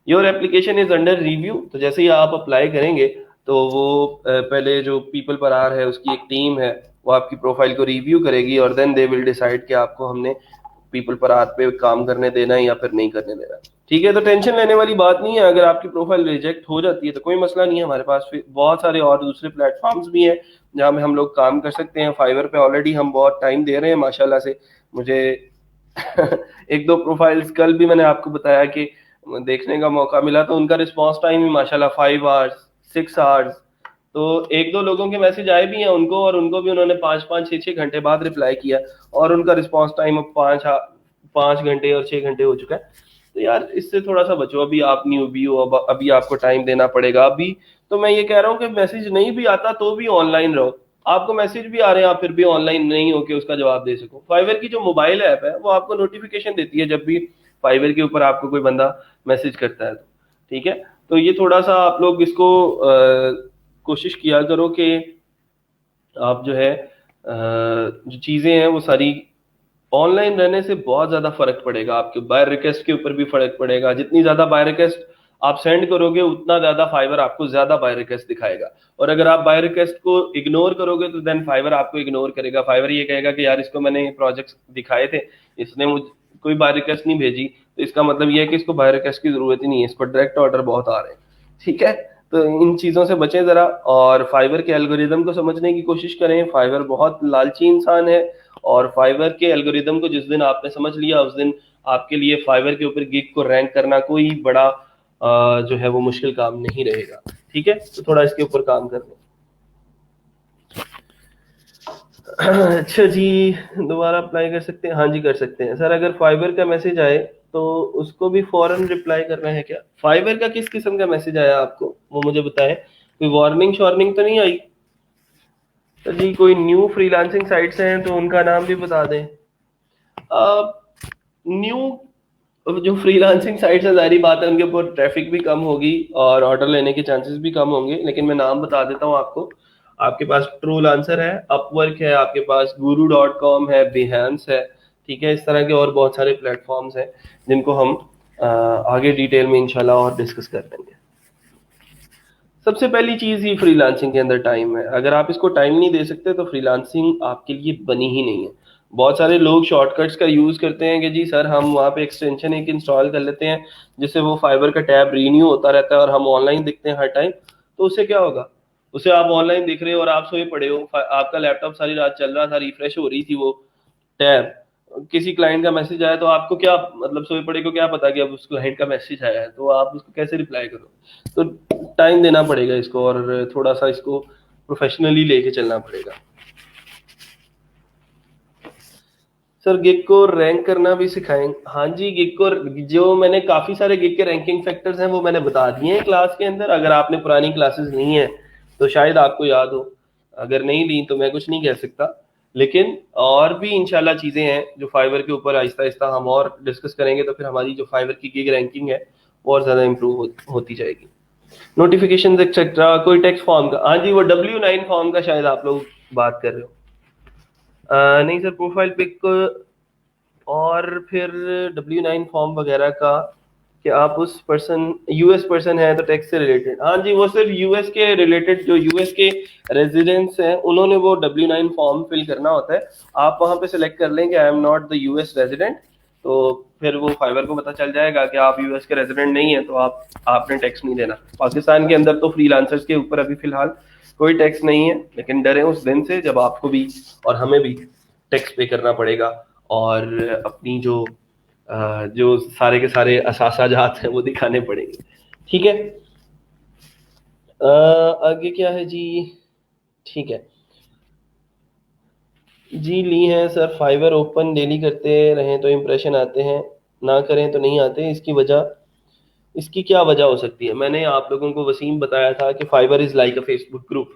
Your application is under review, तो जैसे ही आप अप्लाई करेंगे तो वो पहले जो पीपल पर आर है उसकी एक टीम है, वो आपकी प्रोफाइल को रिव्यू करेगी, और देन दे विल डिसाइड कि आपको हमने पीपल पर आर पे काम करने देना है या फिर नहीं करने देना है। ठीक है, तो टेंशन लेने वाली बात नहीं है, अगर आपकी प्रोफाइल रिजेक्ट हो जाती है तो कोई मसला नहीं है, हमारे पास फिर बहुत सारे और दूसरे प्लेटफॉर्म्स भी हैं जहाँ में हम लोग काम कर सकते हैं। फाइवर पे ऑलरेडी हम बहुत टाइम दे रहे हैं माशाल्लाह से, मुझे एक दो प्रोफाइल्स कल भी मैंने आपको बताया कि देखने का मौका मिला, तो उनका रिस्पॉन्स टाइम ही माशाल्लाह 5 hours 6 hours। तो एक दो लोगों के मैसेज आए भी हैं उनको, और उनको भी उन्होंने 5-5 6-6 घंटे बाद रिप्लाई किया, और उनका रिस्पॉन्स टाइम अब 5 घंटे और 6 घंटे हो चुका है। तो यार इससे थोड़ा सा बचो, अभी आप न्यूबी हो, अब अभी आपको टाइम देना पड़ेगा अभी। तो मैं ये कह रहा हूँ कि मैसेज नहीं भी आता तो भी ऑनलाइन रहो, आपको मैसेज भी आ रहे हैं आप फिर भी ऑनलाइन नहीं हो के उसका जवाब दे सको। फाइवर की जो मोबाइल ऐप है वो आपको नोटिफिकेशन देती है जब भी फाइवर के ऊपर आपको कोई बंदा मैसेज करता है, तो ठीक है। तो ये थोड़ा सा आप लोग इसको कोशिश किया करो कि आप जो है जो चीज़ें हैं वो सारी ऑनलाइन रहने से बहुत ज्यादा फर्क पड़ेगा, आपके बाय रिक्वेस्ट के ऊपर भी फर्क पड़ेगा। जितनी ज्यादा बाय रिक्वेस्ट आप सेंड करोगे उतना ज्यादा फाइवर आपको ज्यादा बाय रिक्वेस्ट दिखाएगा, और अगर आप बाय रिक्वेस्ट को इग्नोर करोगे तो देन फाइवर आपको इग्नोर करेगा। फाइवर ये कहेगा कि यार इसको मैंने प्रोजेक्ट्स दिखाए थे, इसने मुझे कोई बाय रिक्वेस्ट नहीं भेजी, तो इसका मतलब ये है कि इसको बाय रिक्वेस्ट की जरूरत ही नहीं है, इसको डायरेक्ट ऑर्डर बहुत आ रहे हैं। ठीक है, तो इन चीजों से बचें जरा, और फाइवर के एल्गोरिदम को समझने की कोशिश करें। फाइवर बहुत लालची इंसान है, और फाइवर के एल्गोरिदम को जिस दिन आपने समझ लिया उस दिन आपके लिए फाइवर के ऊपर गिग को रैंक करना कोई बड़ा जो है वो मुश्किल काम नहीं रहेगा। ठीक है, तो थोड़ा इसके ऊपर काम कर लें। अच्छा जी, दोबारा अप्लाई कर सकते हैं? हाँ जी कर सकते हैं सर। अगर फाइबर का मैसेज आए तो उसको भी फौरन रिप्लाई करना है क्या? फाइवर का किस किस्म का मैसेज आया आपको, वो मुझे बताएं। कोई वार्निंग शॉर्निंग तो नहीं आई? तो जी कोई न्यू फ्रीलांसिंग साइट्स हैं तो उनका नाम भी बता दें। न्यू जो फ्रीलांसिंग साइट्स है, जाहिर बात है उनके ऊपर ट्रैफिक भी कम होगी और ऑर्डर लेने के चांसेस भी कम होंगे, लेकिन मैं नाम बता देता हूँ आपको। आपके पास ट्रू लांसर है, अपवर्क है, आपके पास guru.com है, बिहेंस है, ठीक है। इस तरह के और बहुत सारे प्लेटफॉर्म्स हैं जिनको हम आगे डिटेल में इंशाल्लाह और डिस्कस कर लेंगे। सबसे पहली चीज ही फ्रीलांसिंग के अंदर टाइम है। अगर आप इसको टाइम नहीं दे सकते तो फ्रीलांसिंग आपके लिए बनी ही नहीं है। बहुत सारे लोग शॉर्टकट्स का यूज करते हैं कि जी सर हम वहाँ पे एक्सटेंशन एक इंस्टॉल कर लेते हैं जिससे वो फाइबर का टैब रीन्यू होता रहता है और हम ऑनलाइन दिखते हैं हर टाइम। तो उससे क्या होगा? उसे आप ऑनलाइन दिख रहे हो और आप सोए पड़े हो, आपका लैपटॉप सारी रात चल रहा था, रिफ्रेश हो रही थी वो टैब, किसी क्लाइंट का मैसेज आया तो आपको क्या मतलब, सोए पड़े को क्या पता कि अब उस क्लाइंट का मैसेज आया है, तो आप उसको कैसे रिप्लाई करो? तो टाइम देना पड़ेगा इसको और थोड़ा सा इसको प्रोफेशनली लेके चलना पड़ेगा। सर गिग को रैंक करना भी सिखाएंगे? हाँ जी, गिग को जो मैंने काफी सारे गिग के रैंकिंग फैक्टर्स हैं वो मैंने बता दिए हैं क्लास के अंदर। अगर आपने पुरानी क्लासेस ली हैं तो शायद आपको याद हो, अगर नहीं ली तो मैं कुछ नहीं कह सकता। लेकिन और भी इंशाल्लाह चीजें हैं जो फाइवर के ऊपर आहिस्ता आहिस्ता हम और डिस्कस करेंगे, तो फिर हमारी जो फाइवर की गिग रैंकिंग है वो और ज्यादा इंप्रूव होती जाएगी। नोटिफिकेशन एक्सेट्रा कोई टेक्स्ट फॉर्म का? हाँ जी, वो W9 फॉर्म का शायद आप लोग बात कर रहे हो। नहीं सर, प्रोफाइल पिक और फिर W9 फॉर्म वगैरह का कि आप उस पर्सन यूएस पर्सन है तो टैक्स से रिलेटेड। हाँ जी, वो सिर्फ यूएस के रिलेटेड, जो यूएस के रेजिडेंट्स हैं उन्होंने वो W9 फॉर्म फिल करना होता है। आप वहाँ पे सिलेक्ट कर लें कि I am not the US resident, तो फिर वो फाइवर को पता चल जाएगा कि आप यूएस के रेजिडेंट नहीं है, तो आपने टैक्स नहीं देना। पाकिस्तान के अंदर तो फ्रीलांसर्स के ऊपर अभी फिलहाल कोई टैक्स नहीं है, लेकिन डरे उस दिन से जब आपको भी और हमें भी टैक्स पे करना पड़ेगा और अपनी जो सारे के सारे असासाजात हैं वो दिखाने पड़ेंगे। ठीक है, आगे क्या है जी? ठीक है जी, ली है सर। फाइवर ओपन डेली करते रहें तो इम्प्रेशन आते हैं, ना करें तो नहीं आते। इसकी क्या वजह हो सकती है? मैंने आप लोगों को वसीम बताया था कि Fiverr is like a Facebook group.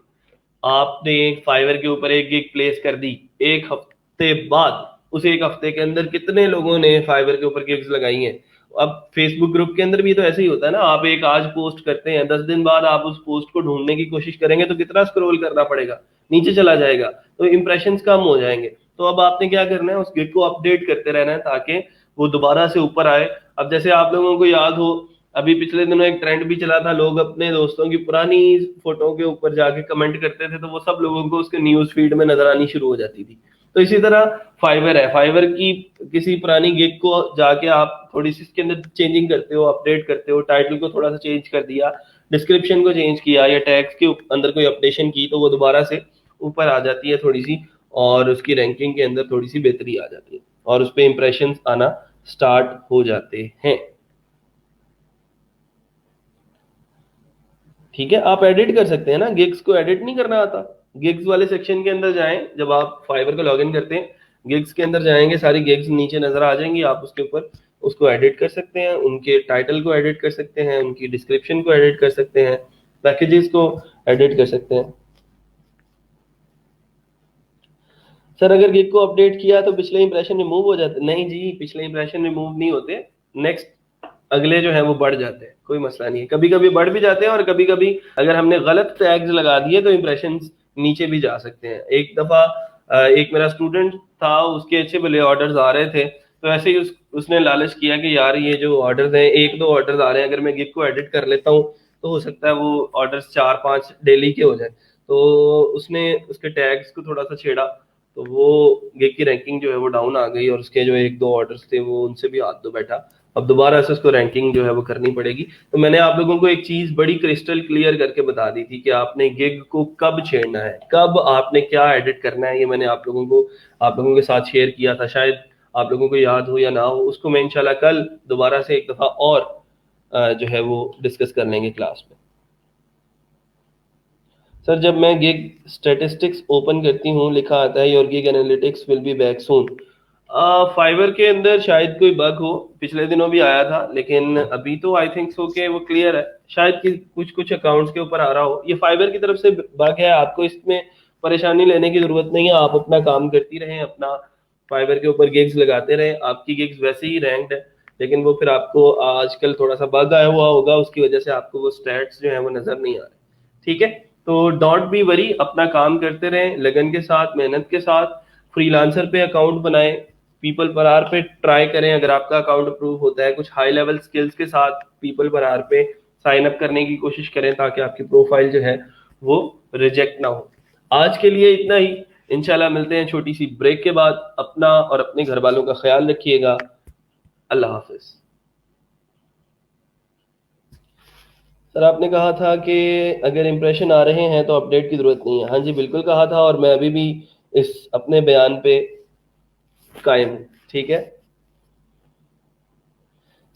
आपने फाइवर के ऊपर एक गिग प्लेस कर दी, एक हफ्ते बाद उस एक हफ्ते के अंदर कितने लोगों ने फाइवर के ऊपर गिग्स लगाई हैं? अब फेसबुक ग्रुप के अंदर भी तो ऐसे ही होता है ना, आप एक आज पोस्ट करते हैं, 10 दिन बाद आप उस पोस्ट को ढूंढने की कोशिश करेंगे तो कितना स्क्रॉल करना पड़ेगा, नीचे चला जाएगा, तो इंप्रेशन कम हो जाएंगे। तो अब आपने क्या करना है, उस गिग को अपडेट करते रहना है ताकि वो दोबारा से ऊपर आए। अब जैसे आप लोगों को याद हो, अभी पिछले दिनों एक ट्रेंड भी चला था, लोग अपने दोस्तों की पुरानी फोटो के ऊपर जाके कमेंट करते थे तो वो सब लोगों को उसके न्यूज फीड में नजर आनी शुरू हो जाती थी। तो इसी तरह फाइवर है, फाइवर की किसी पुरानी गिग को जाके आप थोड़ी सी इसके अंदर चेंजिंग करते हो, अपडेट करते हो, टाइटल को थोड़ा सा चेंज कर दिया, डिस्क्रिप्शन को चेंज किया या टैग्स के अंदर कोई अपडेशन की, तो वो दोबारा से ऊपर आ जाती है थोड़ी सी, और उसकी रैंकिंग के अंदर थोड़ी सी बेहतरी आ जाती है और उस पर इंप्रेशन आना स्टार्ट हो जाते हैं। ठीक है, आप एडिट कर सकते हैं ना, गिग्स को एडिट नहीं करना आता? गिग्स वाले सेक्शन के अंदर जाएं, जब आप फाइवर का लॉगिन करते हैं गिग्स के अंदर जाएंगे, सारी गिग्स नीचे नजर आ जाएंगी, आप उसके ऊपर उसको एडिट कर सकते हैं, उनके टाइटल को एडिट कर सकते हैं, उनकी डिस्क्रिप्शन को एडिट कर सकते हैं, पैकेजेस को एडिट कर सकते हैं। सर अगर गिग को अपडेट किया तो पिछले इंप्रेशन रिमूव हो जाते? नहीं जी, पिछले इंप्रेशन रिमूव नहीं होते, नेक्स्ट अगले जो है वो बढ़ जाते हैं, कोई मसला नहीं है। कभी कभी बढ़ भी जाते हैं और कभी कभी अगर हमने गलत टैग्स लगा दिए तो इंप्रेशन नीचे भी जा सकते हैं। एक दफा एक मेरा स्टूडेंट था, उसके अच्छे भले ऑर्डर्स आ रहे थे, तो ऐसे ही उसने लालच किया कि यार ये जो ऑर्डर्स हैं, एक दो ऑर्डर्स आ रहे हैं, अगर मैं गिग को एडिट कर लेता हूँ तो हो सकता है वो ऑर्डर्स 4-5 डेली के हो जाए। तो उसने उसके टैग्स को थोड़ा सा छेड़ा, तो वो गिग की रैंकिंग जो है वो डाउन आ गई और उसके जो एक दो ऑर्डर्स थे वो उनसे भी हाथ धो बैठा। अब दोबारा से उसको रैंकिंग जो है वो करनी पड़ेगी। तो मैंने आप लोगों को एक चीज बड़ी क्रिस्टल क्लियर करके बता दी थी कि आपने गिग को कब छेड़ना है, कब आपने क्या एडिट करना है, ये मैंने आप लोगों के साथ शेयर किया था, शायद आप लोगों को याद हो या ना हो। उसको मैं इंशाल्लाह कल दोबारा से एक दफा और जो है वो डिस्कस कर लेंगे क्लास में। सर जब मैं गिग स्टैटिस्टिक्स ओपन करती हूँ लिखा आता है your gig analytics will be back soon. Fibre के अंदर शायद कोई बग हो, पिछले दिनों भी आया था, लेकिन अभी तो आई थिंक सो के वो क्लियर है। शायद कि कुछ कुछ अकाउंट्स के ऊपर आ रहा हो, ये फाइबर की तरफ से बग है, आपको इसमें परेशानी लेने की जरूरत नहीं है। आप अपना काम करती रहें, अपना फाइबर के ऊपर गिग्स लगाते रहें, आपकी गिग्स वैसे ही रैंक्ड है, लेकिन वो फिर आपको आजकल थोड़ा सा बग आया हुआ होगा, उसकी वजह से आपको वो स्टैट्स जो है वो नजर नहीं आ रहे। ठीक है, तो डोंट बी वरी, अपना काम करते रहें लगन के साथ, मेहनत के साथ। फ्रीलांसर पे अकाउंट बनाएं, पीपल पर आर पे ट्राई करें, अगर आपका अकाउंट अप्रूव होता है कुछ हाई लेवल स्किल्स के साथ पीपल पर आर पे साइन अप करने की कोशिश करें, ताकि आपकी प्रोफाइल जो है वो रिजेक्ट ना हो। आज के लिए इतना ही, इंशाल्लाह मिलते हैं छोटी सी ब्रेक के बाद। अपना और अपने घर वालों का ख्याल रखिएगा। अल्लाह हाफिज। सर आपने कहा था कि अगर इंप्रेशन आ रहे हैं तो अपडेट की जरूरत नहीं है। हाँ जी बिल्कुल कहा था, और मैं अभी भी इस अपने बयान पे कायम हूँ। ठीक है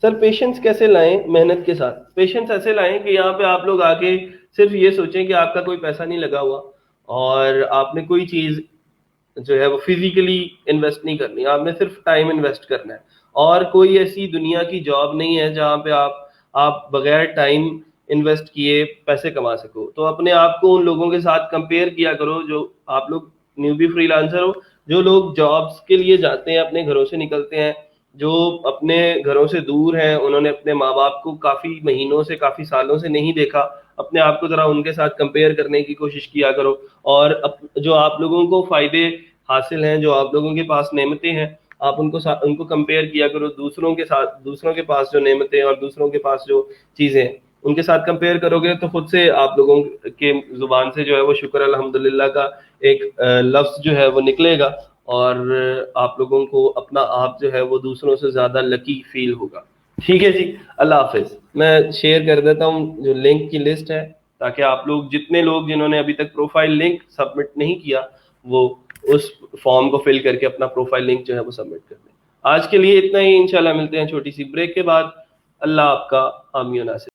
सर, पेशेंस कैसे लाएं मेहनत के साथ? पेशेंस ऐसे लाएं कि यहाँ पे आप लोग आके सिर्फ ये सोचें कि आपका कोई पैसा नहीं लगा हुआ, और आपने कोई चीज जो है वो फिजिकली इन्वेस्ट नहीं करनी, आपने सिर्फ टाइम इन्वेस्ट करना है। और कोई ऐसी दुनिया की जॉब नहीं है जहाँ पे आप बगैर टाइम इन्वेस्ट किए पैसे कमा सको। तो अपने आप को उन लोगों के साथ कंपेयर किया करो, जो आप लोग न्यूबी फ्रीलांसर हो, जो लोग जॉब्स के लिए जाते हैं, अपने घरों से निकलते हैं, जो अपने घरों से दूर हैं, उन्होंने अपने माँ बाप को काफी महीनों से, काफी सालों से नहीं देखा। अपने आप को जरा उनके साथ कंपेयर करने की कोशिश किया करो, और जो आप लोगों को फायदे हासिल हैं, जो आप लोगों के पास नेमतें हैं, आप उनको कंपेयर किया करो दूसरों के साथ। दूसरों के पास जो नेमतें और दूसरों के पास जो चीजें हैं, उनके साथ कंपेयर करोगे तो खुद से आप लोगों के जुबान से जो है वो शुक्र अल्हम्दुलिल्लाह का एक लफ्ज जो है वो निकलेगा, और आप लोगों को अपना आप जो है वो दूसरों से ज्यादा लकी फील होगा। ठीक है जी, अल्लाह हाफिज। मैं शेयर कर देता हूँ जो लिंक की लिस्ट है, ताकि आप लोग, जितने लोग जिन्होंने अभी तक प्रोफाइल लिंक सबमिट नहीं किया, वो उस फॉर्म को फिल करके अपना प्रोफाइल लिंक जो है वो सबमिट कर दें। आज के लिए इतना ही, इंशाल्लाह मिलते हैं छोटी सी ब्रेक के बाद। अल्लाह आपका हामी नासिर।